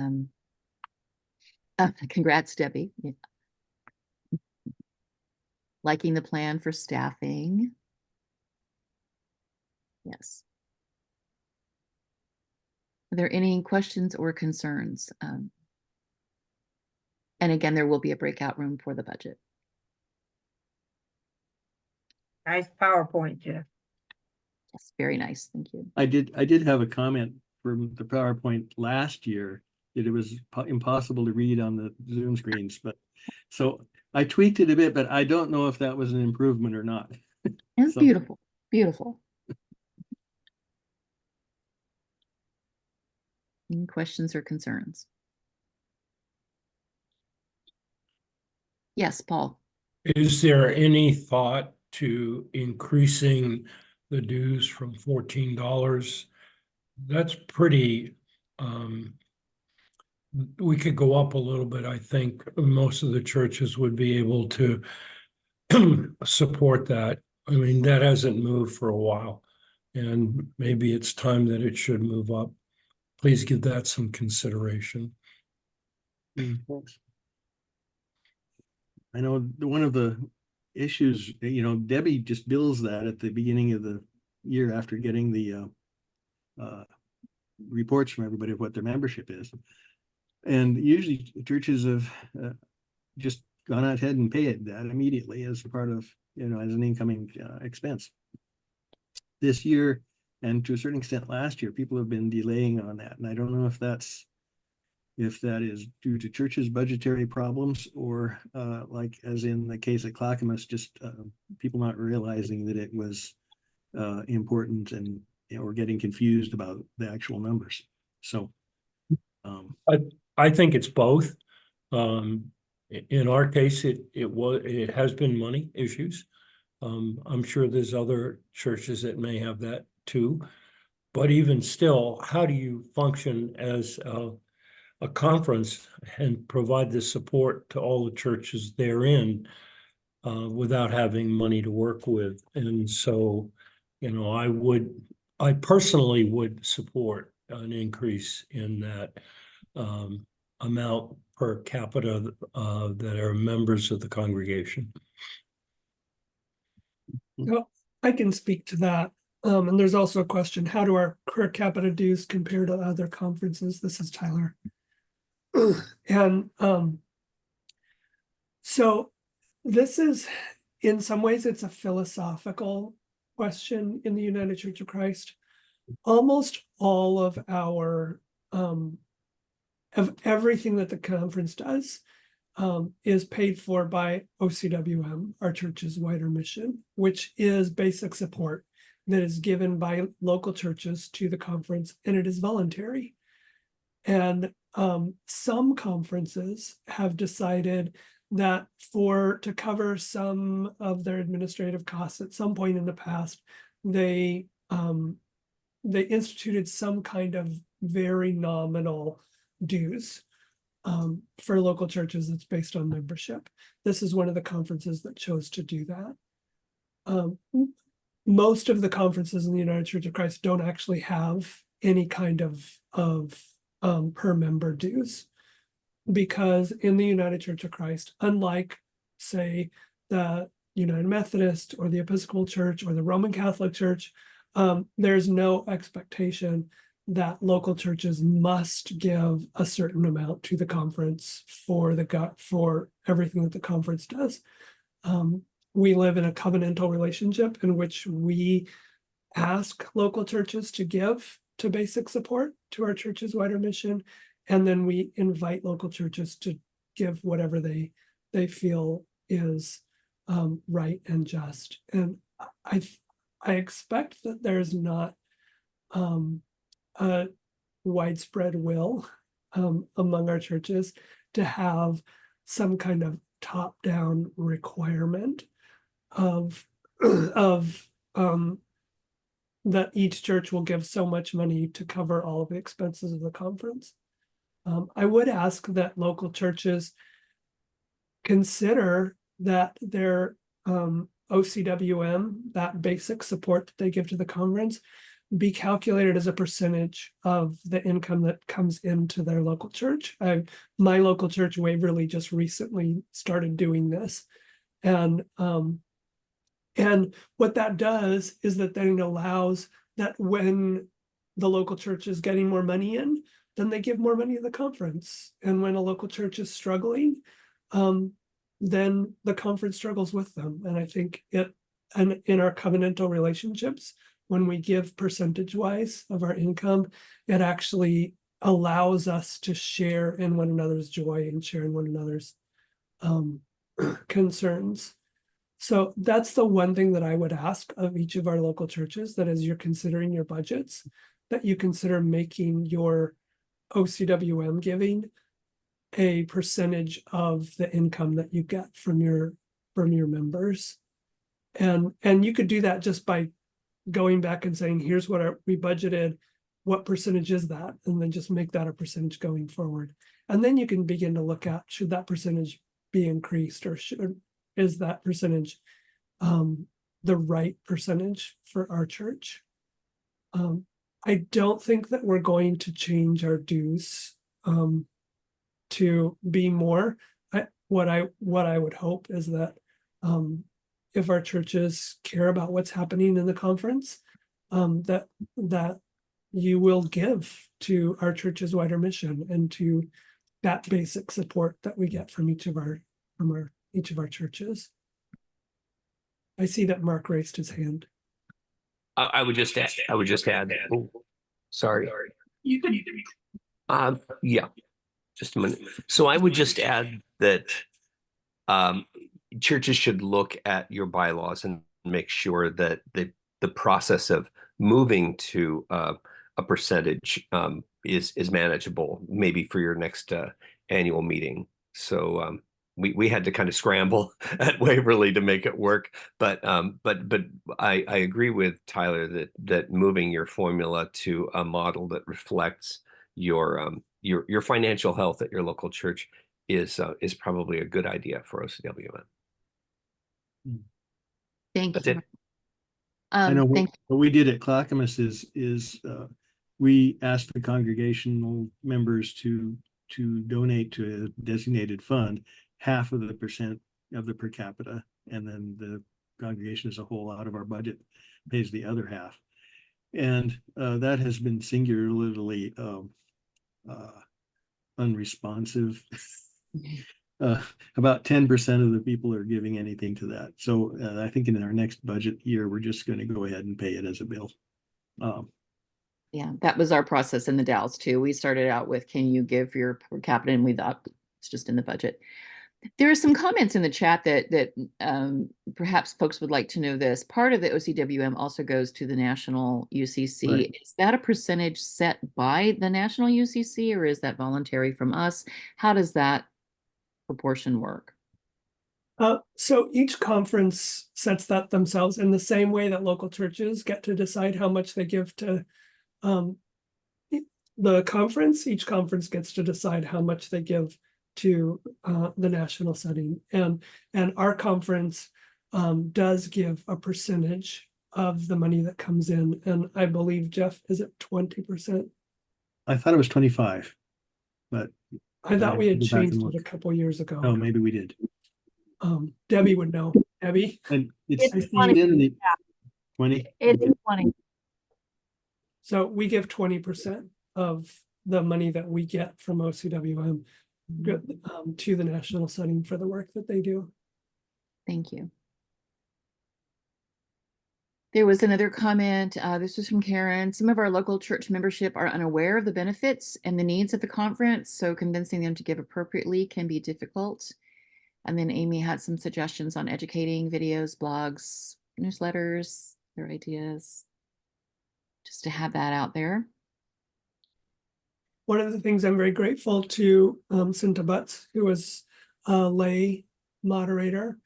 congrats, Debbie. Yeah. Liking the plan for staffing. Yes. Are there any questions or concerns? And again, there will be a breakout room for the budget. Nice PowerPoint, Jeff. Yes, very nice. Thank you. I did have a comment from the PowerPoint last year that it was impossible to read on the Zoom screens, but so I tweaked it a bit, but I don't know if that was an improvement or not. It's beautiful, beautiful. Any questions or concerns? Yes, Paul. Is there any thought to increasing the dues from $14? That's pretty, we could go up a little bit. I think most of the churches would be able to support that. I mean, that hasn't moved for a while, and maybe it's time that it should move up. Please give that some consideration. I know one of the issues, Debbie just bills that at the beginning of the year after getting the reports from everybody of what their membership is. And usually churches have just gone ahead and paid that immediately as part of, as an incoming expense. This year, and to a certain extent last year, people have been delaying on that. And I don't know if that is due to churches' budgetary problems or like as in the case of Clackamas, just people not realizing that it was important and or getting confused about the actual numbers. So I think it's both. In our case, it has been money issues. I'm sure there's other churches that may have that too. But even still, how do you function as a conference and provide the support to all the churches therein without having money to work with? And so, I personally would support an increase in that amount per capita that are members of the congregation. Well, I can speak to that. And there's also a question, how do our per capita dues compare to other conferences? This is Tyler. And so this is, in some ways, it's a philosophical question in the United Church of Christ. Almost all of our, of everything that the conference does is paid for by OCWM, our church's wider mission, which is basic support that is given by local churches to the conference, and it is voluntary. And some conferences have decided that to cover some of their administrative costs at some point in the past, they instituted some kind of very nominal dues for local churches that's based on membership. This is one of the conferences that chose to do that. Most of the conferences in the United Church of Christ don't actually have any kind of per member dues, because in the United Church of Christ, unlike, say, the United Methodist or the Episcopal Church or the Roman Catholic Church, there's no expectation that local churches must give a certain amount to the conference for everything that the conference does. We live in a covenantal relationship in which we ask local churches to give to basic support to our church's wider mission, and then we invite local churches to give whatever they feel is right and just. And I expect that there's not a widespread will among our churches to have some kind of top-down requirement of that each church will give so much money to cover all of the expenses of the conference. I would ask that local churches consider that their OCWM, that basic support that they give to the conference, be calculated as a percentage of the income that comes into their local church. My local church, Waverly, just recently started doing this. And what that does is that then it allows that when the local church is getting more money in, then they give more money to the conference. And when a local church is struggling, then the conference struggles with them. And I think in our covenantal relationships, when we give percentage-wise of our income, it actually allows us to share in one another's joy and share in one another's concerns. So that's the one thing that I would ask of each of our local churches, that as you're considering your budgets, that you consider making your OCWM giving a percentage of the income that you get from your members. And you could do that just by going back and saying, here's what we budgeted, what percentage is that? And then just make that a percentage going forward. And then you can begin to look at, should that percentage be increased, or is that percentage the right percentage for our church? I don't think that we're going to change our dues to be more. What I would hope is that if our churches care about what's happening in the conference, that you will give to our church's wider mission and to that basic support that we get from each of our churches. I see that Mark raised his hand. I would just add. Oh, sorry. You can. Yeah, just a minute. So I would just add that churches should look at your bylaws and make sure that the process of moving to a percentage is manageable, maybe for your next annual meeting. So we had to kind of scramble at Waverly to make it work, but I agree with Tyler that moving your formula to a model that reflects your financial health at your local church is probably a good idea for OCWM. Thank That's you. it. I know Thank what we did at Clackamas is we asked the congregational members to donate to a designated fund half of the percent of the per capita, and then the congregation as a whole out of our budget pays the other half. And that has been singularly unresponsive. About 10% of the people are giving anything to that. So I think in our next budget year, we're just going to go ahead and pay it as a bill. Yeah, that was our process in the Dalles too. We started out with, can you give your per capita? And we thought it's just in the budget. There are some comments in the chat that perhaps folks would like to know this. Part of the OCWM also goes to the National UCC. Right. Is that a percentage set by the National UCC, or is that voluntary from us? How does that proportion work? So each conference sets that themselves in the same way that local churches get to decide how much they give to the conference. Each conference gets to decide how much they give to the national setting, and our conference does give a percentage of the money that comes in, and I believe, Jeff, is it 20%? I thought it was 25, but I thought we had go back and changed look. it a couple years ago. Oh, maybe we did. Debbie would know. Debbie? And it's I see 20 you. in the 20. It's 20. So we give 20% of the money that we get from OCWM to the national setting for the work that they do. Thank you. There was another comment. This was from Karen. Some of our local church membership are unaware of the benefits and the needs of the conference, so convincing them to give appropriately can be difficult. And then Amy had some suggestions on educating, videos, blogs, newsletters, their ideas, just to have that out there. One of the things I'm very grateful to Cinta Butts, who was a lay moderator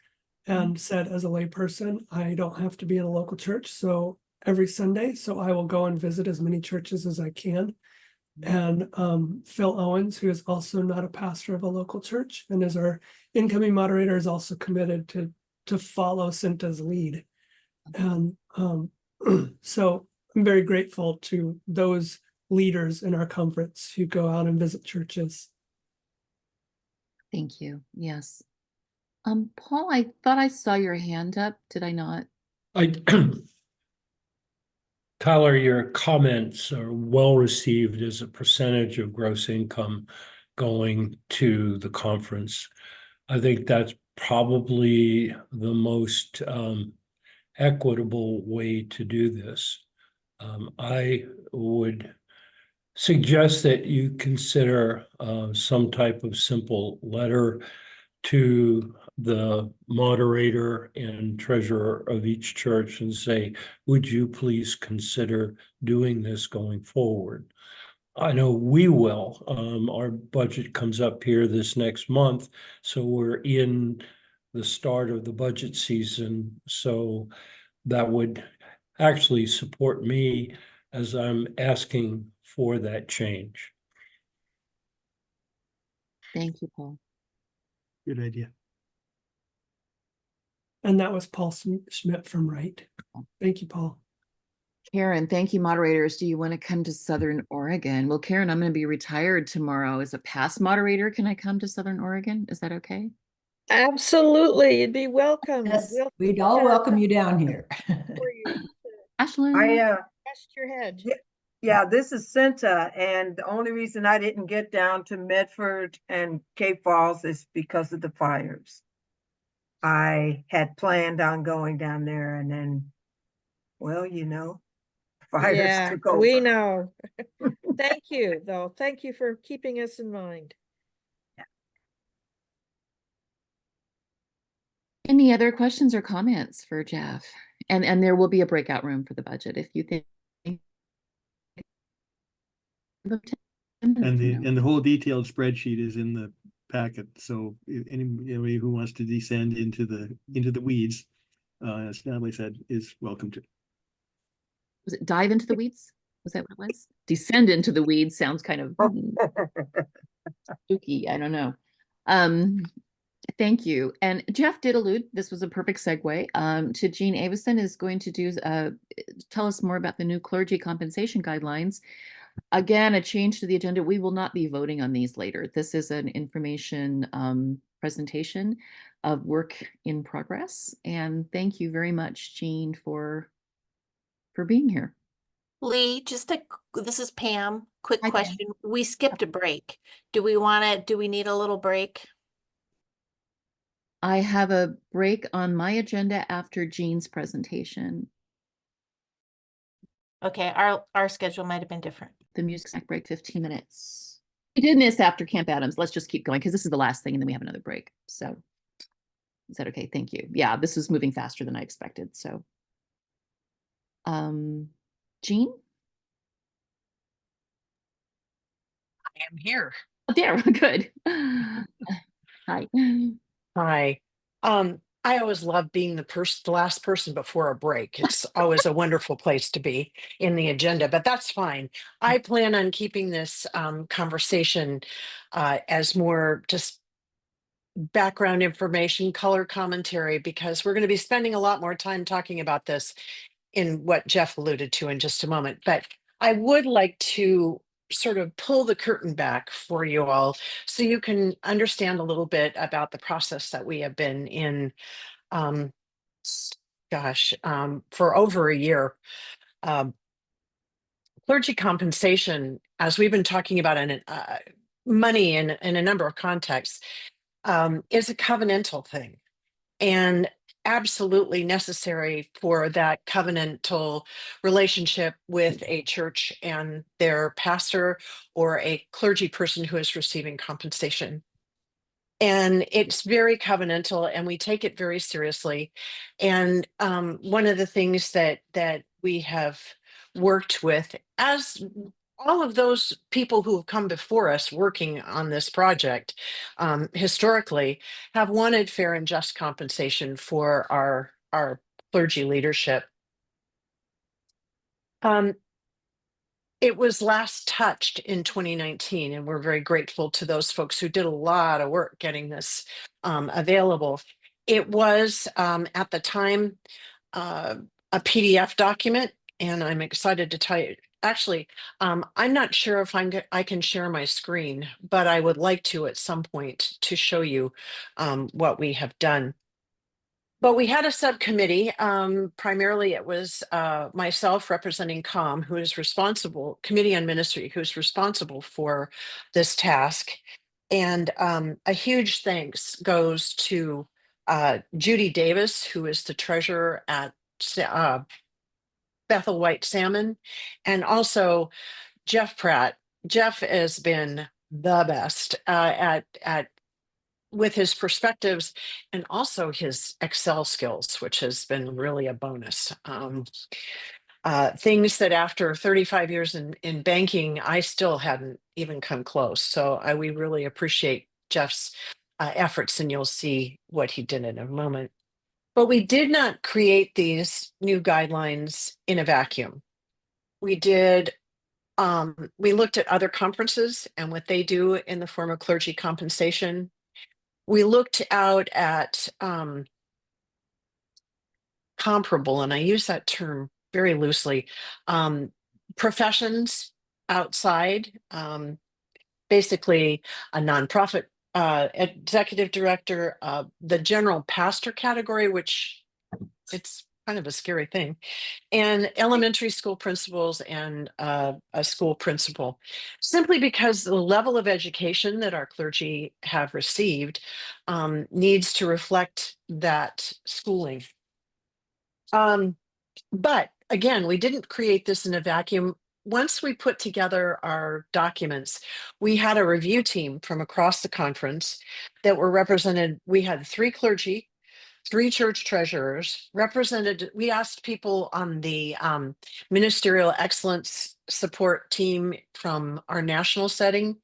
and said, as a lay person, I don't have to be in a local church, so every Sunday, so I will go and visit as many churches as I can. And Phil Owens, who is also not a pastor of a local church and is our incoming moderator, is also committed to follow Cinta's lead. And so I'm very grateful to those leaders in our conference who go out and visit churches. Thank you. Yes. Paul, I thought I saw your hand up. Did I not? Tyler, your comments are well received as a percentage of gross income going to the conference. I think that's probably the most equitable way to do this. I would suggest that you consider some type of simple letter to the moderator and treasurer of each church and say, would you please consider doing this going forward? I know we will. Our budget comes up here this next month, so we're in the start of the budget season. So that would actually support me as I'm asking for that change. Thank you, Paul. Good idea. And that was Paul Schmidt from Wright. Thank you, Paul. Karen, thank you, moderators. Do you want to come to Southern Oregon? Well, Karen, I'm going to be retired tomorrow. As a past moderator, can I come to Southern Oregon? Is that okay? Absolutely. You'd be welcome. Yes, we'd all welcome you down here. Ashlyn? Rest your head. Yeah, this is Cinta, and the only reason I didn't get down to Medford and Cape Falls is because of the fires. I had planned on going down there, and then, well, fires Yeah, took over. we know. Thank you, though. Thank you for keeping us in mind. Any other questions or comments for Jeff? And there will be a breakout room for the budget if you think. And the whole detailed spreadsheet is in the packet. So if anybody who wants to descend into the weeds, as Natalie said, is welcome to. Was it dive into the weeds? Was that what it was? Descend into the weeds sounds kind of spooky. I don't know. Thank you. And Jeff did allude, this was a perfect segue, to Jean Avison is going to do tell us more about the new clergy compensation guidelines. Again, a change to the agenda. We will not be voting on these later. This is an information presentation of work in progress. And thank you very much, Jean, for being here. Lee, this is Pam. Quick question. We skipped a break. Do we need a little break? I have a break on my agenda after Jean's presentation. Okay, our schedule might have been different. The music snack break, 15 minutes. We did miss after Camp Adams. Let's just keep going because this is the last thing and then we have another break. So is that okay? Thank you. Yeah, this is moving faster than I expected. So Jean? I am here. Oh, there, good. Hi. Hi. I always love being the last person before a break. It's always a wonderful place to be in the agenda, but that's fine. I plan on keeping this conversation as more just background information, color commentary, because we're going to be spending a lot more time talking about this in what Jeff alluded to in just a moment. But I would like to sort of pull the curtain back for you all so you can understand a little bit about the process that we have been in for over a year. Clergy compensation, as we've been talking about in money in a number of contexts, is a covenantal thing and absolutely necessary for that covenantal relationship with a church and their pastor or a clergy person who is receiving compensation. And it's very covenantal and we take it very seriously. And one of the things that we have worked with, as all of those people who have come before us working on this project historically have wanted fair and just compensation for our clergy leadership. It was last touched in 2019, and we're very grateful to those folks who did a lot of work getting this available. It was at the time a PDF document, and I'm excited to tell you. Actually, I'm not sure if I can share my screen, but I would like to at some point to show you what we have done. But we had a subcommittee. Primarily, it was myself representing COM, who is responsible, Committee on Ministry, who's responsible for this task. And a huge thanks goes to Judy Davis, who is the treasurer at Bethel White Salmon, and also Jeff Pratt. Jeff has been the best at with his perspectives and also his Excel skills, which has been really a bonus. Things that after 35 years in banking, I still hadn't even come close. So we really appreciate Jeff's efforts, and you'll see what he did in a moment. But we did not create these new guidelines in a vacuum. We did we looked at other conferences and what they do in the form of clergy compensation. We looked out at comparable, and I use that term very loosely, professions outside, basically a nonprofit executive director, the general pastor category, which it's kind of a scary thing, and elementary school principals and a school principal, simply because the level of education that our clergy have received needs to reflect that schooling. But again, we didn't create this in a vacuum. Once we put together our documents, we had a review team from across the conference that were represented. We had 3 clergy, 3 church treasurers represented. We asked people on the ministerial excellence support team from our national setting,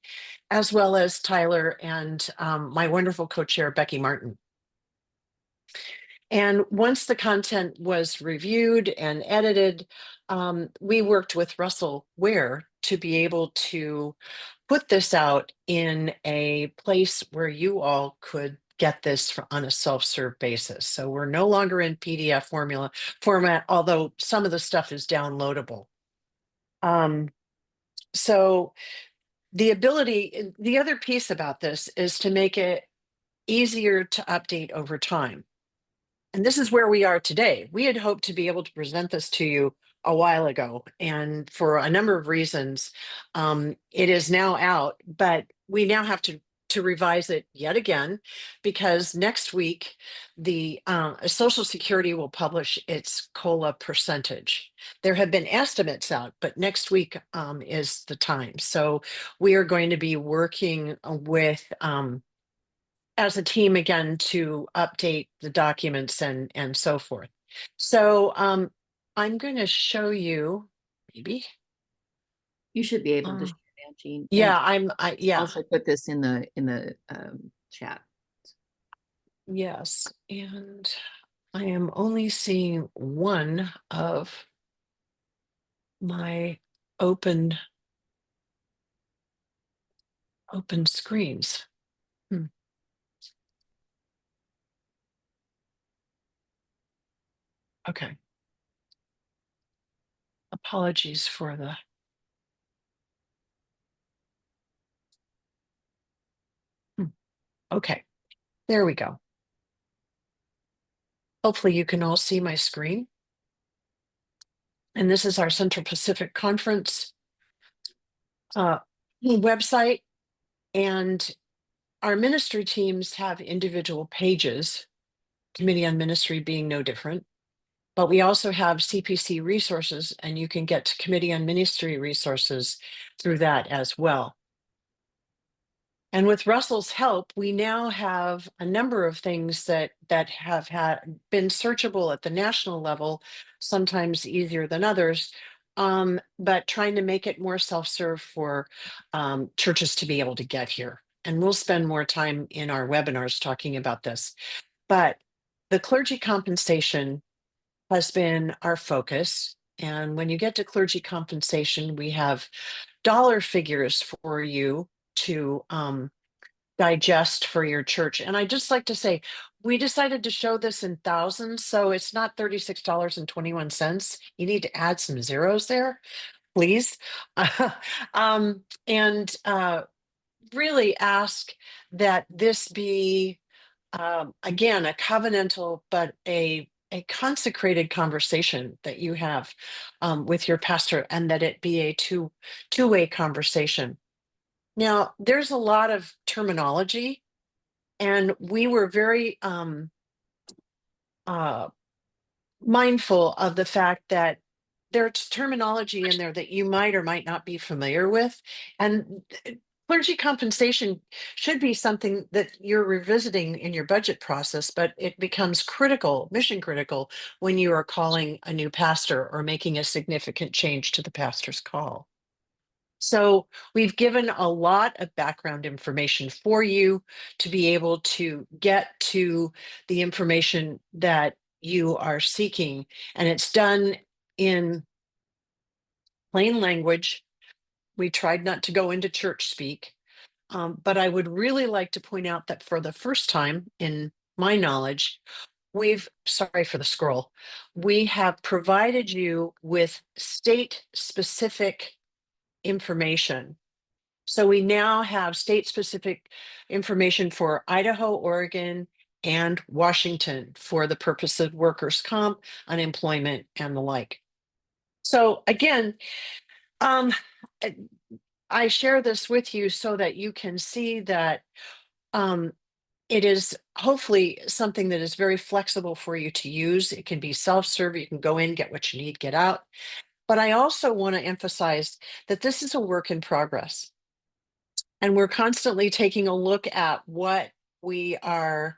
as well as Tyler and my wonderful co-chair, Becky Martin. And once the content was reviewed and edited, we worked with Russell Ware to be able to put this out in a place where you all could get this on a self-serve basis. So we're no longer in PDF format, although some of the stuff is downloadable. So the other piece about this is to make it easier to update over time. And this is where we are today. We had hoped to be able to present this to you a while ago, and for a number of reasons, it is now out, but we now have to revise it yet again, because next week, the Social Security will publish its COLA percentage. There have been estimates out, but next week is the time. So we are going to be working with as a team again to update the documents and so forth. So I'm going to show you, maybe you should be able to share that, Jean. Yeah, I also put this in the chat. Yes, and I am only seeing one of my open screens. Okay. Apologies for the okay, there we go. Hopefully you can all see my screen. And this is our Central Pacific Conference website. And our ministry teams have individual pages, Committee on Ministry being no different. But we also have CPC resources, and you can get to Committee on Ministry resources through that as well. And with Russell's help, we now have a number of things that have been searchable at the national level, sometimes easier than others, but trying to make it more self-serve for churches to be able to get here. And we'll spend more time in our webinars talking about this. But the clergy compensation has been our focus. And when you get to clergy compensation, we have dollar figures for you to digest for your church. And I just like to say, we decided to show this in thousands, so it's not $36.21. You need to add some zeros there, please. And really ask that this be, again, a covenantal, but a consecrated conversation that you have with your pastor, and that it be a two-way conversation. Now, there's a lot of terminology, and we were very mindful of the fact that there's terminology in there that you might or might not be familiar with. And clergy compensation should be something that you're revisiting in your budget process, but it becomes critical, mission critical, when you are calling a new pastor or making a significant change to the pastor's call. So we've given a lot of background information for you to be able to get to the information that you are seeking. And it's done in plain language. We tried not to go into church speak. But I would really like to point out that for the first time in my knowledge, sorry for the scroll, we have provided you with state specific information. So we now have state specific information for Idaho, Oregon, and Washington for the purpose of workers' comp, unemployment, and the like. So again, I share this with you so that you can see that it is hopefully something that is very flexible for you to use. It can be self-serve. You can go in, get what you need, get out. But I also want to emphasize that this is a work in progress. And we're constantly taking a look at how we are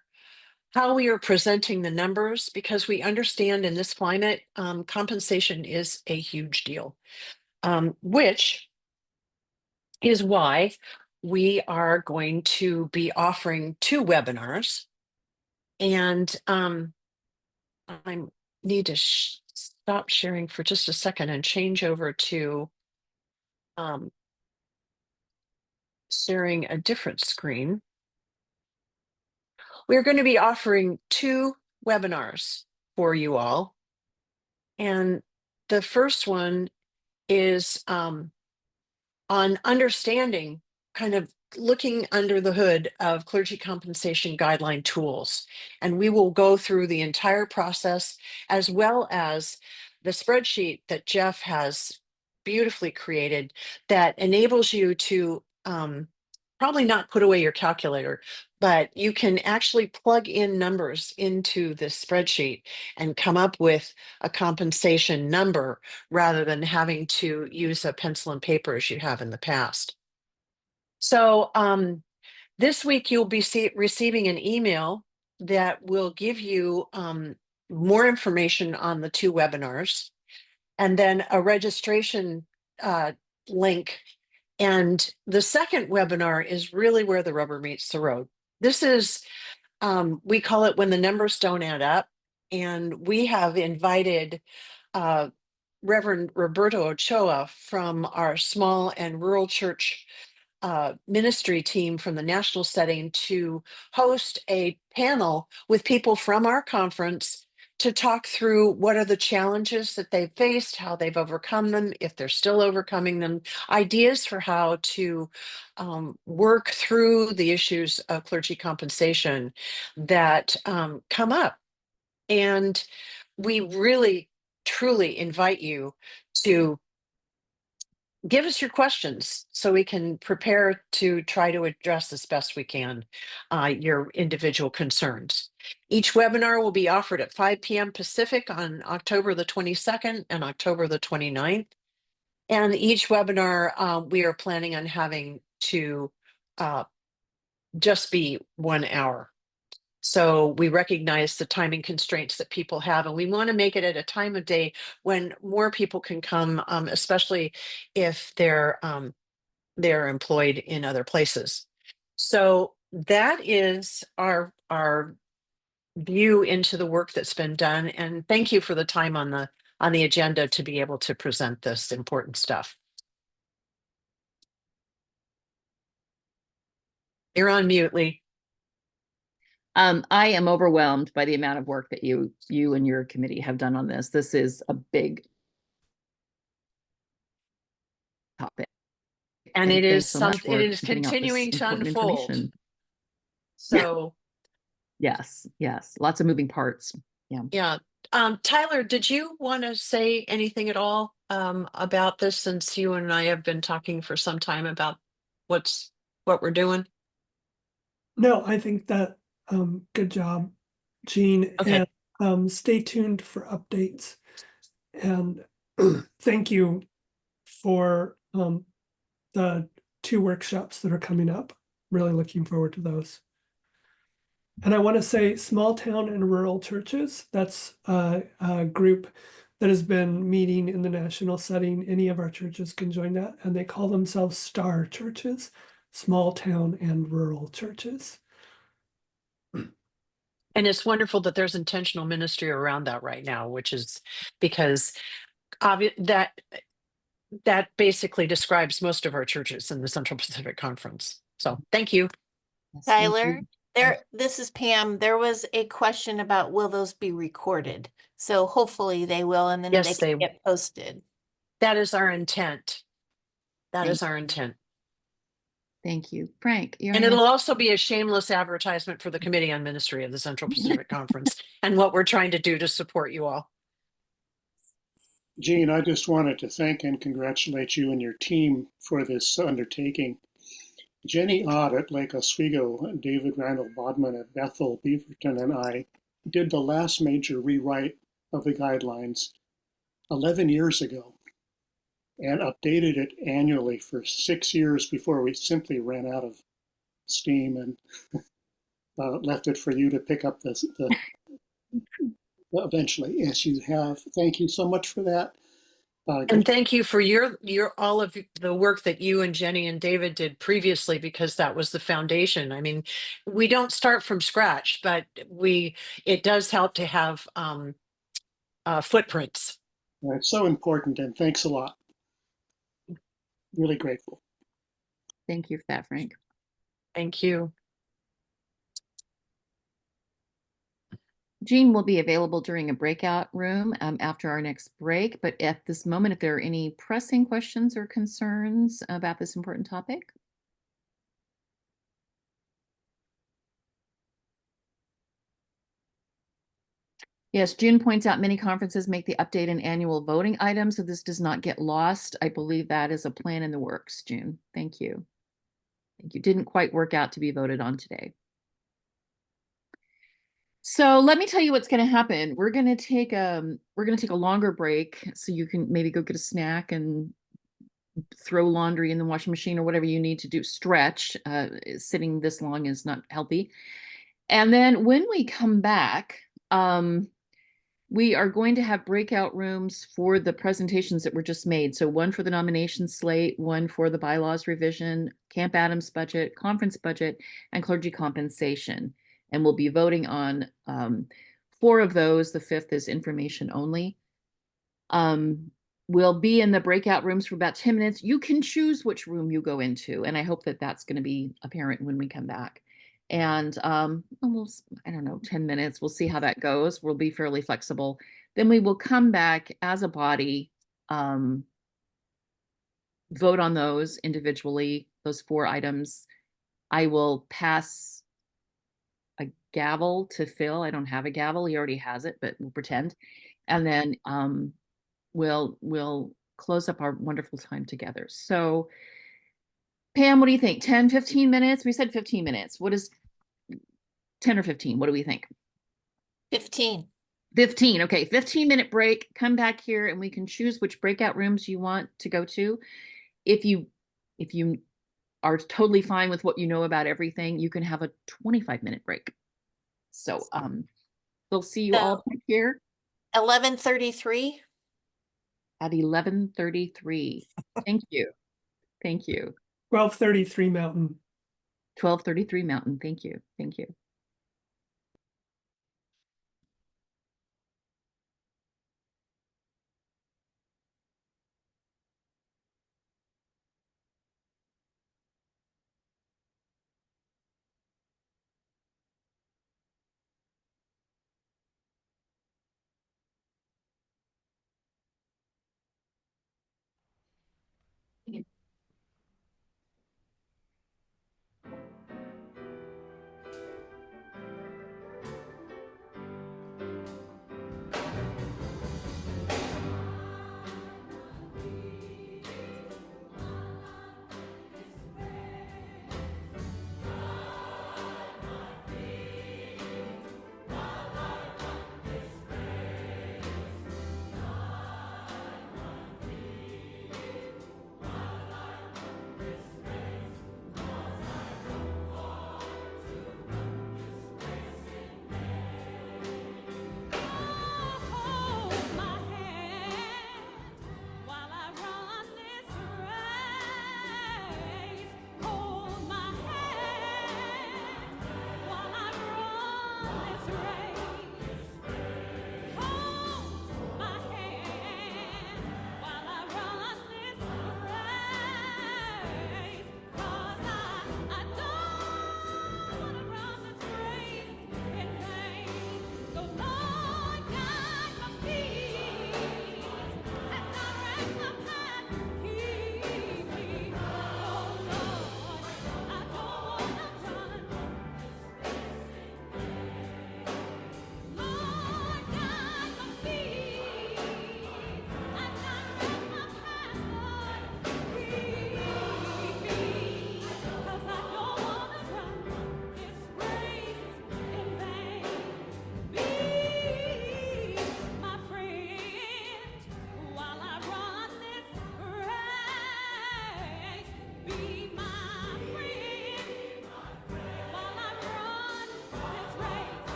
presenting the numbers, because we understand in this climate, compensation is a huge deal, which is why we are going to be offering 2 webinars. And I need to stop sharing for just a second and change over to sharing a different screen. We're going to be offering 2 webinars for you all. And the first one is on understanding, kind of looking under the hood of clergy compensation guideline tools. And we will go through the entire process, as well as the spreadsheet that Jeff has beautifully created that enables you to probably not put away your calculator, but you can actually plug in numbers into this spreadsheet and come up with a compensation number rather than having to use a pencil and paper as you have in the past. So this week you'll be receiving an email that will give you more information on the 2 webinars, and then a registration link. And the second webinar is really where the rubber meets the road. This is, we call it when the numbers don't add up. And we have invited Reverend Roberto Ochoa from our small and rural church ministry team from the national setting to host a panel with people from our conference to talk through what are the challenges that they've faced, how they've overcome them, if they're still overcoming them, ideas for how to work through the issues of clergy compensation that come up. And we really, truly invite you to give us your questions so we can prepare to try to address as best we can your individual concerns. Each webinar will be offered at 5 p.m. Pacific on October the 22nd and October the 29th. And each webinar we are planning on having to just be 1 hour. So we recognize the timing constraints that people have, and we want to make it at a time of day when more people can come, especially if they're employed in other places. So that is our view into the work that's been done. And thank you for the time on on the agenda to be able to present this important stuff. You're on mute, Lee. I am overwhelmed by the amount of work that you and your committee have done on this. This is a big topic. And it is thanks so much something, it for is getting out this continuing to important unfold. information. So Yes, lots of moving parts. yeah. Tyler, did you want to say anything at all about this, since you and I have been talking for some time about what we're doing? No, I think that, good job, Jean, Okay. and stay tuned for updates. And thank you for the 2 workshops that are coming up. Really looking forward to those. And I want to say small town and rural churches, that's a group that has been meeting in the national setting. Any of our churches can join that, and they call themselves STAR churches, small town and rural churches. And it's wonderful that there's intentional ministry around that right now, which is because that basically describes most of our churches in the Central Pacific Conference. So thank you. Tyler, this is Pam. There was a question about, will those be recorded? So hopefully they will, and then Yes, they can get posted. That is our intent. That is our intent. Thank you, Frank. And it'll also be a shameless advertisement for the Committee on Ministry of the Central Pacific Conference and what we're trying to do to support you all. Jean, I just wanted to thank and congratulate you and your team for this undertaking. Jenny Ott at Lake Oswego, David Randall Bodman at Bethel, Beaverton, and I did the last major rewrite of the guidelines 11 years ago and updated it annually for 6 years before we simply ran out of steam and left it for you to pick up the eventually. Yes, you have. Thank you so much for that. And thank you for your all of the work that you and Jenny and David did previously, because that was the foundation. I mean, we don't start from scratch, but it does help to have footprints. It's so important, and thanks a lot. Really grateful. Thank you for that, Frank. Thank you. Jean will be available during a breakout room after our next break, but at this moment, if there are any pressing questions or concerns about this important topic. Yes, June points out many conferences make the update an annual voting item, so this does not get lost. I believe that is a plan in the works, June. Thank you. Thank you. Didn't quite work out to be voted on today. So let me tell you what's going to happen. We're going to take a longer break, so you can maybe go get a snack and throw laundry in the washing machine or whatever you need to do. Stretch. Sitting this long is not healthy. And then when we come back, we are going to have breakout rooms for the presentations that were just made. So one for the nomination slate, one for the bylaws revision, Camp Adams budget, conference budget, and clergy compensation. And we'll be voting on 4 of those. The 5th is information only. We'll be in the breakout rooms for about 10 minutes. You can choose which room you go into, and I hope that that's going to be apparent when we come back. And almost, I don't know, 10 minutes. We'll see how that goes. We'll be fairly flexible. Then we will come back as a body, vote on those individually, those 4 items. I will pass a gavel to Phil. I don't have a gavel. He already has it, but we'll pretend. And then we'll close up our wonderful time together. So Pam, what do you think? 10, 15 minutes? We said 15 minutes. What is 10 or 15? What do we think? 15. 15. Okay, 15-minute break. Come back here and we can choose which breakout rooms you want to go to. If you are totally fine with what you know about everything, you can have a 25-minute break. So we'll see you all back here. 11:33. At 11:33. Thank you. Thank you. 12:33 Mountain. 12:33 Mountain. Thank you. Thank you.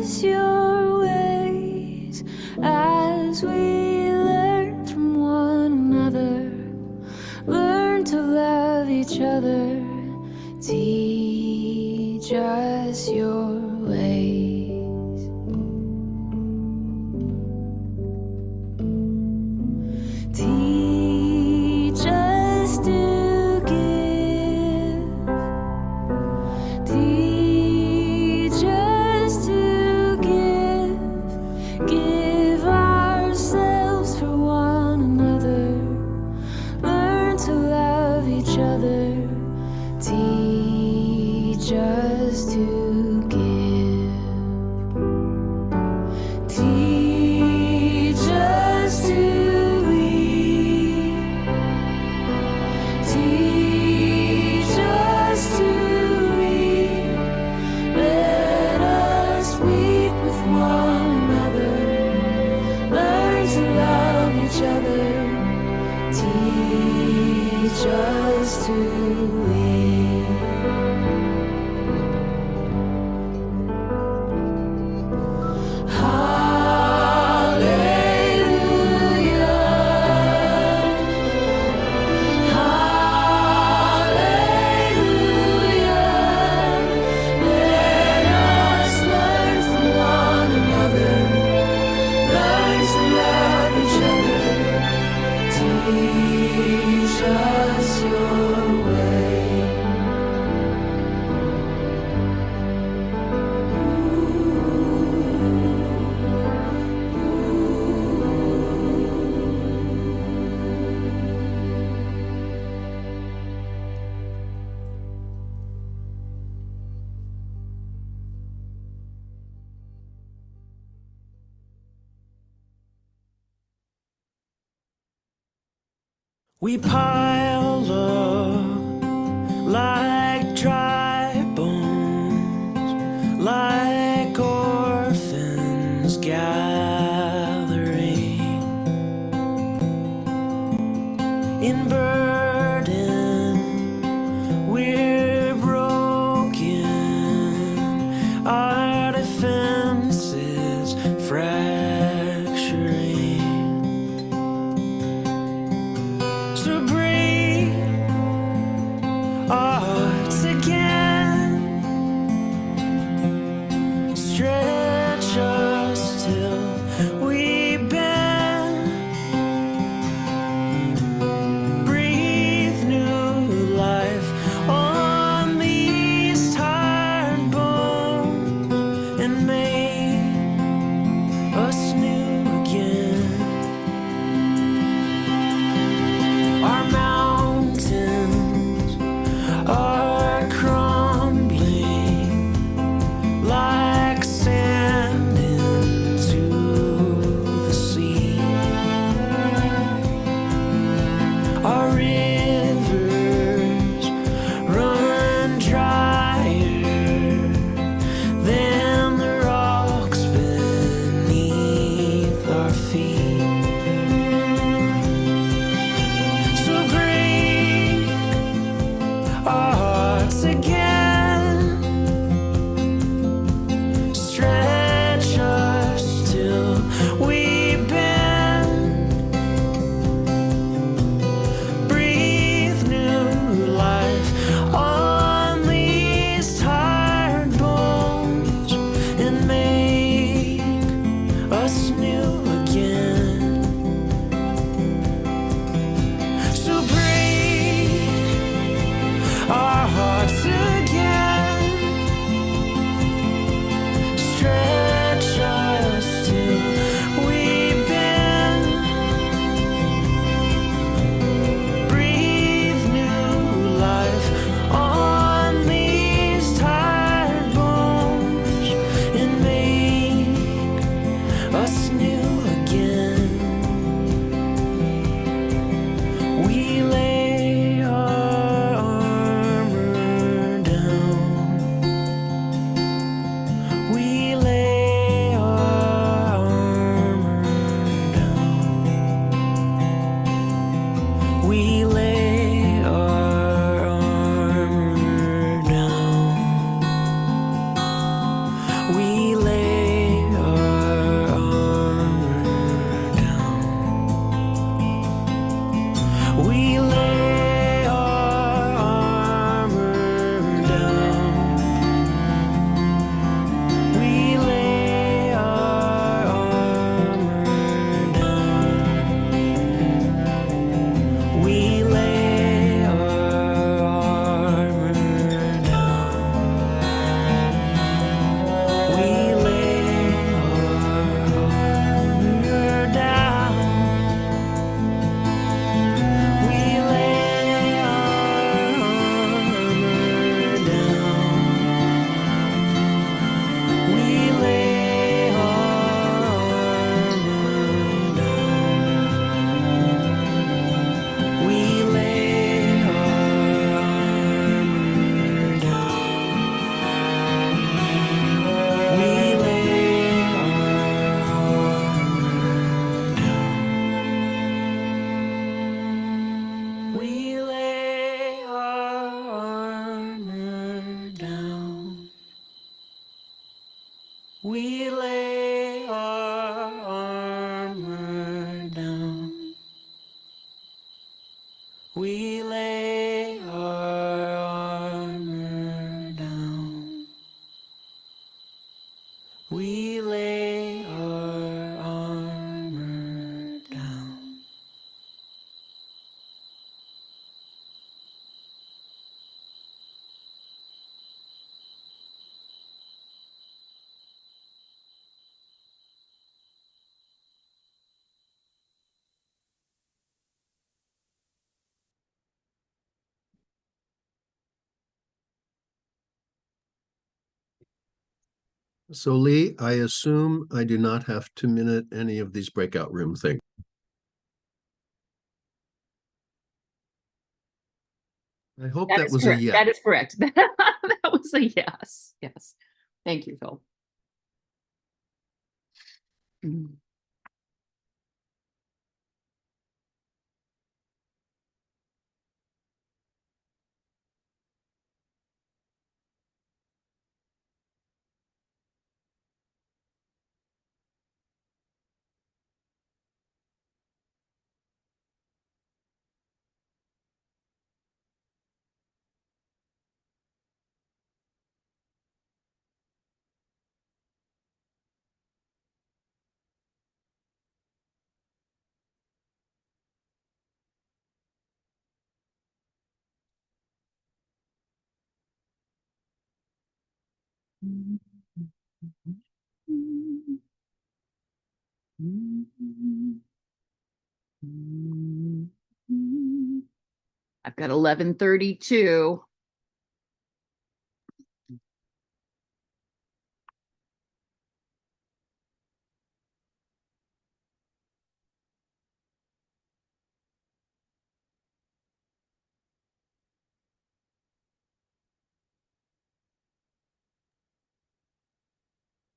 us your ways as we learn from one another. Learn to love each other. Teach us your ways. Teach us to give. Teach us to give. Give ourselves for one another. Learn to love each other. Teach us to give. Teach us to read. Teach us to read. Let us weep with one another. Learn to love each other. Teach us to weep. Teach us your way. We pile up like dry bones, like orphans gathering in burden. We're broken, our defenses fracturing. So breathe We lay our armor down. We lay our armor down. We lay our armor down. So Lee, I assume I do not have to minute any of these breakout room things. I hope that is was a correct. yes. That is correct. That was a yes. Yes. Thank you, Phil. Mm. I've got 11:32.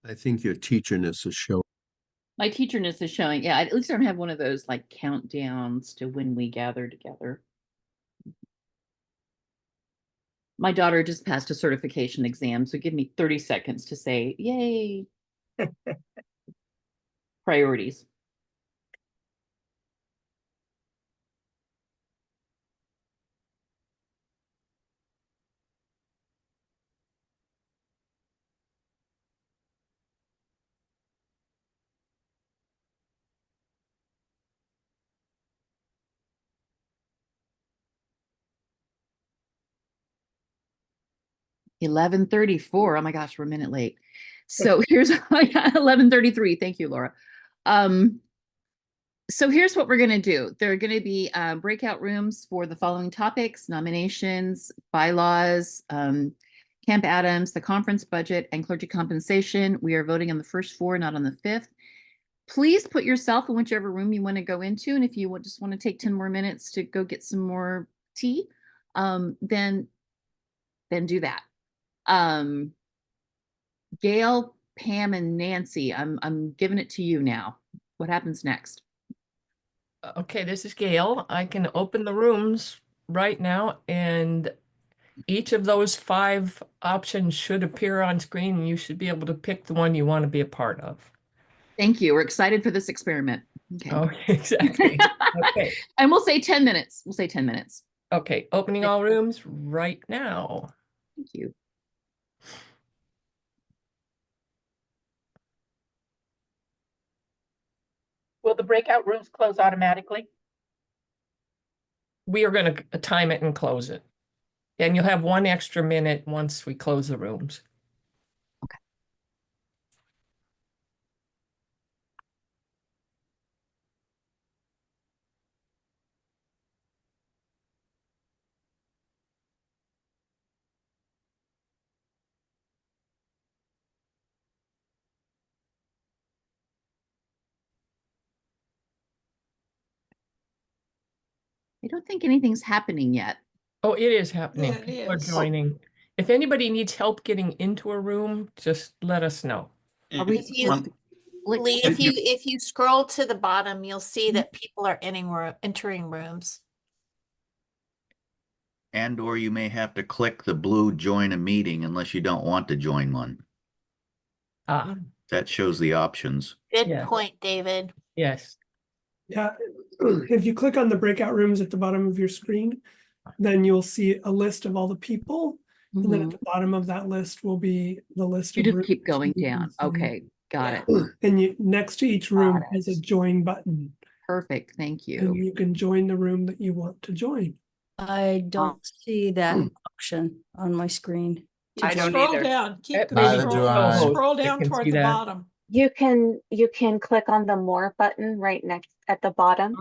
I think your teacherness is showing. My teacherness is showing. Yeah, at least I don't have one of those like countdowns to when we gather together. My daughter just passed a certification exam, so give me 30 seconds to say, yay. Priorities. $11:34. Oh my gosh, we're a minute late. So here's 11:33. Thank you, Laura. So here's what we're going to do. There are going to be breakout rooms for the following topics: nominations, bylaws, Camp Adams, the conference budget, and clergy compensation. We are voting on the first four, not on the fifth. Please put yourself in whichever room you want to go into. And if you just want to take 10 more minutes to go get some more tea, then do that. Gail, Pam, and Nancy, I'm giving it to you now. What happens next? Okay, this is Gail. I can open the rooms right now, and each of those 5 options should appear on screen, and you should be able to pick the one you want to be a part of. Thank you. We're excited for this experiment. Okay. Oh, exactly. Okay. And we'll say 10 minutes. We'll say 10 minutes. Okay, opening all rooms right now. Thank you. Will the breakout rooms close automatically? We are going to time it and close it. And you'll have 1 extra minute once we close the rooms. Okay. I don't think anything's happening yet. Oh, it is happening. Yeah, it People are is. joining. If anybody needs help getting into a room, just let us know. Are we If you, Lee, if you scroll to the bottom, you'll see that people are entering rooms. And or you may have to click the blue join a meeting unless you don't want to join one. Ah, That shows the options. Good Yeah. point, David. yes. Yeah, if you click on the breakout rooms at the bottom of your screen, then you'll see a list of all the people. And then at the bottom of that list will be the list You of just rooms keep going you can down. see. Okay, got it. And you next to each room is a join button, Perfect, thank and you. you can join the room that you want to join. I don't see that option on my screen. You can scroll down, keep Maybe scroll they down can toward see the that. bottom. You can click on the more button right next at the bottom.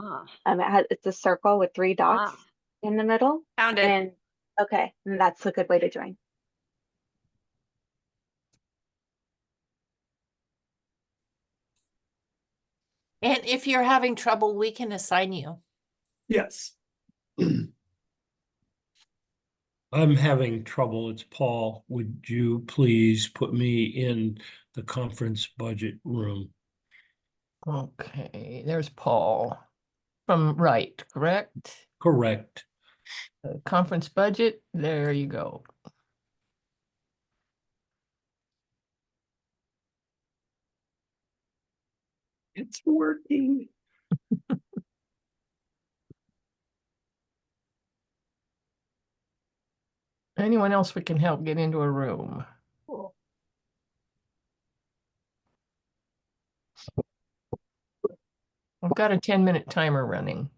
It's a circle with 3 dots in the middle. Found it. And okay, and that's a good way to join. And if you're having trouble, we can assign you. Yes. I'm having trouble. It's Paul. Would you please put me in the conference budget room? Okay, there's Paul from Right, correct? Correct. Conference budget, there you go. It's working. Anyone else we can help get into a room? I've got a 10-minute timer running.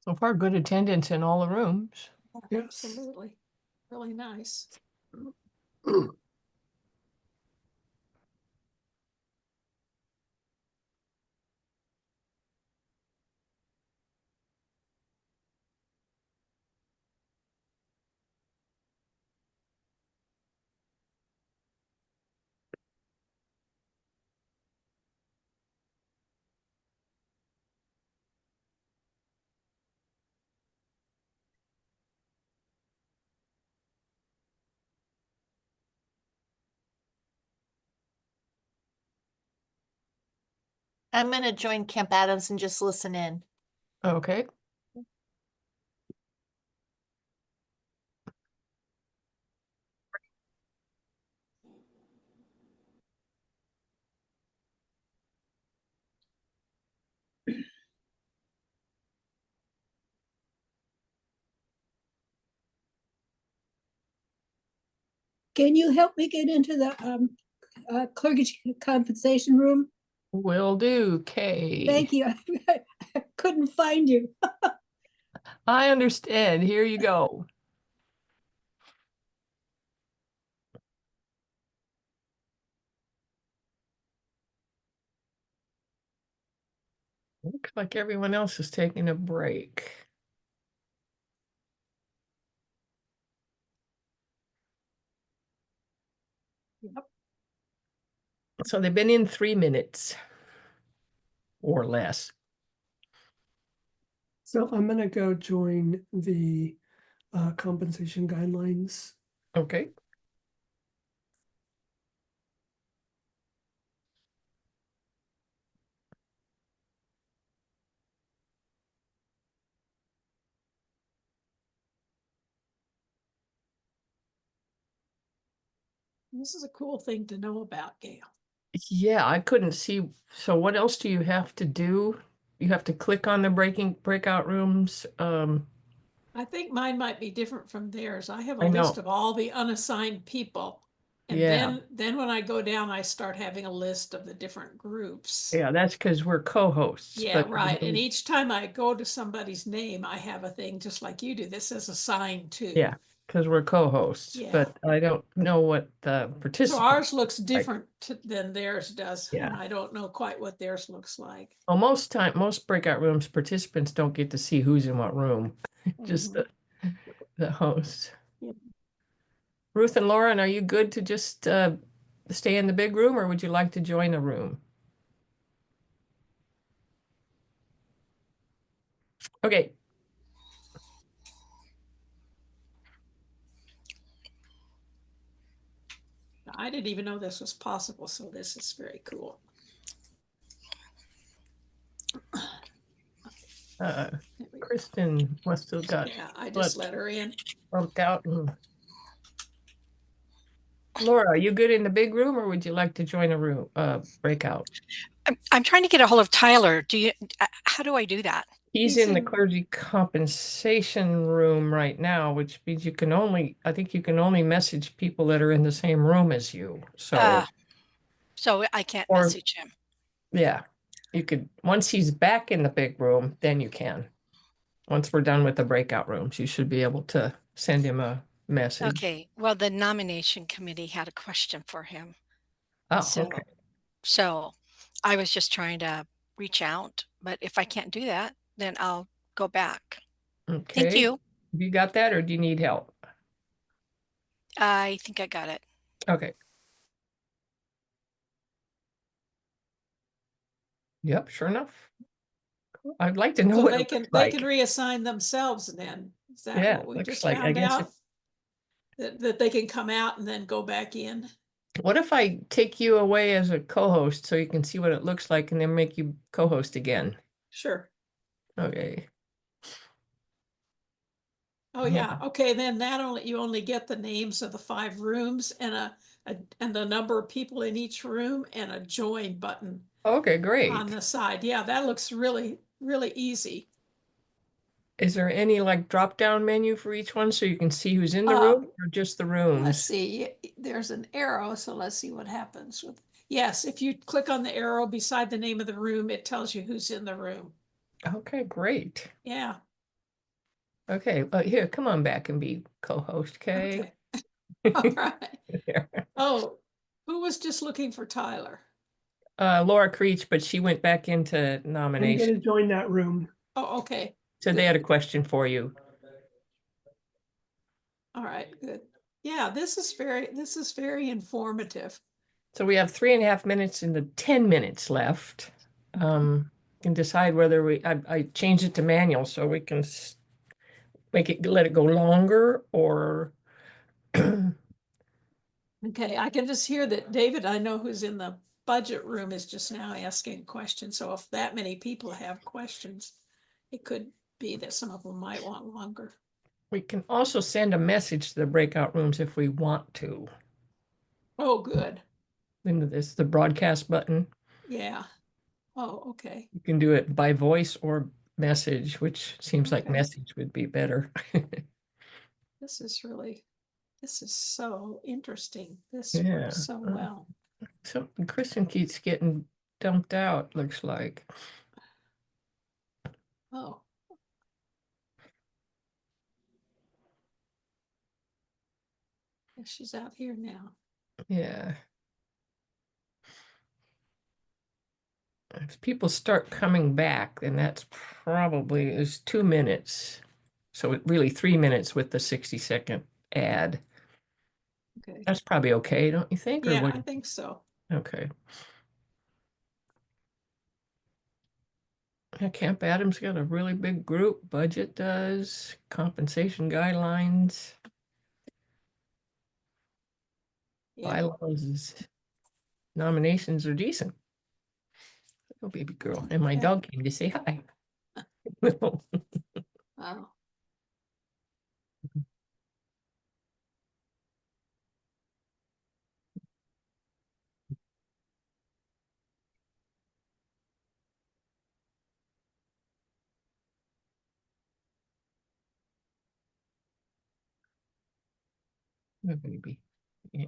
So far, good attendance in all the rooms. Yes. Absolutely. Really nice. I'm going to join Camp Adams and just listen in. Okay. Can you help me get into the clergy compensation room? Will do, Kay. Thank you. I couldn't find you. I understand. Here you go. Looks like everyone else is taking a break. Yep. So they've been in 3 minutes or less. So I'm gonna go join the compensation guidelines. Okay. This is a cool thing to know about, Gail. Yeah, I couldn't see. So what else do you have to do? You have to click on the breakout rooms. I think mine might be different from theirs. I have a I know. list of all the unassigned people. And Yeah. then when I go down, I start having a list of the different groups. Yeah, that's because we're co-hosts. Yeah, but right. And each time I go to somebody's name, I have a thing just like you do. This says assigned to. yeah, because we're co-hosts, Yeah. but I don't know what the So participants. ours looks different than theirs does. Yeah. And I don't know quite what theirs looks like. Well, most breakout rooms, participants don't get to see who's in what room, just the host. Yeah. Ruth and Lauren, are you good to just stay in the big room, or would you like to join a room? Okay. I didn't even know this was possible, so this is very cool. Kristen must have got Yeah, I just let her in. bumped out. Laura, are you good in the big room, or would you like to join a room breakout? I'm trying to get a hold of Tyler. How do I do that? He's in the clergy compensation room right now, which means I think you can only message people that are in the same room as you. So I can't or- message him. yeah, you could, once he's back in the big room, then you can. Once we're done with the breakout rooms, you should be able to send him a message. Okay. Well, the nomination committee had a question for him. Oh, okay. So I was just trying to reach out, but if I can't do that, then I'll go back. Okay. Thank you. Have you got that, or do you need help? I think I got it. Okay. Yep, sure enough. Cool. I'd like to know So what they it can looks like. reassign themselves then. Is that Yeah, what we looks just like, I found guess out? That they can come out and then go back in? What if I take you away as a co-host so you can see what it looks like and then make you co-host again? Sure. Okay. Oh yeah. Okay, then you only get the names of the 5 rooms and and the number of people in each room and a join button Okay, great. on the side. Yeah, that looks really, really easy. Is there any like drop-down menu for each one so you can see who's in the room or just the rooms? Let's see. There's an arrow, so let's see what happens with. Yes, if you click on the arrow beside the name of the room, it tells you who's in the room. Okay, great. Yeah. Okay, here, come on back and be co-host, okay? All right. Oh, who was just looking for Tyler? Laura Creech, but she went back into I'm nomination. gonna join that room. Oh, okay. So they had a question for you. All right, good. Yeah, this is very informative. So we have 3.5 minutes and the 10 minutes left. Can decide whether I changed it to manual so we can let it go longer or. Okay, I can just hear that David, I know who's in the budget room, is just now asking questions. So if that many people have questions, it could be that some of them might want longer. We can also send a message to the breakout rooms if we want to. Oh, good. Into the broadcast button. Yeah. Oh, okay. You can do it by voice or message, which seems like message would be better. This is so interesting. This Yeah. works so well. So Kristen keeps getting dumped out, looks like. Oh. She's out here now. Yeah. If people start coming back, then that's probably is 2 minutes. So really 3 minutes with the 60-second ad. Okay. That's probably okay, don't you think? Yeah, or what? I think so. Okay. Yeah, Camp Adams got a really big group. Budget does. Compensation guidelines. Yeah. Bylaws. Nominations are decent. Oh, baby girl. And my dog came to say hi. Wow. Oh, baby. Yeah.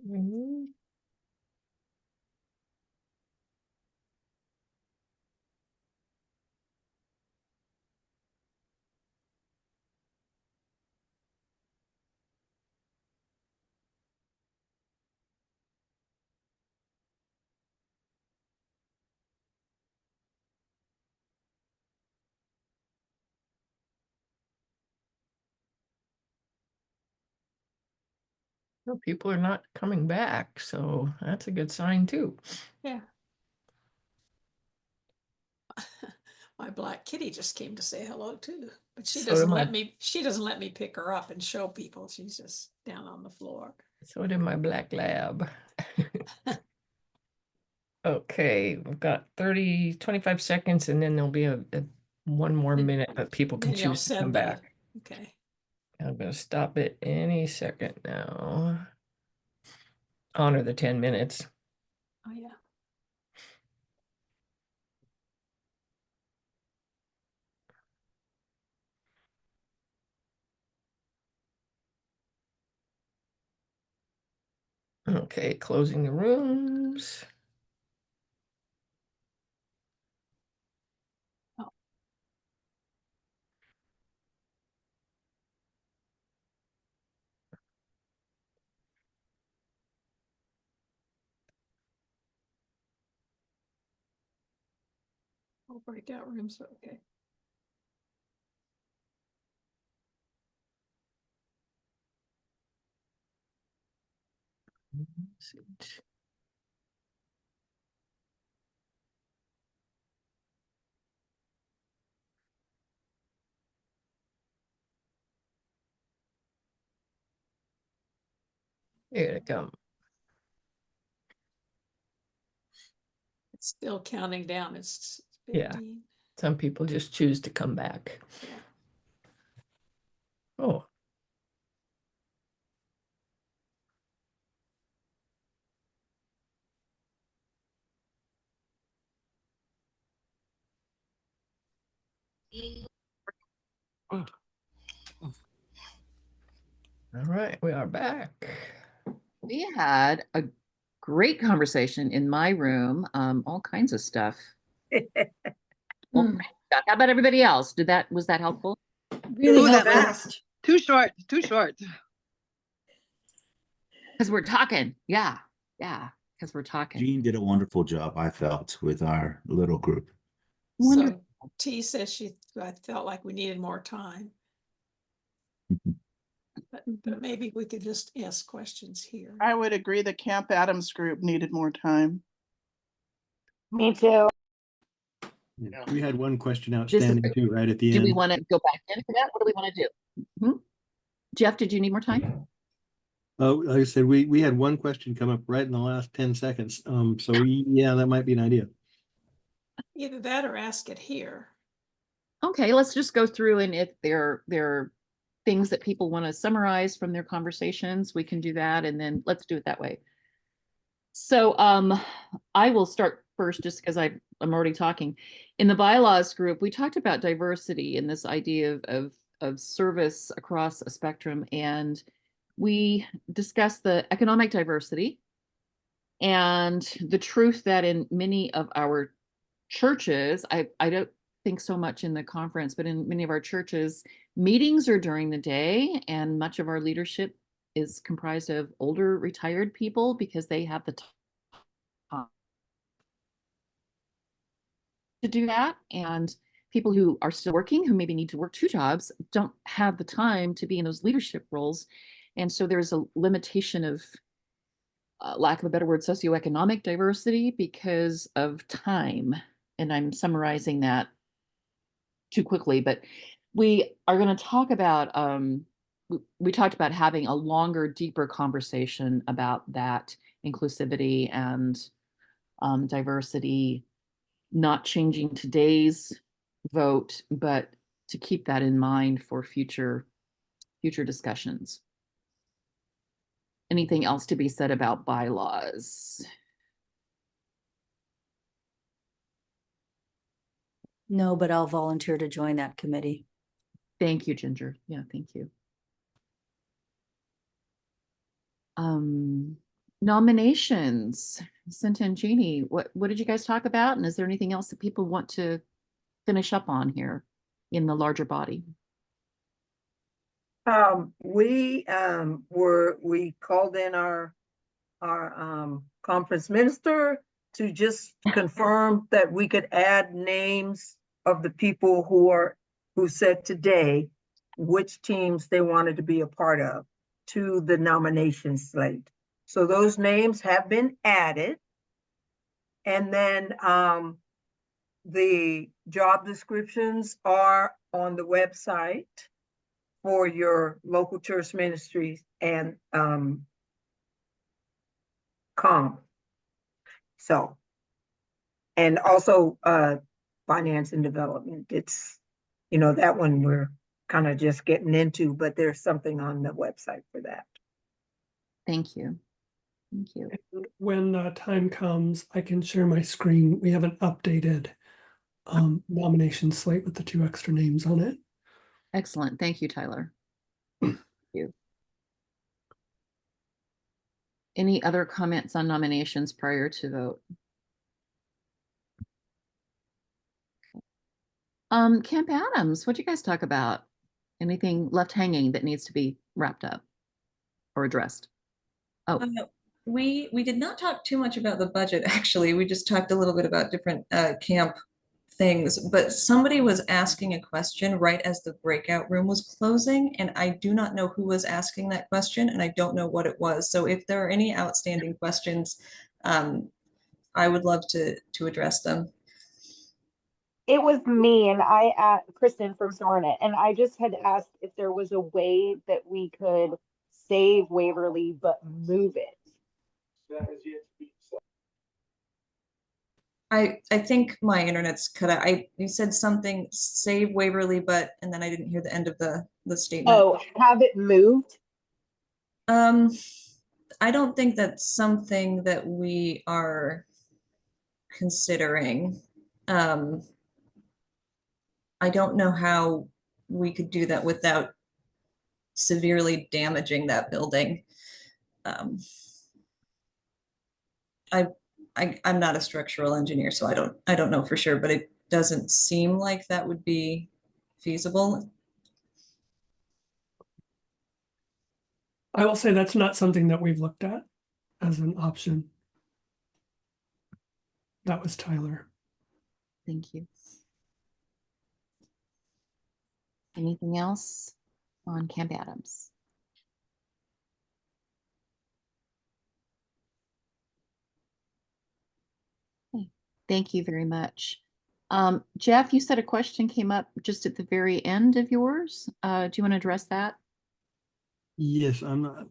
Mhm. Well, people are not coming back, so that's a good sign too. Yeah. My black kitty just came to say hello too, but she So doesn't did my- let me, she doesn't let me pick her up and show people. She's just down on the floor. So did my black lab. Okay, we've got 25 seconds, and then there'll be a one more minute that people can Maybe I'll choose to come send the, back. okay. I'm gonna stop it any second now. Honor the 10 minutes. Oh, yeah. Okay, closing the rooms. I'll break out rooms, okay. Here it comes. It's still counting down. It's Yeah. 15. Some people just choose to come back. Yeah. Oh. All right, we are back. We had a great conversation in my room, all kinds of stuff. All kinds of stuff. How about everybody else? Was that helpful? Really Ooh, that helpful. was too short, too short. Because we're talking. Yeah. Because we're talking. Jean did a wonderful job, I felt, with our little group. So T says I felt like we needed more time. But maybe we could just ask questions here. I would agree the Camp Adams group needed more time. Me too. Yeah, we had one question This is- outstanding too, right at the Do end. we want to go back into that? What do we want to do? Jeff, did you need more time? Oh, like I said, we had one question come up right in the last 10 seconds. So yeah, that might be an idea. Either that or ask it here. Okay, let's just go through, and if there are things that people want to summarize from their conversations, we can do that, and then let's do it that way. So I will start first just because I'm already talking. In the bylaws group, we talked about diversity and this idea of service across a spectrum, and we discussed the economic diversity and the truth that in many of our churches, I don't think so much in the conference, but in many of our churches, meetings are during the day, and much of our leadership is comprised of older retired people because they have the time to do that, and people who are still working, who maybe need to work 2 jobs, don't have the time to be in those leadership roles. And so there's a limitation of lack of a better word, socioeconomic diversity because of time. And I'm summarizing that too quickly, but we are going to talk about, we talked about having a longer, deeper conversation about that inclusivity and diversity, not changing today's vote, but to keep that in mind for future discussions. Anything else to be said about bylaws? No, but I'll volunteer to join that committee. Thank you, Ginger. Yeah, thank you. Nominations. Santangini, what did you guys talk about? And is there anything else that people want to finish up on here in the larger body? We called in our conference minister to just confirm that we could add names of the people who said today which teams they wanted to be a part of, to the nomination slate. So those names have been added. And then the job descriptions are on the website for your local church ministries and COM. So, and also finance and development. It's, that one we're kind of just getting into, but there's something on the website for that. Thank you. Thank you. When the time comes, I can share my screen. We have an updated nomination slate with the 2 extra names on it. Excellent. Thank you, Tyler. Thank you. Any other comments on nominations prior to vote? Camp Adams, what'd you guys talk about? Anything left hanging that needs to be wrapped up or addressed? Oh, We did not talk too much about the budget, actually. We just talked a little bit about different camp things, but somebody was asking a question right as the breakout room was closing, and I do not know who was asking that question, and I don't know what it was. So if there are any outstanding questions, I would love to address them. It was me, and I asked Kristen from Dornet, and I just had asked if there was a way that we could save Waverly but move it. I think my internet's cut out. You said something, save Waverly, but, and then I didn't hear the end of the statement. Oh, have it moved? I don't think that's something that we are considering. I don't know how we could do that without severely damaging that building. I'm not a structural engineer, so I don't know for sure, but it doesn't seem like that would be feasible. I will say that's not something that we've looked at as an option. That was Tyler. thank you. Anything else on Camp Adams? Okay, thank you very much. Jeff, you said a question came up just at the very end of yours. Do you want to address that? Yes, I'm not.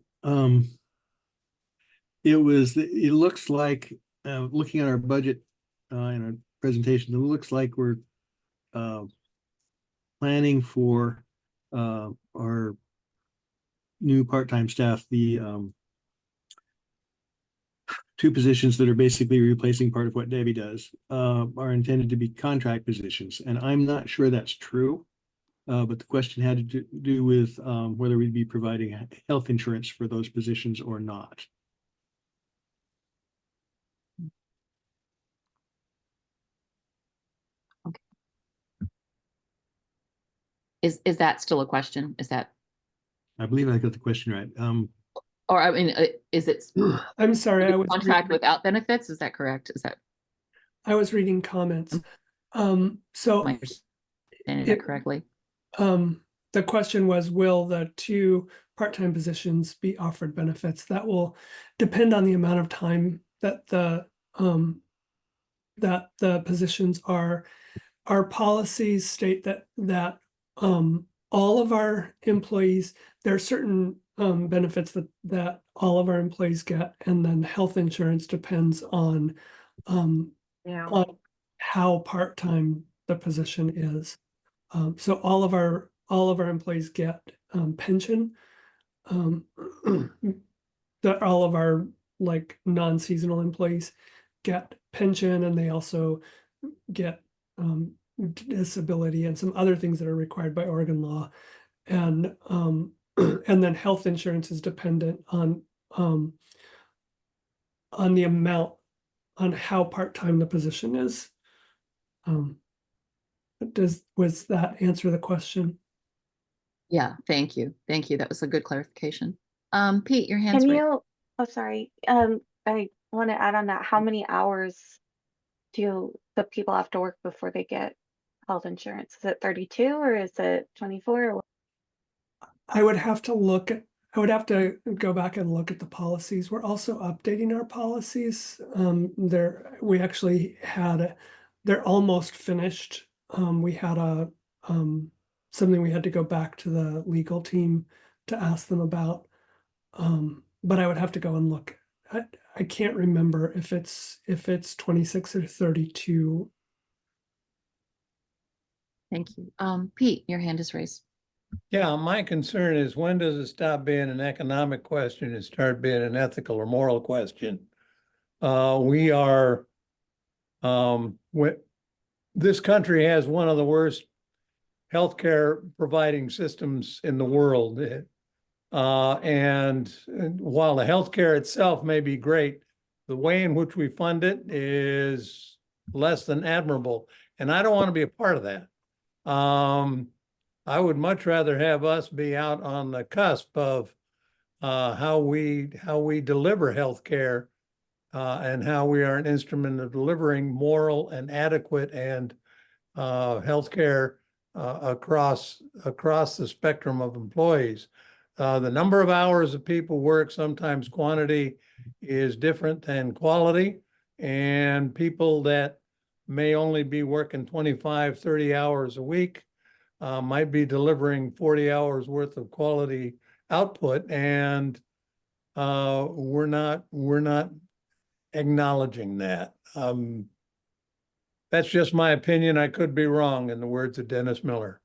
It looks like, looking at our budget in our presentation, it looks like we're planning for our new part-time staff, the 2 positions that are basically replacing part of what Debbie does, are intended to be contract positions. And I'm not sure that's true. But the question had to do with whether we'd be providing health insurance for those positions or not. Okay. Is that still a question? Is that? I believe I got the question right. Or I mean, is it? I'm sorry, I was contract without benefits. Is that correct? Is that? I was reading comments. So am I understanding that correctly? The question was, will the 2 part-time positions be offered benefits? That will depend on the amount of time that the positions are. Our policies state that all of our employees, there are certain benefits that all of our employees get, and then health insurance depends on on how part-time the position is. So all of our employees get pension. That all of our like non-seasonal employees get pension, and they also get disability and some other things that are required by Oregon law. And and then health insurance is dependent on the amount, on how part-time the position is. Was that answer the question? Yeah, thank you. Thank you. That was a good clarification. Pete, your hand's Can raised. you, oh, sorry. I want to add on that. How many hours do the people have to work before they get health insurance? Is it 32 or is it 24? I would have to look I would have to go back and look at the policies. We're also updating our policies. We actually had, they're almost finished. We had something we had to go back to the legal team to ask them about. But I would have to go and look. I can't remember if it's 26 or 32. Thank you. Pete, your hand is raised. Yeah, my concern is, when does it stop being an economic question and start being an ethical or moral question? We are, this country has one of the worst healthcare providing systems in the world. And while the healthcare itself may be great, the way in which we fund it is less than admirable. And I don't want to be a part of that. I would much rather have us be out on the cusp of how we deliver healthcare and how we are an instrument of delivering moral and adequate and healthcare across the spectrum of employees. The number of hours that people work, sometimes quantity, is different than quality, and people that may only be working 25, 30 hours a week might be delivering 40 hours worth of quality output, and we're not acknowledging that. That's just my opinion. I could be wrong, in the words of Dennis Miller.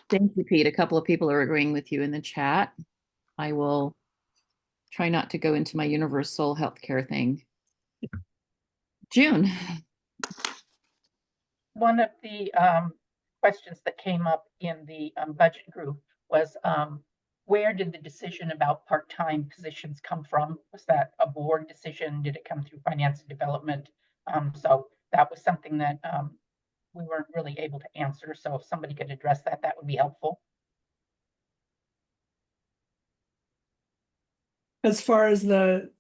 Thank you, Pete. A couple of people are agreeing with you in the chat. I will try not to go into my universal healthcare thing. June. One of the questions that came up in the budget group was where did the decision about part-time positions come from? Was that a board decision? Did it come through finance and development? So that was something that we weren't really able to answer. So if somebody could address that, that would be helpful. As far as the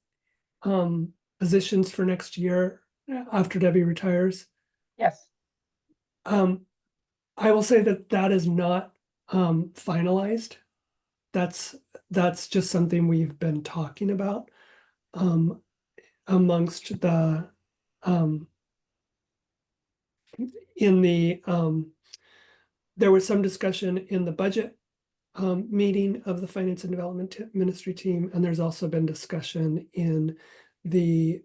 positions for next year after Debbie retires, yes. I will say that is not finalized. That's just something we've been talking about amongst the there was some discussion in the budget meeting of the Finance and Development Ministry team, and there's also been discussion in the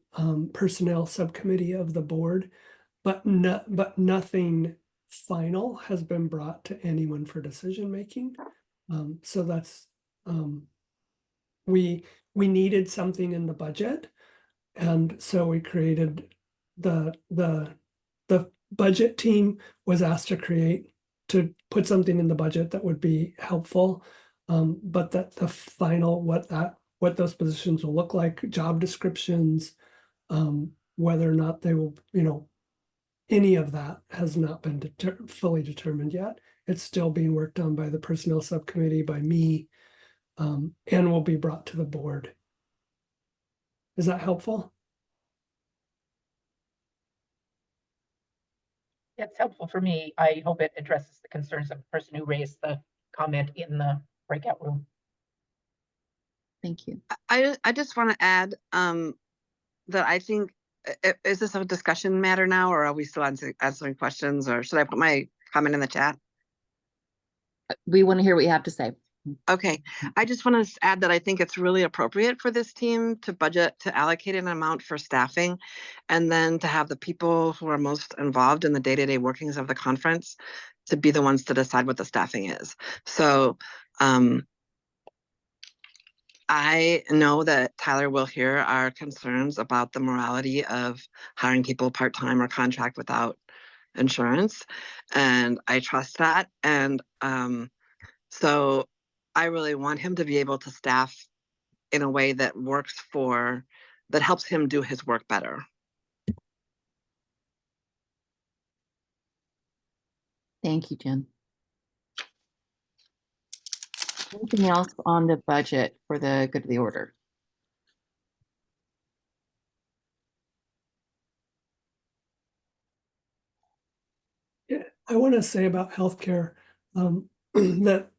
personnel subcommittee of the board, but nothing final has been brought to anyone for decision making. So that's we needed something in the budget, and so we created the budget team was asked to put something in the budget that would be helpful, but that the final what those positions will look like, job descriptions, whether or not they will, any of that has not been fully determined yet. It's still being worked on by the personnel subcommittee, by me, and will be brought to the board. Is that helpful? It's helpful for me. I hope it addresses the concerns of the person who raised the comment in the breakout room. Thank you. I just want to add that I think, is this a discussion matter now, or are we still answering questions, or should I put my comment in the chat? We want to hear what you have to say. Okay, I just want to add that I think it's really appropriate for this team to budget, to allocate an amount for staffing, and then to have the people who are most involved in the day-to-day workings of the conference to be the ones to decide what the staffing is. So I know that Tyler will hear our concerns about the morality of hiring people part-time or contract without insurance, and I trust that. And so I really want him to be able to staff in a way that that helps him do his work better. Thank you, Jen. Anything else on the budget for the good of the order? Yeah, I want to say about healthcare that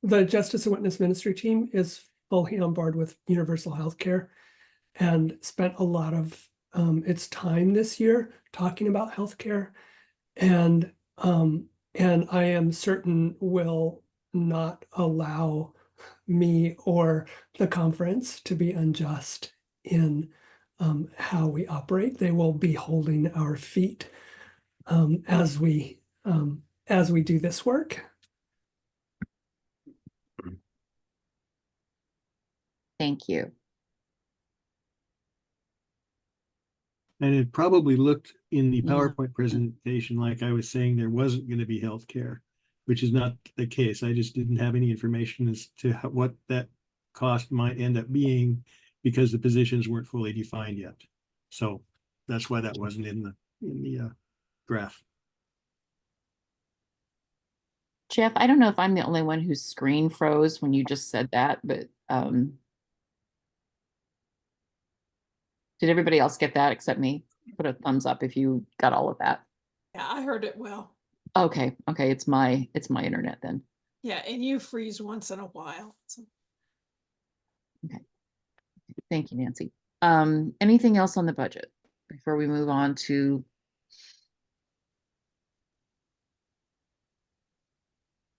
the Justice and Witness Ministry team is fully on board with universal health care and spent a lot of its time this year talking about healthcare, and I am certain will not allow me or the conference to be unjust in how we operate. They will be holding our feet as we do this work. Thank you. And it probably looked in the PowerPoint presentation like I was saying there wasn't going to be healthcare, which is not the case. I just didn't have any information as to what that cost might end up being because the positions weren't fully defined yet. So that's why that wasn't in the graph. Jeff, I don't know if I'm the only one whose screen froze when you just said that, but did everybody else get that except me? Put a thumbs up if you got all of that. Yeah, I heard it well. Okay, it's my internet then. Yeah, and you freeze once in a while. So. Okay. Thank you, Nancy. Anything else on the budget before we move on to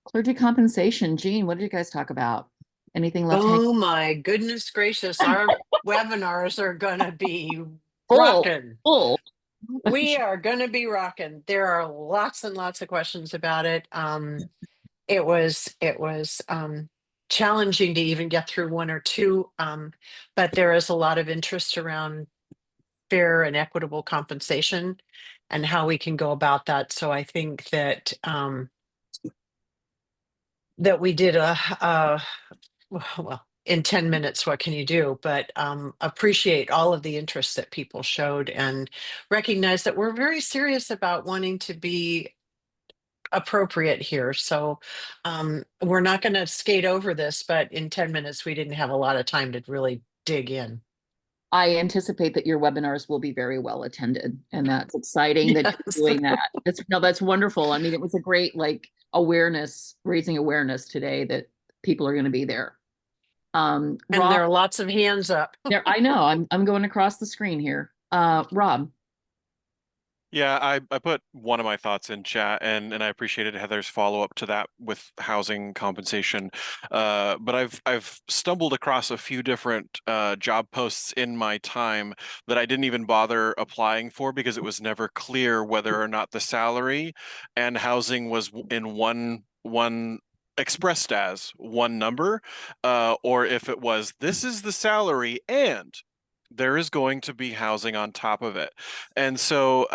clergy compensation? Jean, what did you guys talk about? Anything left? Oh my goodness gracious, our webinars are gonna be Full. rocking. Full. We are gonna be rocking. There are lots and lots of questions about it. It was challenging to even get through one or two, but there is a lot of interest around fair and equitable compensation and how we can go about that. So I think that that we did well, in 10 minutes, what can you do? But appreciate all of the interest that people showed and recognize that we're very serious about wanting to be appropriate here. So we're not going to skate over this, but in 10 minutes, we didn't have a lot of time to really dig in. I anticipate that your webinars will be very well attended, and that's exciting that you're doing that. That's wonderful. I mean, it was a great raising awareness today that people are going to be there. And Rob, there are lots of hands up. I know. I'm going across the screen here. Rob. Yeah, I put one of my thoughts in chat, and I appreciated Heather's follow-up to that with housing compensation. But I've stumbled across a few different job posts in my time that I didn't even bother applying for because it was never clear whether or not the salary and housing was in one expressed as one number, or if it was this is the salary and there is going to be housing on top of it. And so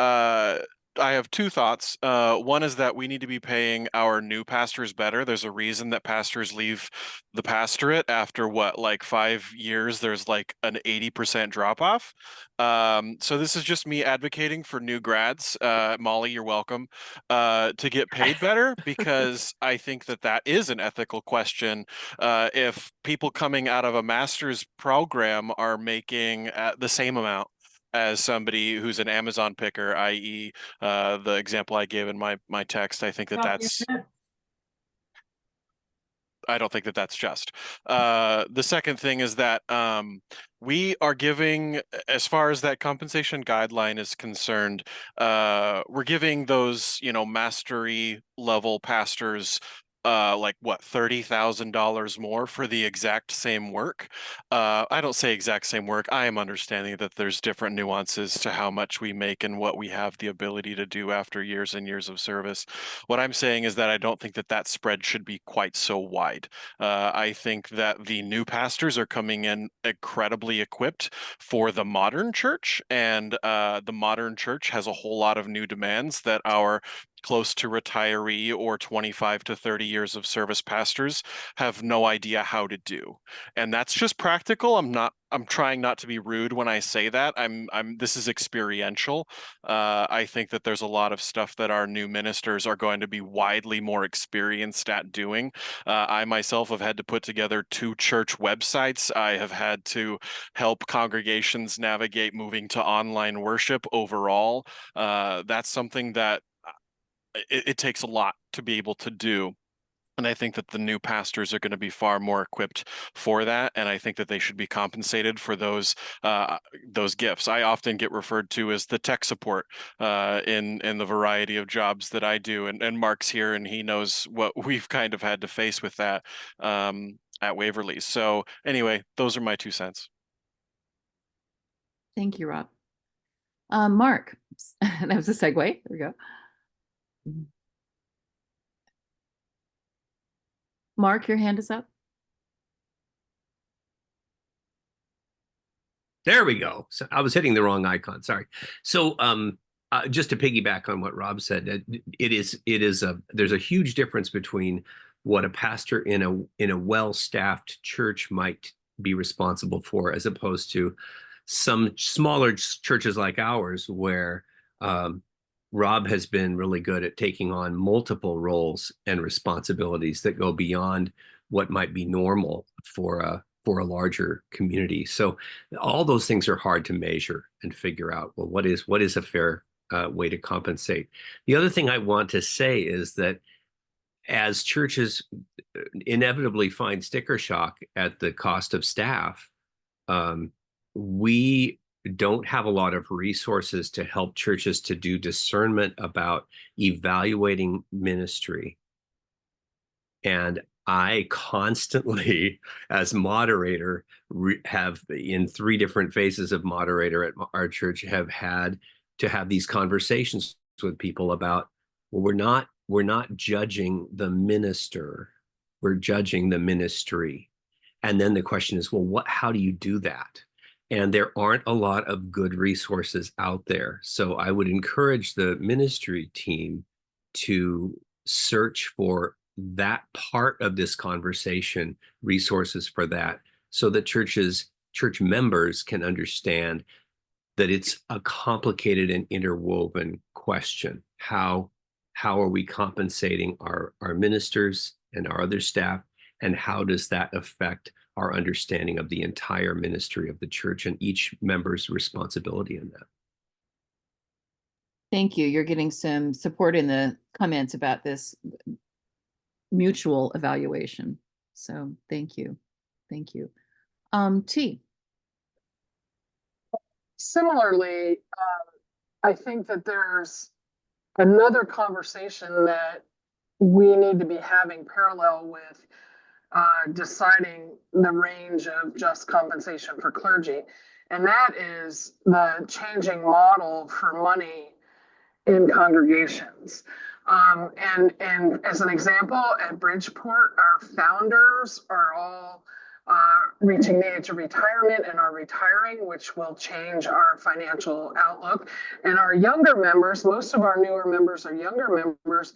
I have two thoughts. One is that we need to be paying our new pastors better. There's a reason that pastors leave the pastorate after like 5 years. There's like an 80% drop off. So this is just me advocating for new grads. Molly, you're welcome, to get paid better because I think that is an ethical question. If people coming out of a master's program are making the same amount as somebody who's an Amazon picker, i.e. The example I gave in my text, I think I don't think that's just. The second thing is that we are giving, as far as that compensation guideline is concerned, we're giving those, mastery level pastors like what, $30,000 more for the exact same work. I don't say exact same work. I am understanding that there's different nuances to how much we make and what we have the ability to do after years and years of service. What I'm saying is that I don't think that spread should be quite so wide. I think that the new pastors are coming in incredibly equipped for the modern church, and the modern church has a whole lot of new demands that our close to retiree or 25 to 30 years of service pastors have no idea how to do. And that's just practical. I'm trying not to be rude when I say that. This is experiential. I think that there's a lot of stuff that our new ministers are going to be widely more experienced at doing. I myself have had to put together 2 church websites. I have had to help congregations navigate moving to online worship overall. That's something that it takes a lot to be able to do. And I think that the new pastors are going to be far more equipped for that. And I think that they should be compensated for those gifts. I often get referred to as the tech support in the variety of jobs that I do. And Mark's here and he knows what we've kind of had to face with that at Waverly. So anyway, those are my 2 cents. Thank you, Rob. Mark, that was a segue. There we go. Mark, your hand is up. There we go. So I was hitting the wrong icon. Sorry. So just to piggyback on what Rob said, there's a huge difference between what a pastor in a well-staffed church might be responsible for, as opposed to some smaller churches like ours, where Rob has been really good at taking on multiple roles and responsibilities that go beyond what might be normal for a larger community. So all those things are hard to measure and figure out, well, what is a fair way to compensate? The other thing I want to say is that as churches inevitably find sticker shock at the cost of staff, we don't have a lot of resources to help churches to do discernment about evaluating ministry. And I constantly, as moderator, have in 3 different phases of moderator at our church, have had to have these conversations with people about, well, we're not judging the minister, we're judging the ministry. And then the question is, well, how do you do that? And there aren't a lot of good resources out there. So I would encourage the ministry team to search for that part of this conversation, resources for that, so that church members can understand that it's a complicated and interwoven question. How are we compensating our ministers and our other staff, and how does that affect our understanding of the entire ministry of the church and each member's responsibility in that? Thank you. You're getting some support in the comments about this mutual evaluation. So thank you. Thank you. T. Similarly, I think that there's another conversation that we need to be having parallel with deciding the range of just compensation for clergy. And that is the changing model for money in congregations. And as an example, at Bridgeport, our founders are all reaching the age of retirement and are retiring, which will change our financial outlook. And our younger members, most of our newer members are younger members,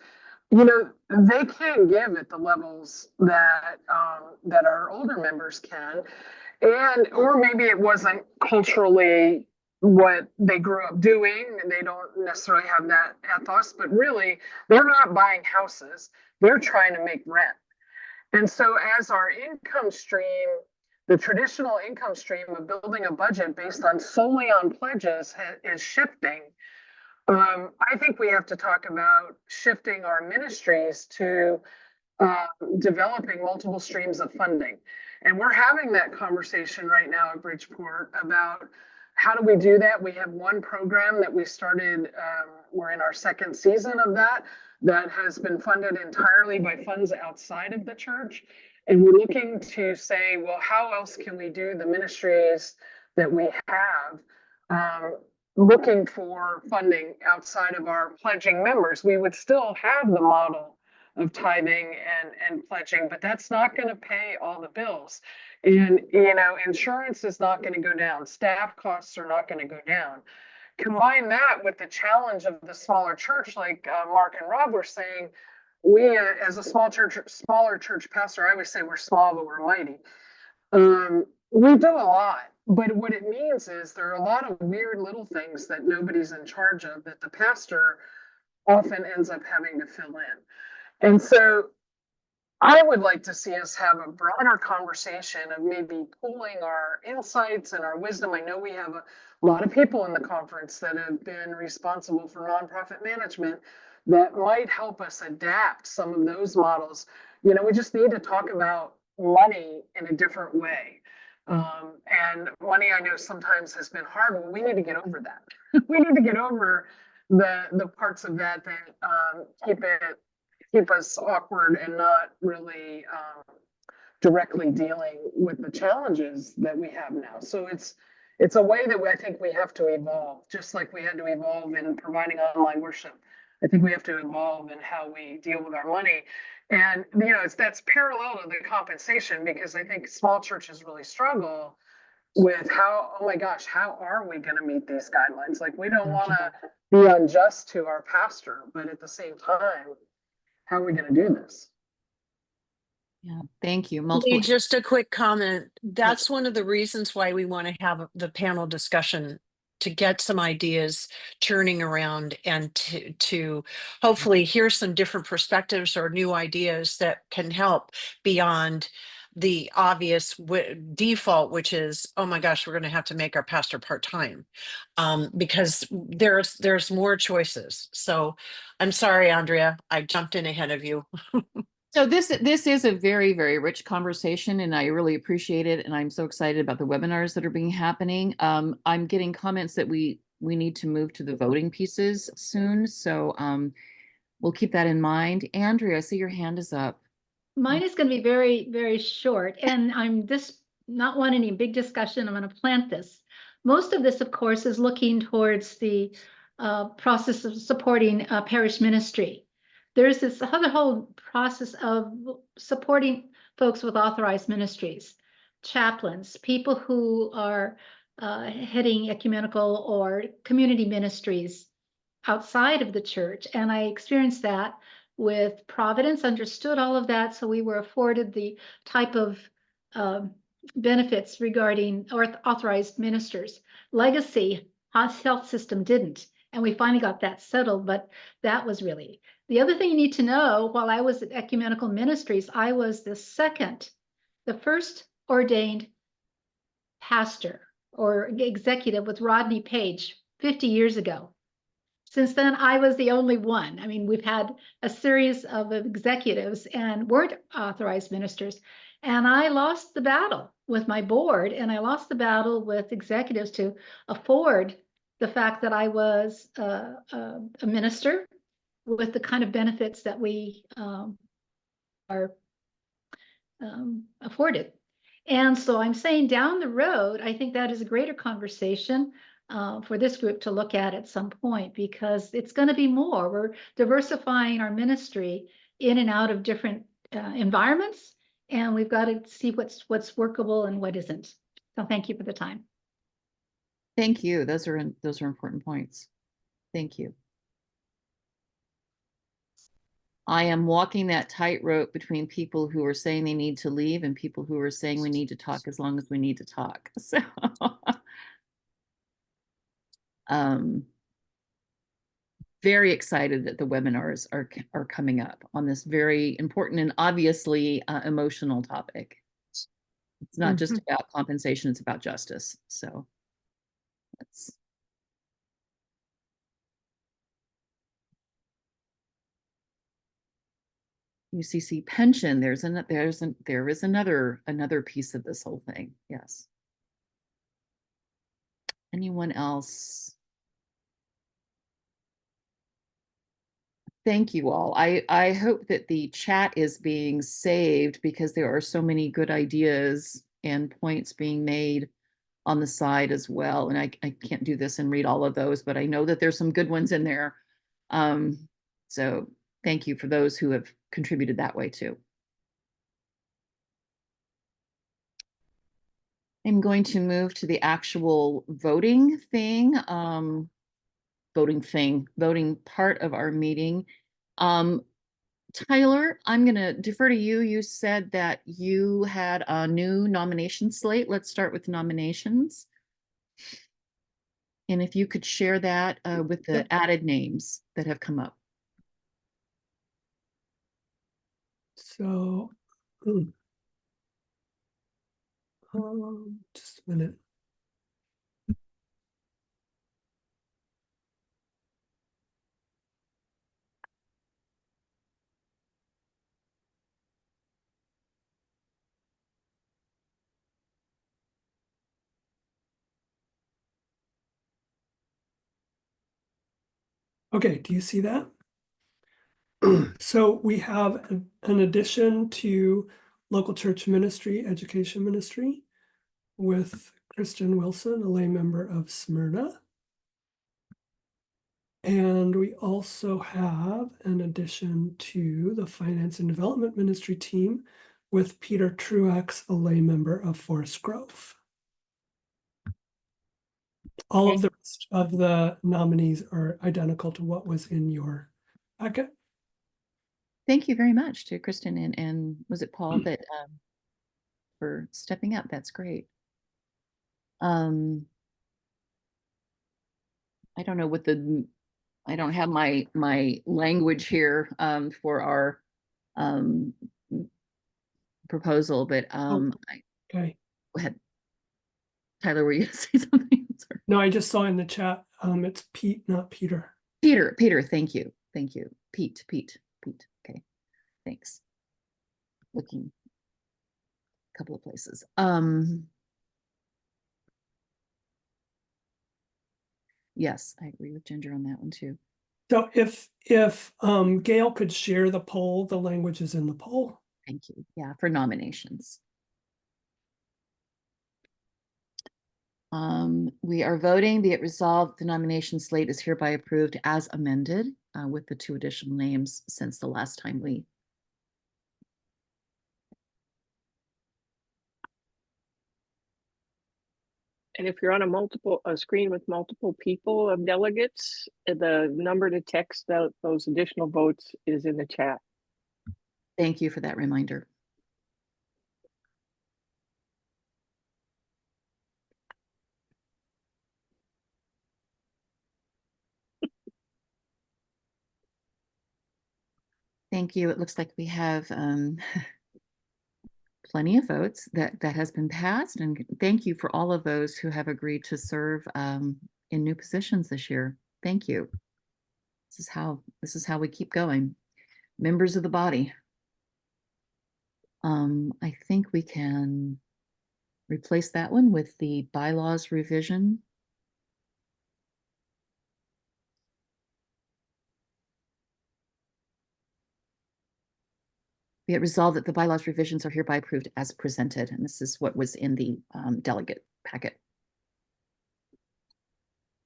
you know, they can't give at the levels that that our older members can. Or maybe it wasn't culturally what they grew up doing, and they don't necessarily have that ethos, but really they're not buying houses, they're trying to make rent. And so as our income stream, the traditional income stream of building a budget based on solely on pledges is shifting, I think we have to talk about shifting our ministries to developing multiple streams of funding. And we're having that conversation right now at Bridgeport about how do we do that. We have one program that we started, we're in our 2nd season of that has been funded entirely by funds outside of the church. And we're looking to say, well, how else can we do the ministries that we have? Looking for funding outside of our pledging members. We would still have the model of tithing and pledging, but that's not going to pay all the bills. And, you know, insurance is not going to go down. Staff costs are not going to go down. Combine that with the challenge of the smaller church, like Mark and Rob were saying, we as a smaller church pastor, I always say we're small, but we're mighty. We do a lot, but what it means is there are a lot of weird little things that nobody's in charge of that the pastor often ends up having to fill in. And so I would like to see us have a broader conversation of maybe pooling our insights and our wisdom. I know we have a lot of people in the conference that have been responsible for nonprofit management that might help us adapt some of those models You know, we just need to talk about money in a different way. And money, I know sometimes has been hard, but we need to get over that. We need to get over the parts of that that keep us awkward and not really directly dealing with the challenges that we have now. So it's a way that I think we have to evolve, just like we had to evolve in providing online worship. I think we have to evolve in how we deal with our money. And, you know, that's parallel to the compensation, because I think small churches really struggle with how, oh my gosh, how are we going to meet these guidelines? Like, we don't want to be unjust to our pastor, but at the same time, how are we going to do this? Yeah, thank you. Lee, just a quick comment. That's one of the reasons why we want to have the panel discussion, to get some ideas turning around and to hopefully hear some different perspectives or new ideas that can help beyond the obvious default, which is, oh my gosh, we're going to have to make our pastor part-time, because there's more choices. So I'm sorry, Andrea, I jumped in ahead of you. So this is a very, very rich conversation, and I really appreciate it. And I'm so excited about the webinars that are being happening. I'm getting comments that we need to move to the voting pieces soon. So we'll keep that in mind. Andrea, I see your hand is up. Mine is going to be very, very short, and I'm not wanting any big discussion. I'm going to plant this. Most of this, of course, is looking towards the process of supporting parish ministry. There's this other whole process of supporting folks with authorized ministries, chaplains, people who are heading ecumenical or community ministries outside of the church. And I experienced that with Providence, understood all of that. So we were afforded the type of benefits regarding authorized ministers. Legacy health system didn't. And we finally got that settled, but that was really. The other thing you need to know, while I was at Ecumenical Ministries, I was the first ordained pastor or executive with Rodney Page 50 years ago. Since then, I was the only one. I mean, we've had a series of executives and weren't authorized ministers. And I lost the battle with my board, and I lost the battle with executives to afford the fact that I was a minister with the kind of benefits that we are afforded. And so I'm saying down the road, I think that is a greater conversation for this group to look at some point, because it's going to be more. We're diversifying our ministry in and out of different environments, and we've got to see what's workable and what isn't. So thank you for the time. Thank you. Those are important points. Thank you. I am walking that tightrope between people who are saying they need to leave and people who are saying we need to talk as long as we need to talk. So very excited that the webinars are coming up on this very important and obviously emotional topic. It's not just about compensation, it's about justice. So let's. UCC pension, there is another piece of this whole thing. Yes. Anyone else? Thank you all. I hope that the chat is being saved, because there are so many good ideas and points being made on the side as well. And I can't do this and read all of those, but I know that there's some good ones in there. So thank you for those who have contributed that way too. I'm going to move to the actual voting part of our meeting. Tyler, I'm going to defer to you. You said that you had a new nomination slate. Let's start with nominations. And if you could share that with the added names that have come up. So, just a minute. Okay, do you see that? So we have an addition to local church ministry, education ministry, with Kristen Wilson, a lay member of Smyrna. And we also have an addition to the finance and development ministry team with Peter Truax, a lay member of Forest Grove. All of the rest of the nominees are identical to what was in your packet. Thank you very much to Kristen and was it Paul that for stepping up. That's great. I don't know what I don't have my language here for our proposal, but Okay. Go ahead. Tyler, were you gonna say something? Sorry. No, I just saw in the chat. It's Pete, not Peter. Peter, thank you. Thank you. Pete. Okay. Thanks. Looking a couple of places. Yes, I agree with Ginger on that one too. So if Gail could share the poll, the language is in the poll. Thank you. Yeah, for nominations. We are voting, be it resolved, the nomination slate is hereby approved as amended with the 2 additional names since the last time we. And if you're on a screen with multiple people of delegates, the number to text out those additional votes is in the chat. Thank you for that reminder. Thank you. It looks like we have plenty of votes that has been passed, and thank you for all of those who have agreed to serve in new positions this year. Thank you. This is how we keep going. Members of the body. I think we can replace that one with the bylaws revision. Be it resolved that the bylaws revisions are hereby approved as presented, and this is what was in the delegate packet.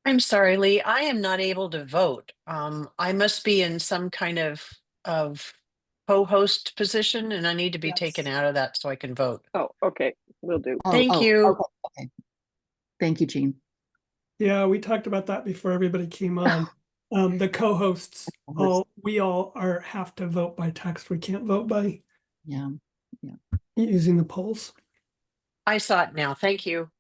I'm sorry, Lee, I am not able to vote. I must be in some kind of co-host position, and I need to be taken out of that so I can vote. Oh, okay, will do. Thank you. Okay. Thank you, Jean. Yeah, we talked about that before everybody came on. The co-hosts, we all have to vote by text. We can't vote by using the polls. I saw it now. Thank you.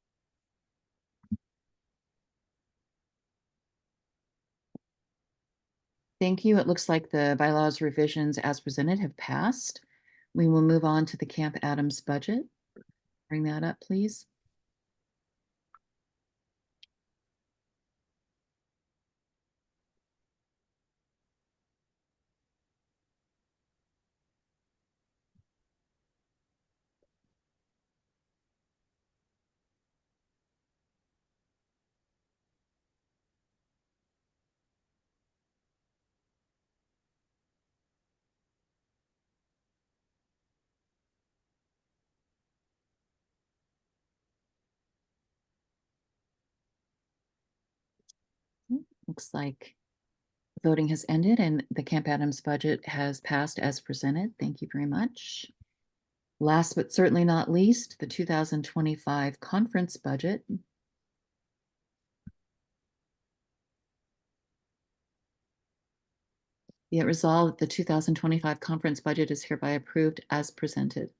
Thank you. It looks like the bylaws revisions as presented have passed. We will move on to the Camp Adams budget. Bring that up, please. Looks like voting has ended and the Camp Adams budget has passed as presented. Thank you very much. Last but certainly not least, the 2025 conference budget. Be it resolved that the 2025 conference budget is hereby approved as presented.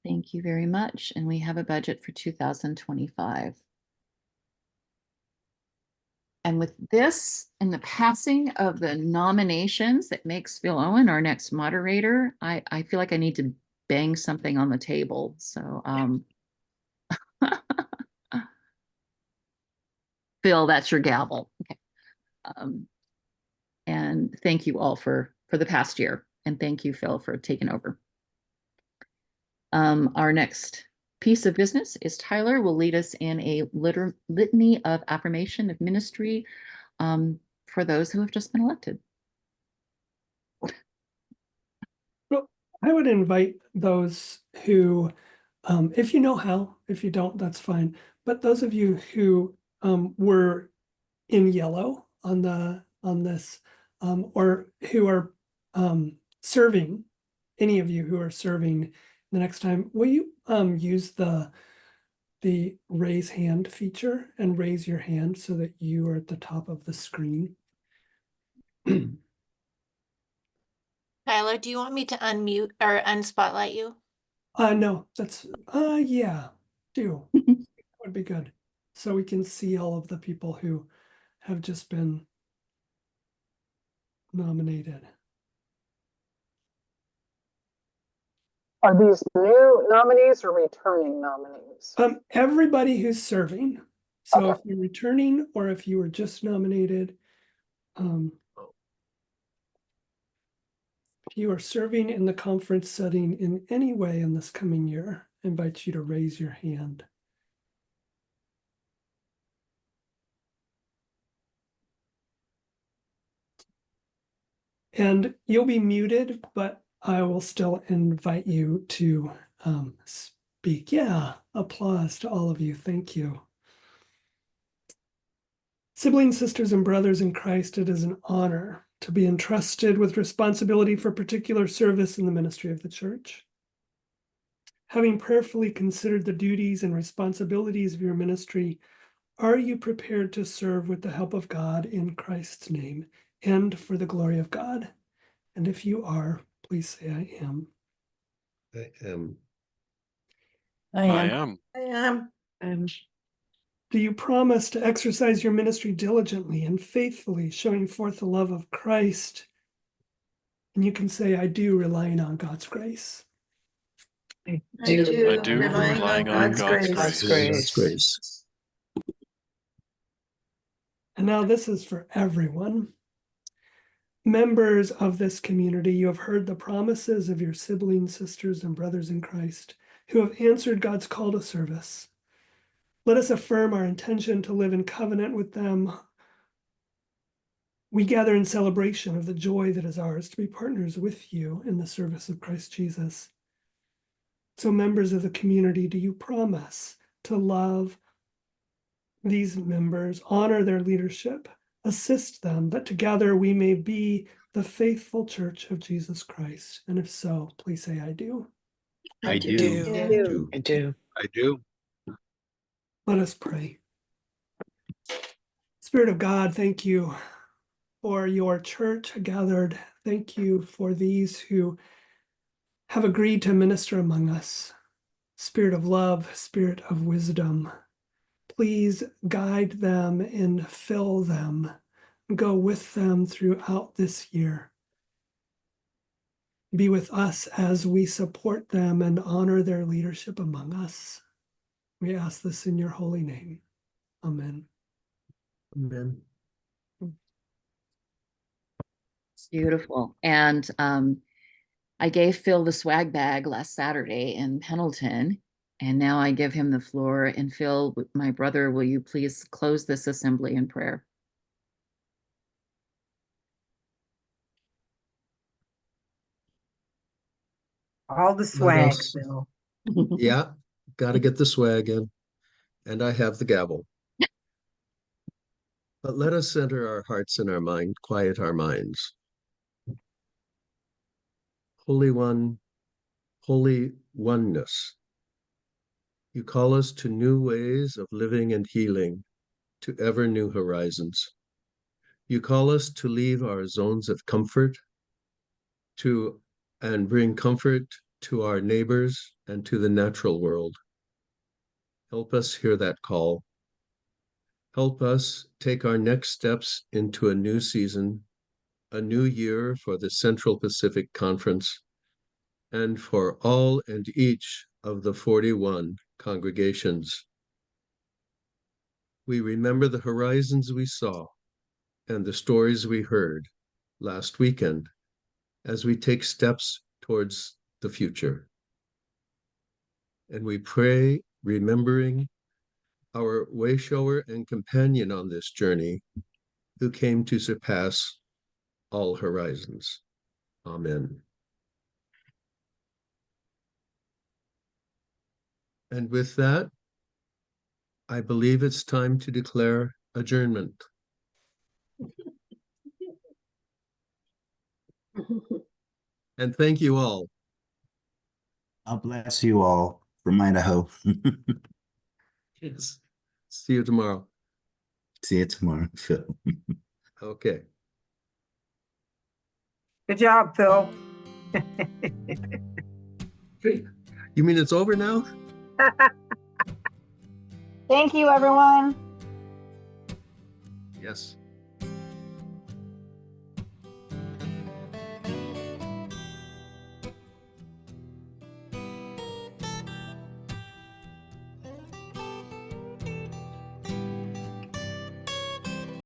Thank you very much. And we have a budget for 2025. And with this and the passing of the nominations that makes Phil Owen our next moderator, I feel like I need to bang something on the table. So Phil, that's your gavel. Okay. And thank you all for the past year. And thank you, Phil, for taking over. Our next piece of business is Tyler will lead us in a litany of affirmation of ministry for those who have just been elected. Well, I would invite those who, if you know how, if you don't, that's fine. But those of you who were in yellow on this, or who are serving, any of you who are serving the next time, will you use the raise hand feature and raise your hand so that you are at the top of the screen? Tyler, do you want me to unmute or unspotlight you? No, that's yeah, do. That would be good. So we can see all of the people who have just been nominated. Are these new nominees or returning nominees? Everybody who's serving. So if you're returning or if you were just nominated, if you are serving in the conference setting in any way in this coming year, I invite you to raise your hand. And you'll be muted, but I will still invite you to speak. Yeah, applause to all of you. Thank you. Siblings, sisters, and brothers in Christ, it is an honor to be entrusted with responsibility for particular service in the ministry of the church. Having prayerfully considered the duties and responsibilities of your ministry, are you prepared to serve with the help of God in Christ's name and for the glory of God? And if you are, please say I am. I am. I am. Do you promise to exercise your ministry diligently and faithfully, showing forth the love of Christ? And you can say, I do, relying on God's grace. I do, relying on God's Grace. And now this is for everyone. Members of this community, you have heard the promises of your siblings, sisters, and brothers in Christ who have answered God's call to service. Let us affirm our intention to live in covenant with them. We gather in celebration of the joy that is ours to be partners with you in the service of Christ Jesus. So, members of the community, do you promise to love these members, honor their leadership, assist them, that together we may be the faithful church of Jesus Christ? And if so, please say, I do. I do. I do. I do. Let us pray. Spirit of God, thank you for your church gathered. Thank you for these who have agreed to minister among us. Spirit of love, spirit of wisdom, please guide them and fill them. Go with them throughout this year. Be with us as we support them and honor their leadership among us. We ask this in your holy name. Amen. Amen. Beautiful. And I gave Phil the swag bag last Saturday in Pendleton, and now I give him the floor. And Phil, my brother, will you please close this assembly in prayer? All the swag, Phil. Yeah, got to get the swag in. And I have the gavel. But let us center our hearts and our mind, quiet our minds. Holy One, Holy Oneness, you call us to new ways of living and healing, to ever new horizons. You call us to leave our zones of comfort, and bring comfort to our neighbors and to the natural world. Help us hear that call. Help us take our next steps into a new season, a new year for the Central Pacific Conference, and for all and each of the 41 congregations. We remember the horizons we saw and the stories we heard last weekend as we take steps towards the future. And we pray, remembering our way shower and companion on this journey, who came to surpass all horizons. Amen. And with that, I believe it's time to declare adjournment. And thank you all. God bless you all from Idaho. Yes. See you tomorrow. See you tomorrow, Phil. Okay. Good job, Phil. You mean it's over now? Thank you, everyone. Yes.